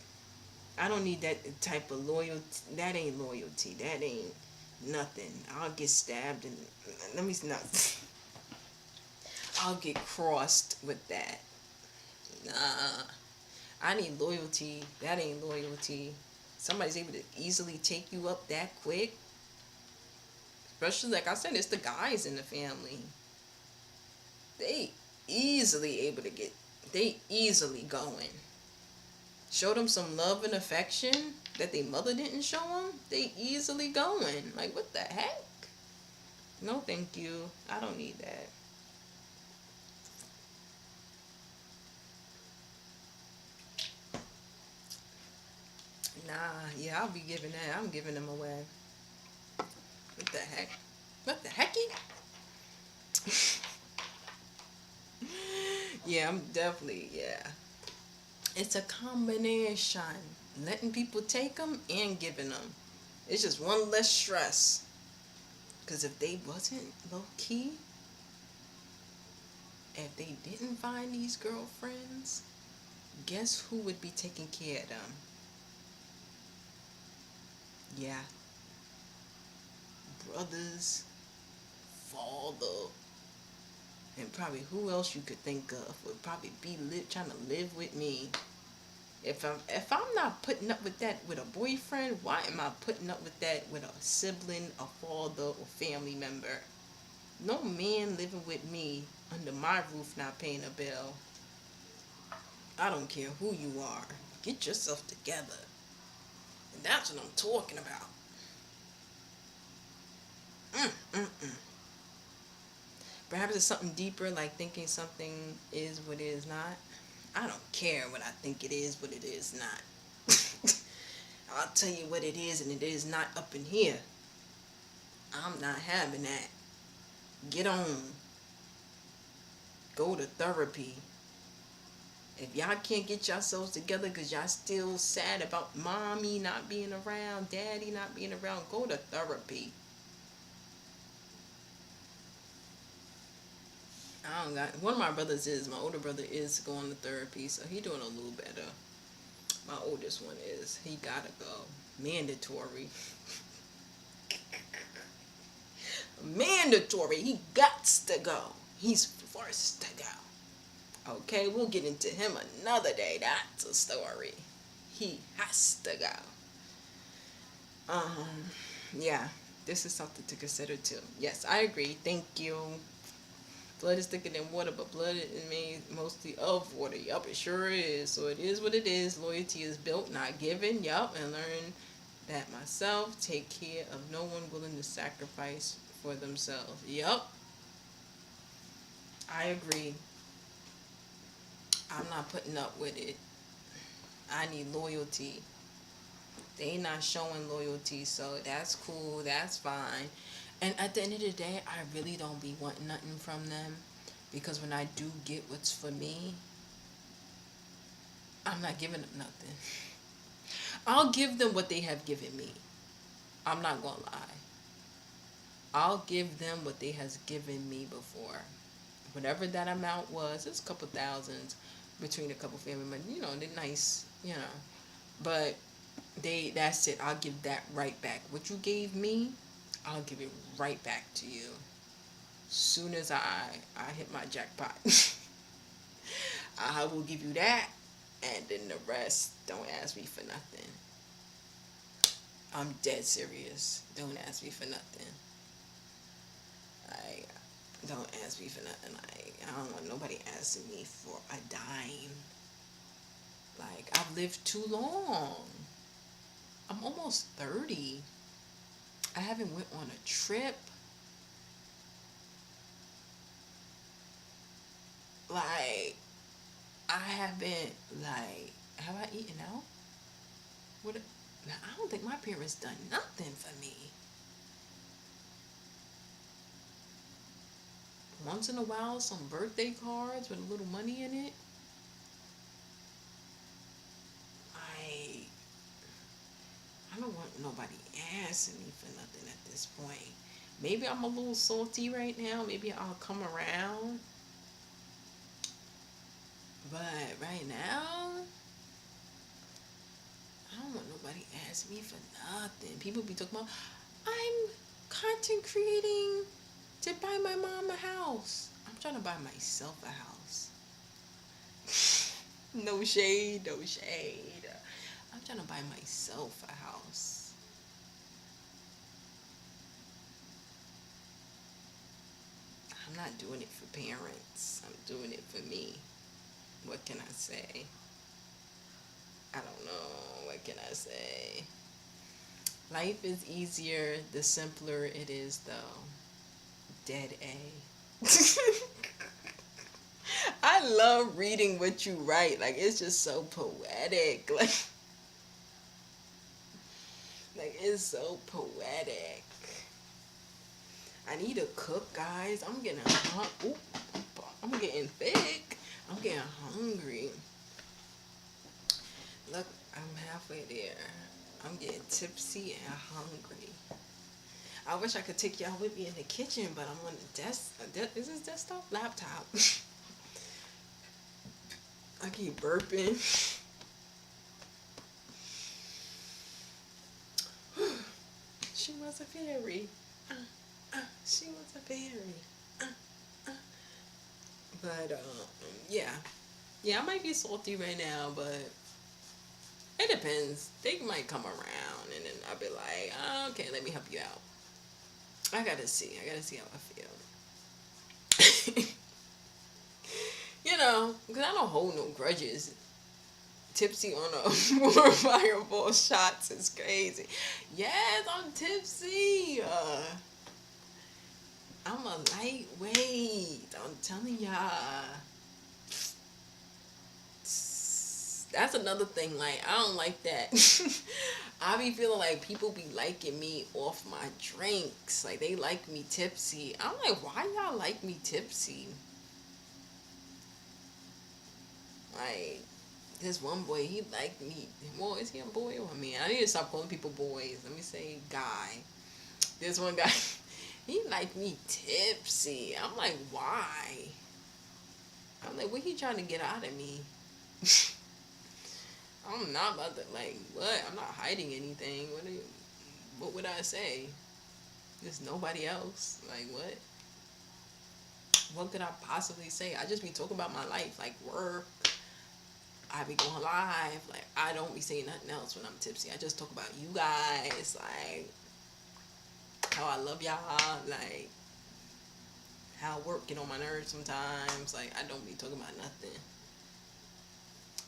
I don't need that type of loyalty. That ain't loyalty. That ain't nothing. I'll get stabbed and let me not. I'll get crossed with that. Nah, I need loyalty. That ain't loyalty. Somebody's able to easily take you up that quick. Especially, like I said, it's the guys in the family. They easily able to get. They easily going. Show them some love and affection that their mother didn't show them. They easily going. Like, what the heck? No, thank you. I don't need that. Nah, yeah, I'll be giving that. I'm giving them away. What the heck? What the hecky? Yeah, I'm definitely, yeah. It's a combination. Letting people take them and giving them. It's just one less stress. Because if they wasn't low key, if they didn't find these girlfriends, guess who would be taking care of them? Yeah. brothers, father, and probably who else you could think of would probably be trying to live with me. If I'm not putting up with that with a boyfriend, why am I putting up with that with a sibling, a father, or family member? No man living with me under my roof not paying a bill. I don't care who you are. Get yourself together. And that's what I'm talking about. Mm-mm-mm. Perhaps it's something deeper, like thinking something is what it is not. I don't care what I think it is, what it is not. I'll tell you what it is, and it is not up in here. I'm not having that. Get on. Go to therapy. If y'all can't get yourselves together because y'all still sad about mommy not being around, daddy not being around, go to therapy. I don't got one of my brothers is my older brother is going to therapy, so he doing a little better. My oldest one is he gotta go, mandatory. Mandatory. He gots to go. He's forced to go. Okay, we'll get into him another day. That's a story. He has to go. Yeah, this is something to consider too. Yes, I agree. Thank you. Blood is thicker than water, but blood is made mostly of water. Yup, it sure is. So it is what it is. Loyalty is built, not given. Yup, and learn that myself. Take care of no one willing to sacrifice for themselves. Yup, I agree. I'm not putting up with it. I need loyalty. They not showing loyalty, so that's cool. That's fine. And at the end of the day, I really don't be wanting nothing from them, because when I do get what's for me, I'm not giving them nothing. I'll give them what they have given me. I'm not gonna lie. I'll give them what they has given me before. Whatever that amount was, it's a couple thousands between a couple family members. You know, they're nice, you know. But that's it. I'll give that right back. What you gave me, I'll give it right back to you. Soon as I hit my jackpot. I will give you that, and then the rest, don't ask me for nothing. I'm dead serious. Don't ask me for nothing. Like, don't ask me for nothing. Like, I don't want nobody asking me for a dime. Like, I've lived too long. I'm almost 30. I haven't went on a trip. Like, I haven't, like, have I eaten out? What? Now, I don't think my parents done nothing for me. Once in a while, some birthday cards with a little money in it. I don't want nobody asking me for nothing at this point. Maybe I'm a little salty right now. Maybe I'll come around. But right now, I don't want nobody asking me for nothing. People be talking about, I'm content creating to buy my mom a house. I'm trying to buy myself a house. No shade, no shade. I'm trying to buy myself a house. I'm not doing it for parents. I'm doing it for me. What can I say? I don't know. What can I say? Life is easier the simpler it is, though. Dead A. I love reading what you write. Like, it's just so poetic. Like it's so poetic. I need to cook, guys. I'm getting I'm getting thick. I'm getting hungry. Look, I'm halfway there. I'm getting tipsy and hungry. I wish I could take y'all with me in the kitchen, but I'm on the desk. Is this desktop? Laptop. I keep burping. She was a fairy. She was a fairy. Uh, uh. But yeah, yeah, I might be salty right now, but it depends. They might come around, and then I'll be like, oh, okay, let me help you out. I gotta see. I gotta see how I feel. Because I don't hold no grudges. Tipsy on a fireball shots is crazy. Yes, I'm tipsy. I'm a lightweight. I'm telling y'all. That's another thing. Like, I don't like that. I be feeling like people be liking me off my drinks. Like, they like me tipsy. I'm like, why y'all like me tipsy? Like, this one boy, he liked me. Well, is he a boy or a man? I need to stop calling people boys. Let me say guy. This one guy, he liked me tipsy. I'm like, why? I'm like, what he trying to get out of me? I'm not about to, like, what? I'm not hiding anything. What would I say? There's nobody else. Like, what? What could I possibly say? I just be talking about my life, like work. I be going live. Like, I don't be saying nothing else when I'm tipsy. I just talk about you guys, like, how I love y'all, like, how work get on my nerves sometimes. Like, I don't be talking about nothing.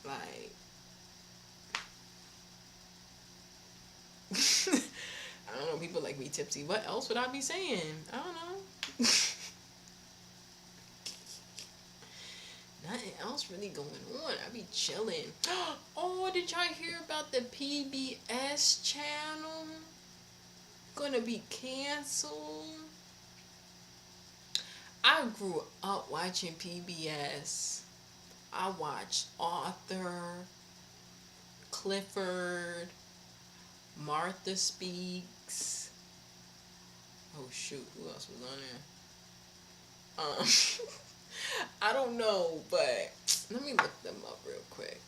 Like, I don't know, people like me tipsy. What else would I be saying? I don't know. Nothing else really going on. I be chilling. Oh, did y'all hear about the PBS channel? Gonna be canceled. I grew up watching PBS. I watched Arthur, Clifford, Martha Speaks. Oh shoot, who else was on there? I don't know, but let me look them up real quick.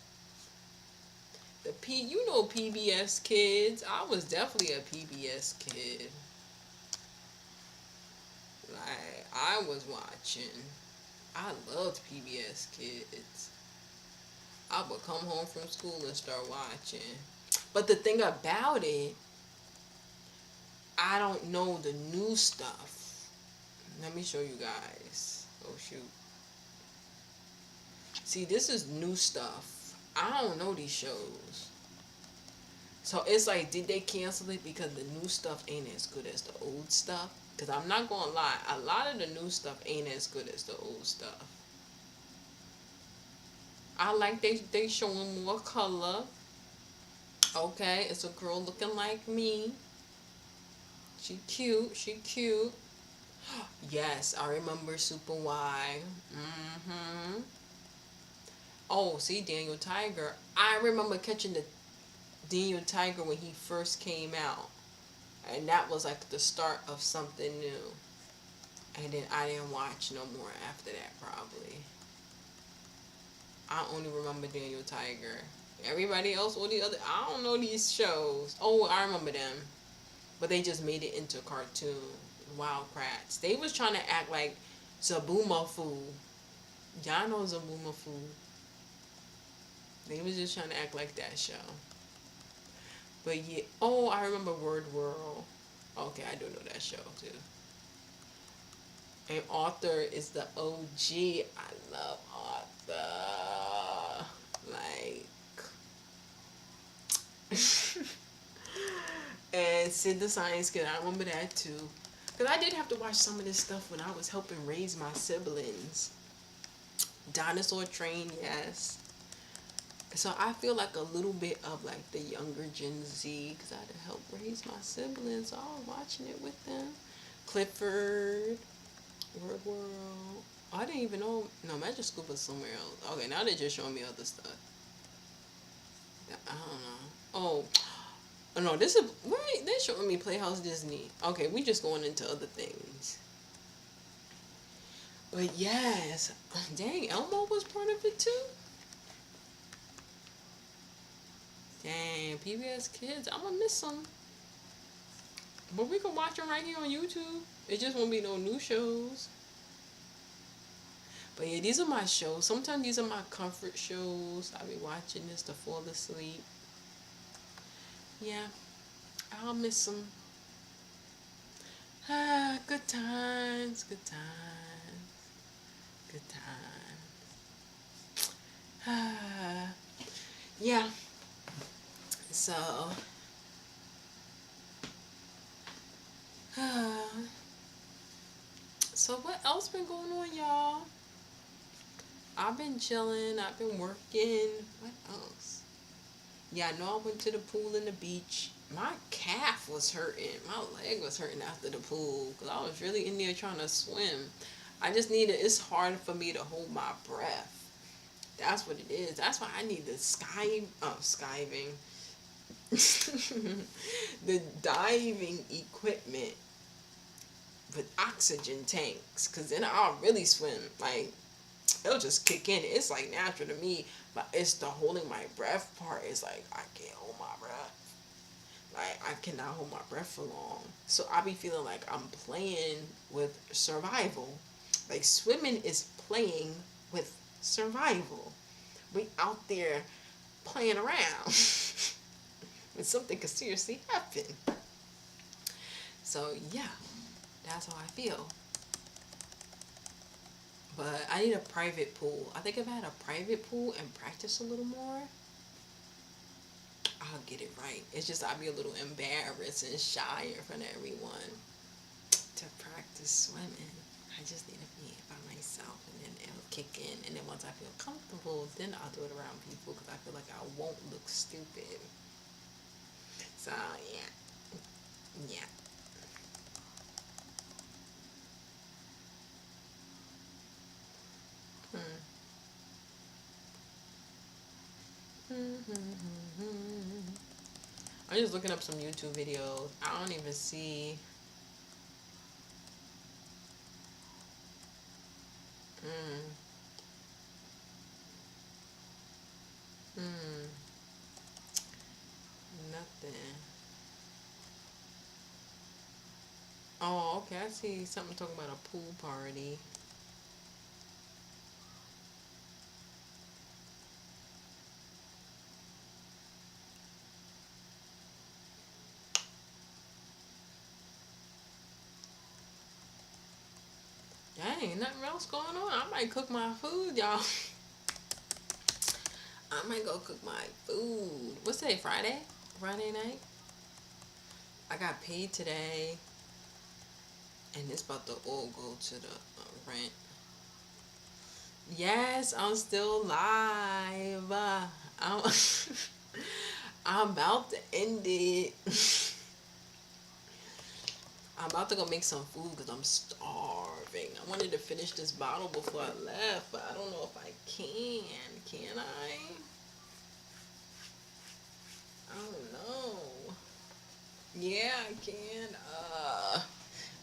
PBS kids. I was definitely a PBS kid. Like, I was watching. I loved PBS kids. I would come home from school and start watching. But the thing about it, I don't know the new stuff. Let me show you guys. Oh shoot. See, this is new stuff. I don't know these shows. So it's like, did they cancel it because the new stuff ain't as good as the old stuff? Because I'm not going to lie, a lot of the new stuff ain't as good as the old stuff. I like they showing more color. Okay, it's a girl looking like me. She cute. She cute. Yes, I remember Super Y. Mm-hmm. Oh, see, Daniel Tiger. I remember catching the Daniel Tiger when he first came out. And that was like the start of something new. And then I didn't watch no more after that, probably. I only remember Daniel Tiger. Everybody else, all the other, I don't know these shows. Oh, I remember them. But they just made it into a cartoon. Wild Kratts. They was trying to act like Zaboomafoo. Y'all know Zaboomafoo. They was just trying to act like that show. But yeah, oh, I remember Word World. Okay, I do know that show too. And Arthur is the OG. I love Arthur. Like, and Sid the Science Kid. I remember that too. Because I did have to watch some of this stuff when I was helping raise my siblings. Dinosaur Train, yes. So I feel like a little bit of like the younger Gen Z because I had to help raise my siblings. So I was watching it with them. Clifford, Word World. I didn't even know. No, Magic Scoop was somewhere else. Okay, now they're just showing me other stuff. I don't know. Oh no, this is wait. They're showing me Playhouse Disney. Okay, we just going into other things. But yes, dang, Elmo was part of it too. Dang, PBS Kids, I'm gonna miss them. But we can watch them right here on YouTube. It just won't be no new shows. But yeah, these are my shows. Sometimes these are my comfort shows. I be watching this to fall asleep. Yeah, I'll miss them. Ah, good times, good times, good times. Ah, yeah. So, ah, so what else been going on, y'all? I've been chilling. I've been working. What else? Yeah, I know I went to the pool and the beach. My calf was hurting. My leg was hurting after the pool because I was really in there trying to swim. I just needed, it's hard for me to hold my breath. That's what it is. That's why I need the skiving. The diving equipment with oxygen tanks because then I'll really swim. Like, it'll just kick in. It's like natural to me, but it's the holding my breath part. It's like I can't hold my breath. Like I cannot hold my breath for long. So I be feeling like I'm playing with survival. Like swimming is playing with survival. We out there playing around. When something could seriously happen. So yeah, that's how I feel. But I need a private pool. I think if I had a private pool and practice a little more, I'll get it right. It's just I'll be a little embarrassed and shy in front of everyone to practice swimming. I just need to be by myself and then it'll kick in. And then once I feel comfortable, then I'll do it around people because I feel like I won't look stupid. So, yeah. Yeah. Hmm. I'm just looking up some YouTube videos. I don't even see. Mm, mm, nothing. Oh, okay. I see something talking about a pool party. Dang, nothing else going on. I might cook my food, y'all. I might go cook my food. What's today? Friday? Friday night? I got paid today, and it's about to all go to the rent. Yes, I'm still live. I'm, I'm about to end it. I'm about to go make some food because I'm starving. I wanted to finish this bottle before I left, but I don't know if I can. Can I? I don't know. Yeah, I can.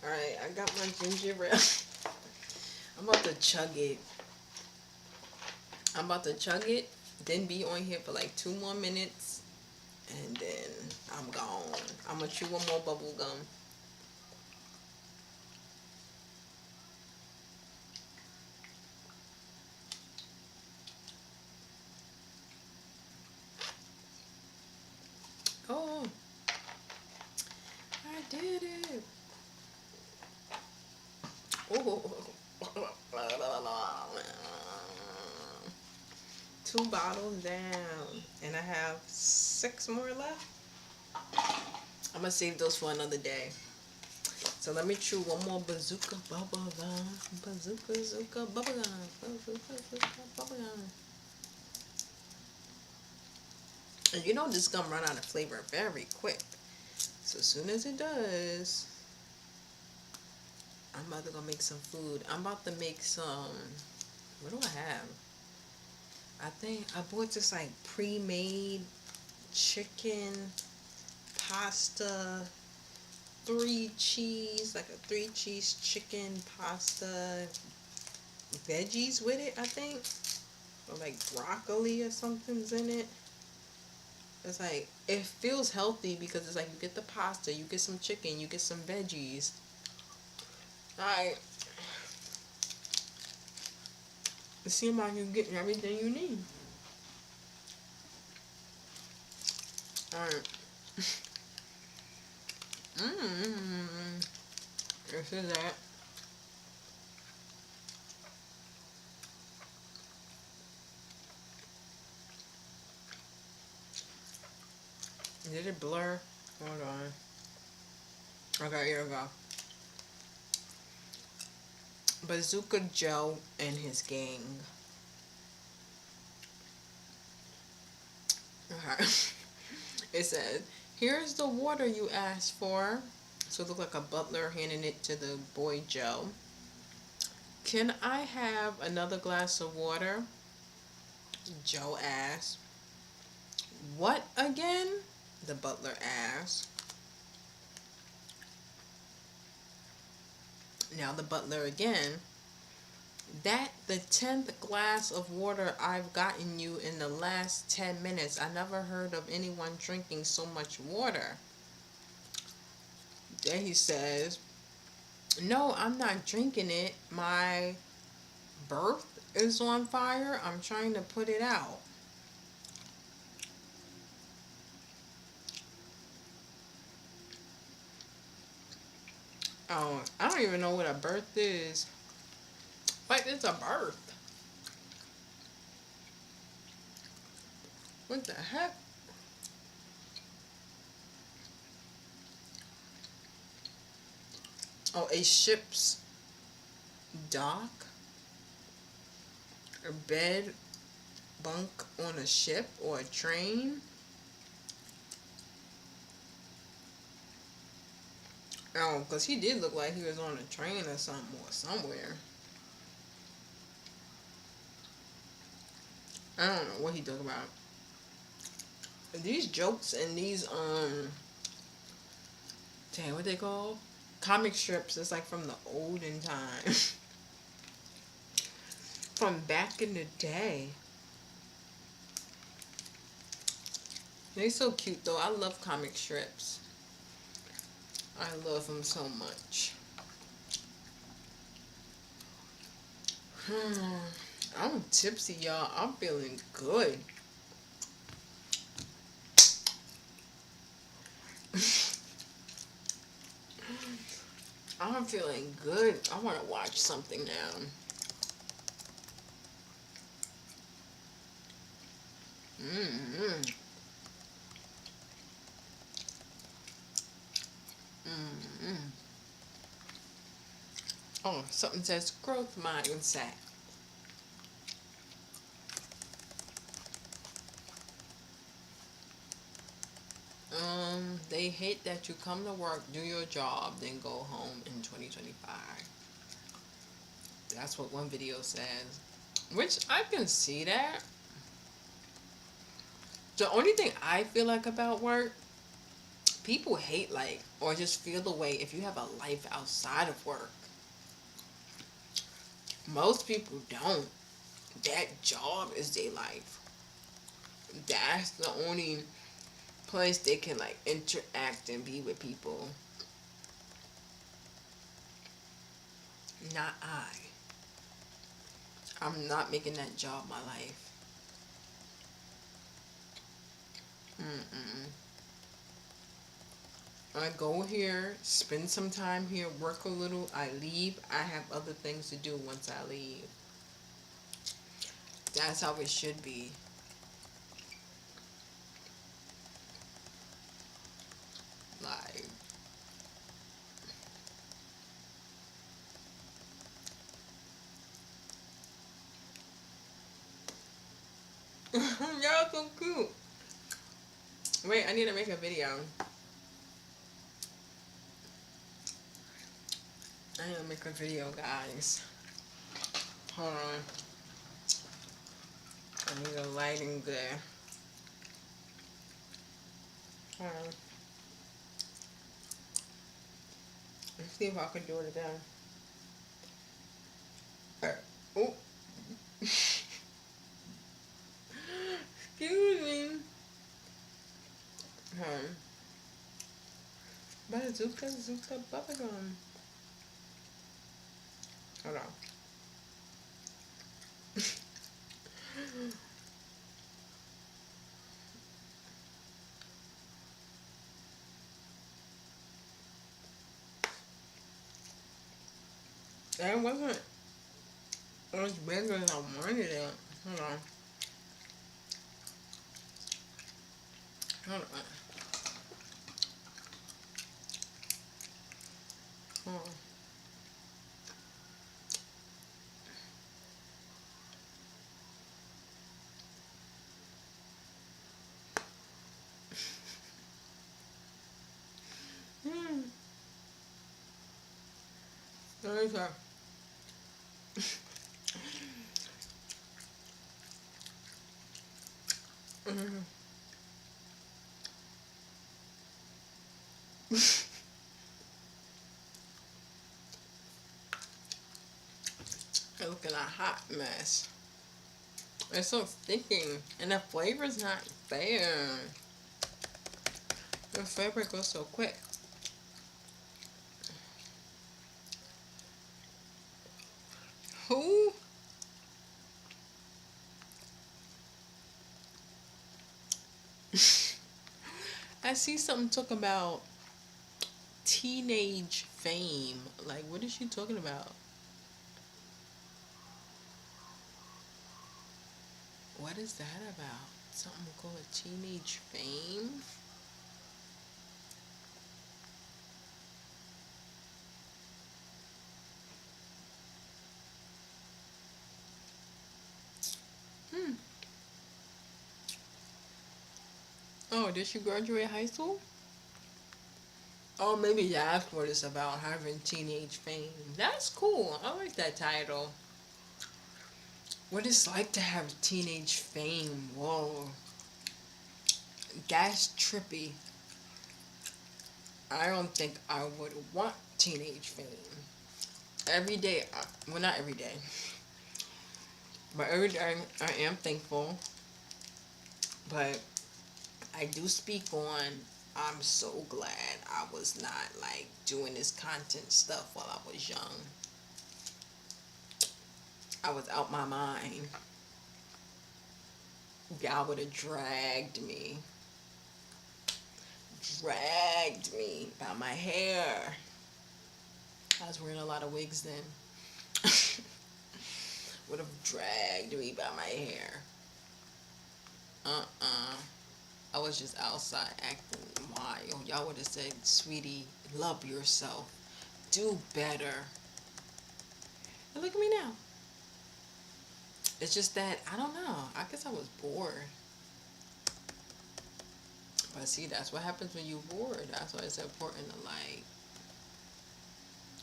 Alright, I got my ginger ale. I'm about to chug it. I'm about to chug it, then be on here for like 2 more minutes, and then I'm gone. I'm gonna chew one more bubble gum. Oh, I did it. Oh, 2 bottles down, and I have 6 more left. I'm gonna save those for another day. So let me chew one more bazooka bubble gum. Bazooka, bazooka, bubble gum. Bazooka, bazooka, bubble gum. And you know this gum run out of flavor very quick. So as soon as it does, I'm about to go make some food. I'm about to make some. What do I have? I think I bought this like pre-made chicken pasta, 3 cheese, like a 3 cheese chicken pasta, veggies with it. I think, or like broccoli or something's in it. It's like it feels healthy because it's like you get the pasta, you get some chicken, you get some veggies. Like it seems like you're getting everything you need. Alright. Mmm. This is that. Did it blur? Hold on. Okay, here we go. Bazooka Joe and his gang. Okay. It says, "Here's the water you asked for." So it looked like a butler handing it to the boy Joe. "Can I have another glass of water?" Joe asked. "What again?" the butler asked. Now the butler again. "That the 10th glass of water I've gotten you in the last 10 minutes. I never heard of anyone drinking so much water." Then he says, "No, I'm not drinking it. My berth is on fire. I'm trying to put it out." Oh, I don't even know what a berth is. Like, it's a berth. What the heck? Oh, a ship's dock? A bed bunk on a ship or a train? Oh, because he did look like he was on a train or something or somewhere. I don't know what he talking about. These jokes and these dang, what they call comic strips. It's like from the olden times, from back in the day. They so cute though. I love comic strips. I love them so much. I'm tipsy, y'all. I'm feeling good. I'm feeling good. I want to watch something now. Mm-hmm. Mm-hmm. Oh, something says growth mindset. They hate that you come to work, do your job, then go home in 2025. That's what one video says. Which I can see that. The only thing I feel like about work, people hate like or just feel the way if you have a life outside of work. Most people don't. That job is their life. That's the only place they can like interact and be with people. Not I. I'm not making that job my life. Mm-mm. I go here, spend some time here, work a little, I leave. I have other things to do once I leave. That's how it should be. Like, y'all so cute. Wait, I need to make a video. I need to make a video, guys. Hold on. I need a lighting there. Hold on. Let's see if I can do it again. Oh, excuse me. Bazooka Zuka bubblegum. Hold on. That wasn't much bigger than I wanted it. Hold on. Hold on. Hold on. Hmm. There is a. Mm. It's looking a hot mess. It's so sticky, and the flavor's not there. The flavor goes so quick. Who? I see something talk about teenage fame. Like, what is she talking about? What is that about? Something called teenage fame? Hmm. Oh, did she graduate high school? Oh, maybe that's what it's about, having teenage fame. That's cool. I like that title. What it's like to have teenage fame. Whoa. That's trippy. I don't think I would want teenage fame. Every day, well, not every day, but every day I am thankful. But I do speak on, I'm so glad I was not like doing this content stuff while I was young. I was out my mind. God would have dragged me by my hair. I was wearing a lot of wigs then. Would have dragged me by my hair. Uh-uh. I was just outside acting wild. Y'all would have said, sweetie, love yourself. Do better. And look at me now. It's just that, I don't know. I guess I was bored. But see, that's what happens when you're bored. That's why it's important to, like,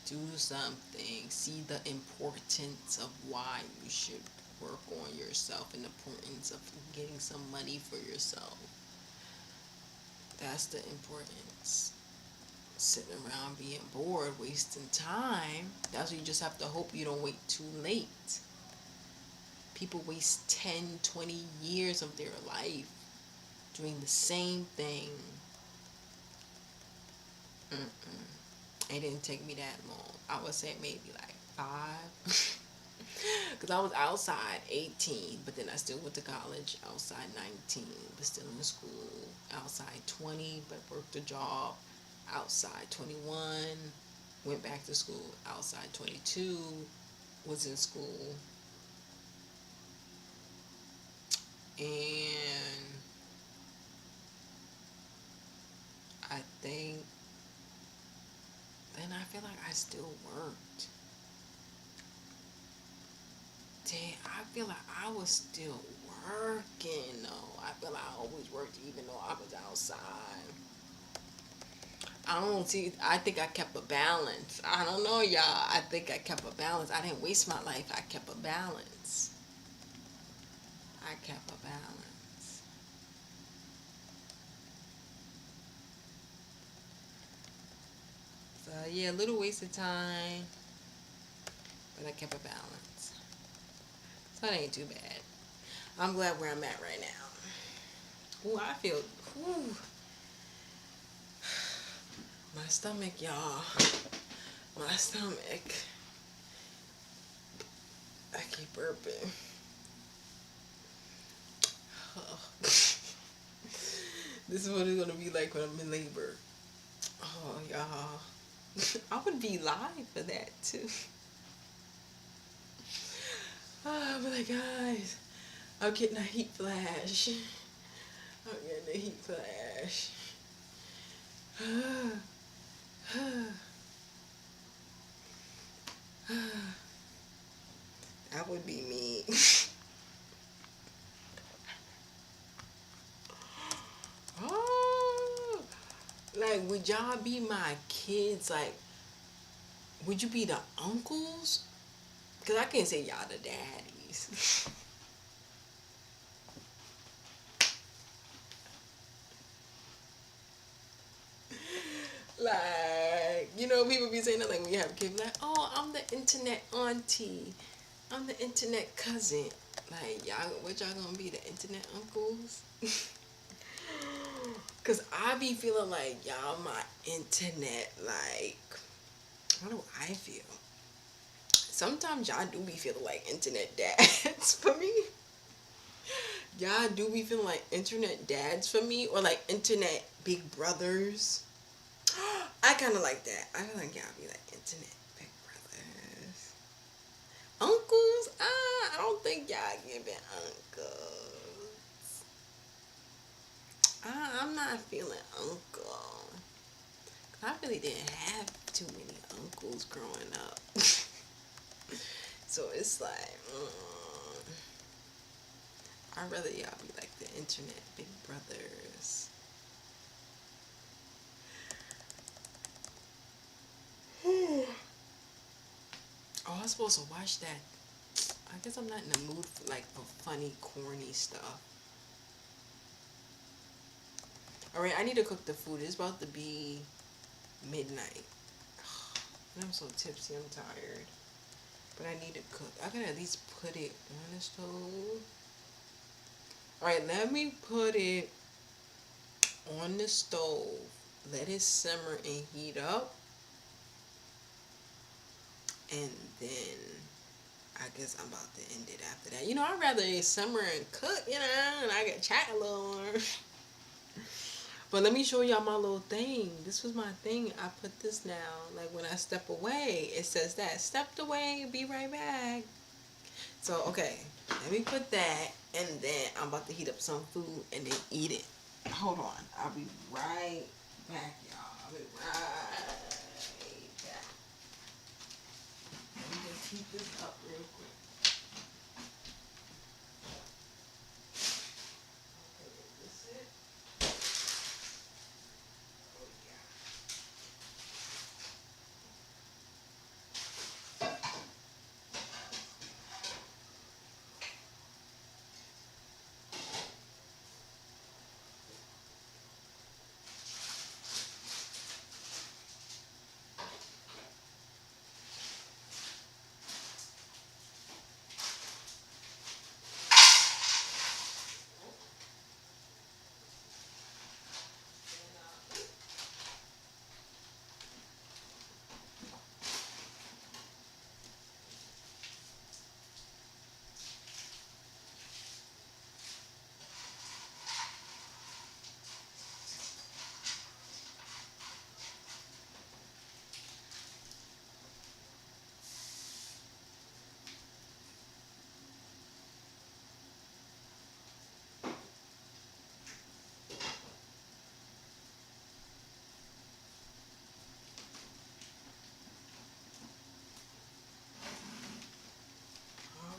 do something. See the importance of why you should work on yourself and the importance of getting some money for yourself. That's the importance. Sitting around being bored, wasting time. That's why you just have to hope you don't wait too late. People waste 10, 20 years of their life doing the same thing. It didn't take me that long. I would say maybe like 5. Because I was outside 18, but then I still went to college. Outside 19, but still in school. Outside 20, but worked a job. Outside 21, went back to school. Outside 22, was in school. And I think then I feel like I still worked. Dang, I feel like I was still working though. I feel like I always worked even though I was outside. I don't see, I think I kept a balance. I don't know, y'all. I think I kept a balance. I didn't waste my life. I kept a balance. I kept a balance. So yeah, a little waste of time, but I kept a balance. So it ain't too bad. I'm glad where I'm at right now. Ooh, I feel, ooh, My stomach, y'all. My stomach. I keep burping. This is what it's gonna be like when I'm in labor. Oh, y'all. I would be live for that too. Oh, but like, guys, I'm getting a heat flash. I'm getting a heat flash. That would be me. Oh, like, would y'all be my kids? Like, would you be the uncles? Because I can't say y'all the daddies. Like, people be saying that, like, when you have kids, like, oh, I'm the internet auntie. I'm the internet cousin. Like, y'all, what y'all gonna be, the internet uncles? Cause I be feeling like y'all my internet, like, how do I feel? Sometimes y'all do be feeling like internet dads for me. Y'all do be feeling like internet dads for me, or like internet big brothers. I kind of like that. I feel like y'all be like internet big brothers. Uncles? I don't think y'all giving uncles. I'm not feeling uncle. I really didn't have too many uncles growing up. So it's like, I'd rather y'all be like the internet big brothers. Oh, I was supposed to watch that. I guess I'm not in the mood for like for funny, corny stuff. Alright, I need to cook the food. It's about to be midnight. And I'm so tipsy, I'm tired. But I need to cook. I can at least put it on the stove. Alright, let me put it on the stove. Let it simmer and heat up. And then I guess I'm about to end it after that. I'd rather it simmer and cook, and I can chat a little more. But let me show y'all my little thing. This was my thing. I put this now. Like when I step away, it says that. Stepped away, be right back. So, okay. Let me put that. And then I'm about to heat up some food and then eat it. Hold on. I'll be right back, y'all. I'll be right back. Let me just heat this up real quick. Okay, is this it? Oh, yeah.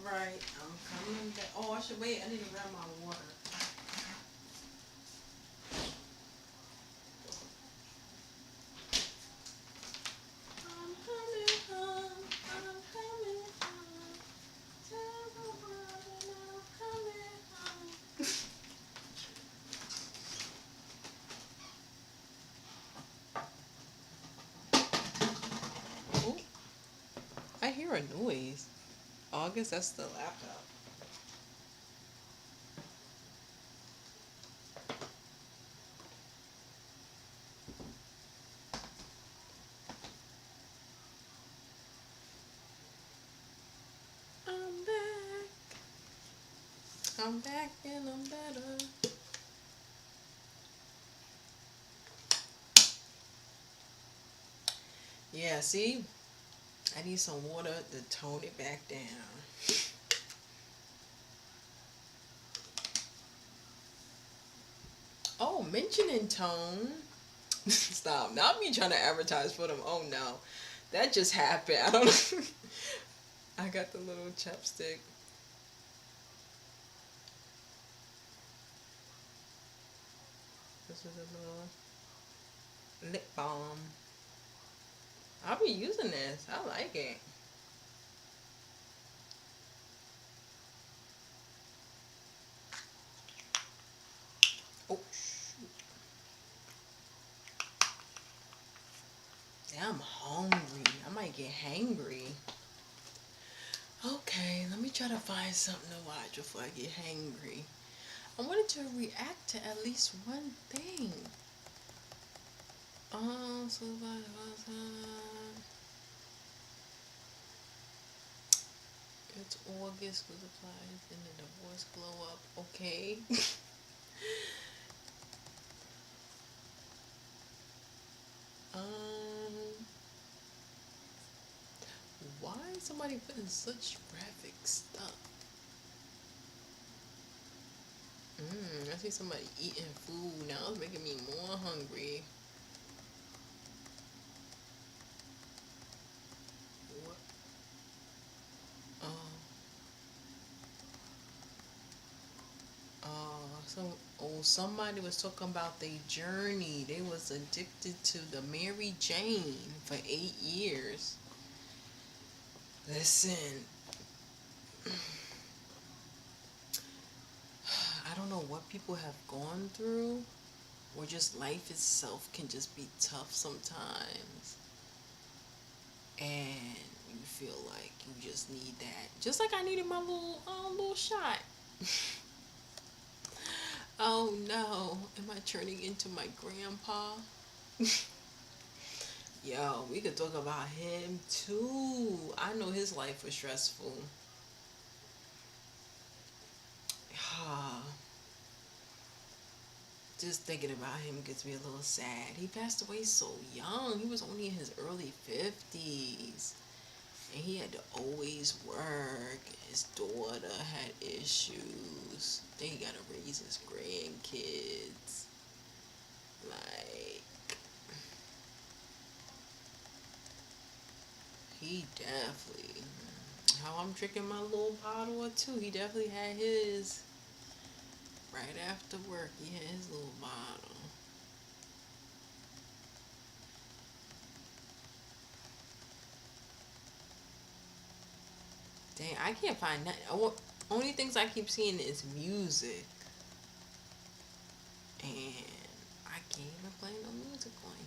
Alright, I'm coming back. Oh, I should wait. I need to grab my water. I'm coming home. I'm coming home. Tell the world that I'm coming home. Oh, I hear a noise. Oh, I guess that's the laptop. I'm back and I'm better. Yeah, see, I need some water to tone it back down. Oh, mentioning tone. Stop. Not me trying to advertise for them. Oh no. That just happened. I don't know. I got the little chapstick. This is a little lip balm. I'll be using this. I like it. Oh, shoot. Yeah, I'm hungry. I might get hangry. Okay, let me try to find something to watch before I get hangry. I wanted to react to at least one thing. So it's August with applies and the divorce glow up. Okay. um, why is somebody putting such graphic stuff? I see somebody eating food now. It's making me more hungry. What? Oh, somebody was talking about their journey. They was addicted to the Mary Jane for 8 years. Listen, I don't know what people have gone through, or just life itself can just be tough sometimes. And you feel like you just need that. Just like I needed my little shot. Oh no, am I turning into my grandpa? Yo, we could talk about him too. I know his life was stressful. Just thinking about him gets me a little sad. He passed away so young. He was only in his early 50s. And he had to always work. His daughter had issues. Then he got to raise his grandkids. Like, he definitely. How I'm drinking my little bottle or two. He definitely had his. Right after work, he had his little bottle. Dang, I can't find nothing. Only things I keep seeing is music. And I can't even play no music on here.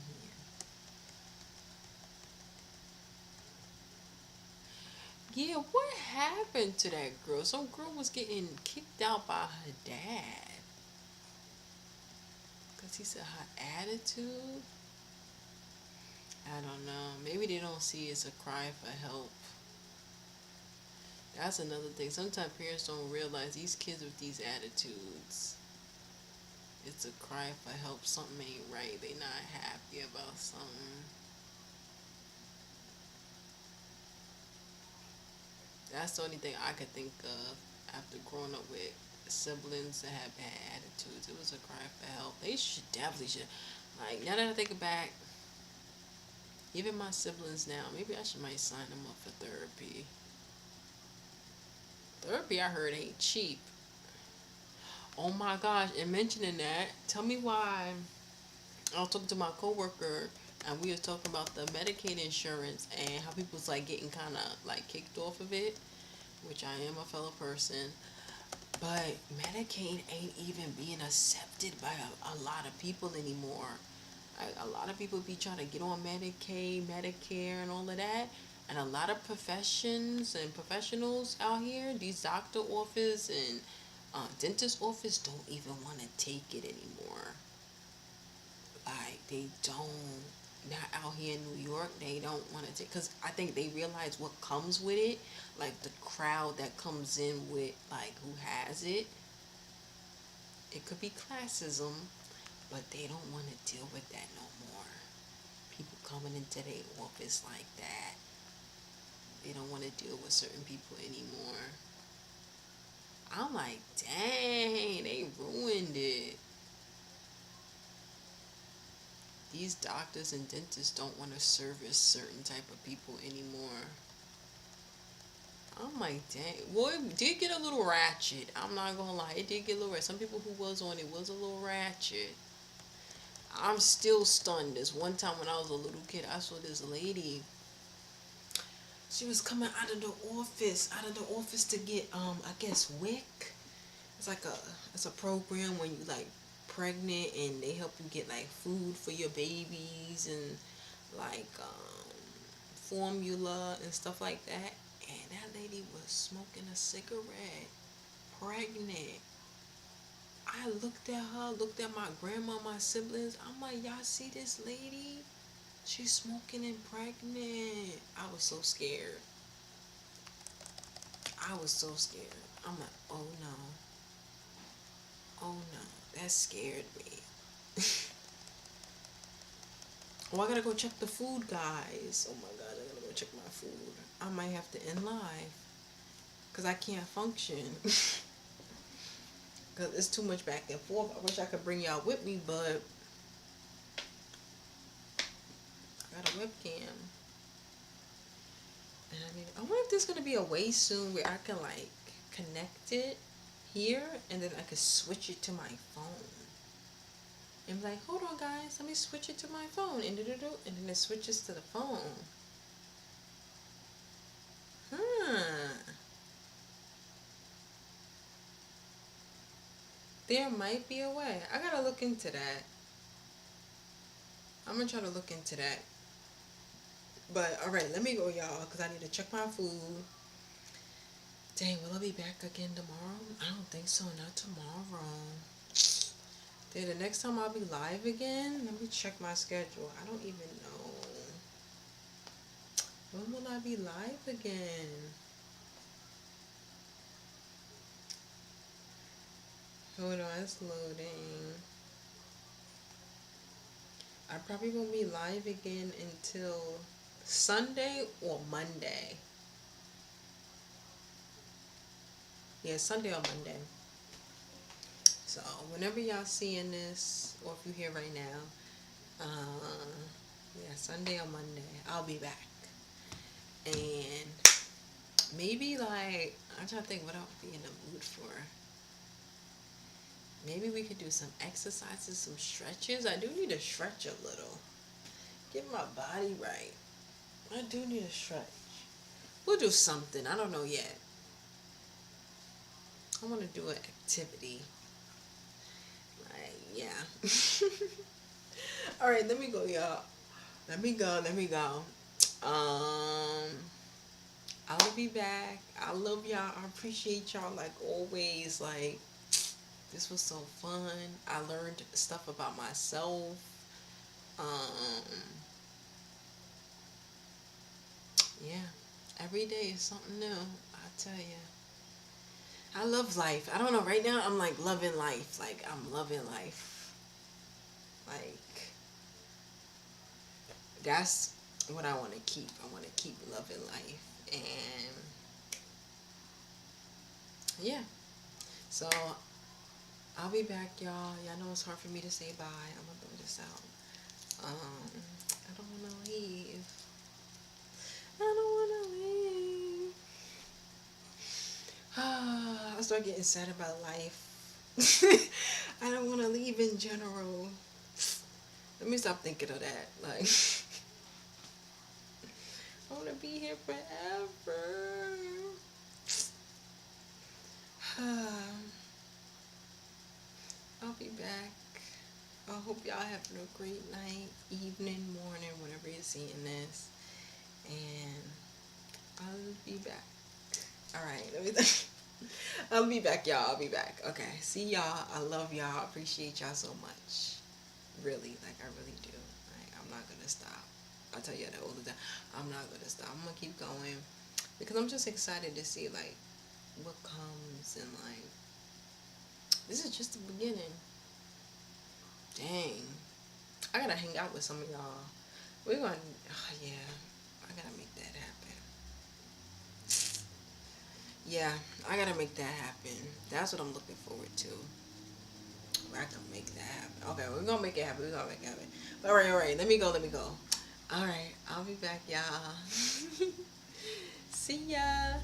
Yeah, what happened to that girl? Some girl was getting kicked out by her dad. Because he said her attitude. I don't know. Maybe they don't see it's a cry for help. That's another thing. Sometimes parents don't realize these kids with these attitudes. It's a cry for help. Something ain't right. They not happy about something. That's the only thing I could think of after growing up with siblings that have bad attitudes. It was a cry for help. They should definitely should. Like now that I think back, even my siblings now, maybe I should might sign them up for therapy. Therapy I heard ain't cheap. Oh my gosh! And mentioning that, tell me why. I was talking to my coworker, and we were talking about the Medicaid insurance and how people's like getting kind of like kicked off of it, which I am a fellow person. But Medicaid ain't even being accepted by a lot of people anymore. Like, a lot of people be trying to get on Medicaid, Medicare, and all of that. And a lot of professions and professionals out here, these doctor office and dentist office don't even want to take it anymore. Like they don't. Not out here in New York, they don't want to take because I think they realize what comes with it, like the crowd that comes in with like who has it. It could be classism, but they don't want to deal with that no more. People coming into their office like that. They don't want to deal with certain people anymore. I'm like, dang, they ruined it. These doctors and dentists don't want to service certain type of people anymore. I'm like, dang. Well, it did get a little ratchet. I'm not gonna lie, it did get a little ratchet. Some people who was on it was a little ratchet. I'm still stunned. This one time when I was a little kid, I saw this lady. She was coming out of the office to get I guess WIC. It's like it's a program when you like pregnant and they help you get like food for your babies and like formula and stuff like that. And that lady was smoking a cigarette, pregnant. I looked at her, looked at my grandma, my siblings. I'm like, y'all see this lady? She's smoking and pregnant. I was so scared. I was so scared. I'm like, oh no. Oh no. That scared me. Oh, I gotta go check the food, guys. Oh my god, I gotta go check my food. I might have to end live. Because I can't function. Because it's too much back and forth. I wish I could bring y'all with me, but I got a webcam. And I wonder if there's gonna be a way soon where I can like connect it here and then I could switch it to my phone. And be like, hold on guys, let me switch it to my phone and then it switches to the phone. Hmm. There might be a way. I gotta look into that. I'm gonna try to look into that. But alright, let me go, y'all, because I need to check my food. Dang, will I be back again tomorrow? I don't think so, not tomorrow. Then the next time I'll be live again, let me check my schedule. I don't even know. When will I be live again? Hold on, it's loading. I probably won't be live again until Sunday or Monday. Yeah, Sunday or Monday. So whenever y'all seeing this, or if you're here right now, yeah, Sunday or Monday, I'll be back. And maybe like I'm trying to think what I'll be in the mood for. Maybe we could do some exercises, some stretches. I do need to stretch a little. Get my body right. I do need to stretch. We'll do something. I don't know yet. I want to do an activity. Like, yeah. All right, let me go, y'all. Let me go. Let me go. Um, I'll be back. I love y'all. I appreciate y'all like always. Like, this was so fun. I learned stuff about myself. Um, yeah. Every day is something new. I tell you. I love life. I don't know. Right now, I'm like loving life. Like, I'm loving life. Like, that's what I want to keep. I want to keep loving life. And yeah. So I'll be back, y'all. Y'all know it's hard for me to say bye. I'm gonna throw this out. I don't wanna leave. I don't wanna leave. I start getting sad about life. I don't wanna leave in general. Let me stop thinking of that. Like I wanna be here forever. I'll be back. I hope y'all having a great night, evening, morning, whenever you're seeing this. And I'll be back. Alright, I'll be back, y'all. I'll be back. Okay. See y'all. I love y'all. I appreciate y'all so much. Really. Like, I really do. Like, I'm not gonna stop. I tell you that all the time. I'm not gonna stop. I'm gonna keep going. Because I'm just excited to see, like, what comes and, like, This is just the beginning. Dang. I gotta hang out with some of y'all. We're gonna, oh, yeah, I gotta make that happen. Yeah, I gotta make that happen. That's what I'm looking forward to. I can make that happen. Okay, we're gonna make it happen. We're gonna make it happen. All right. Let me go. Let me go. All right, I'll be back, y'all. See ya.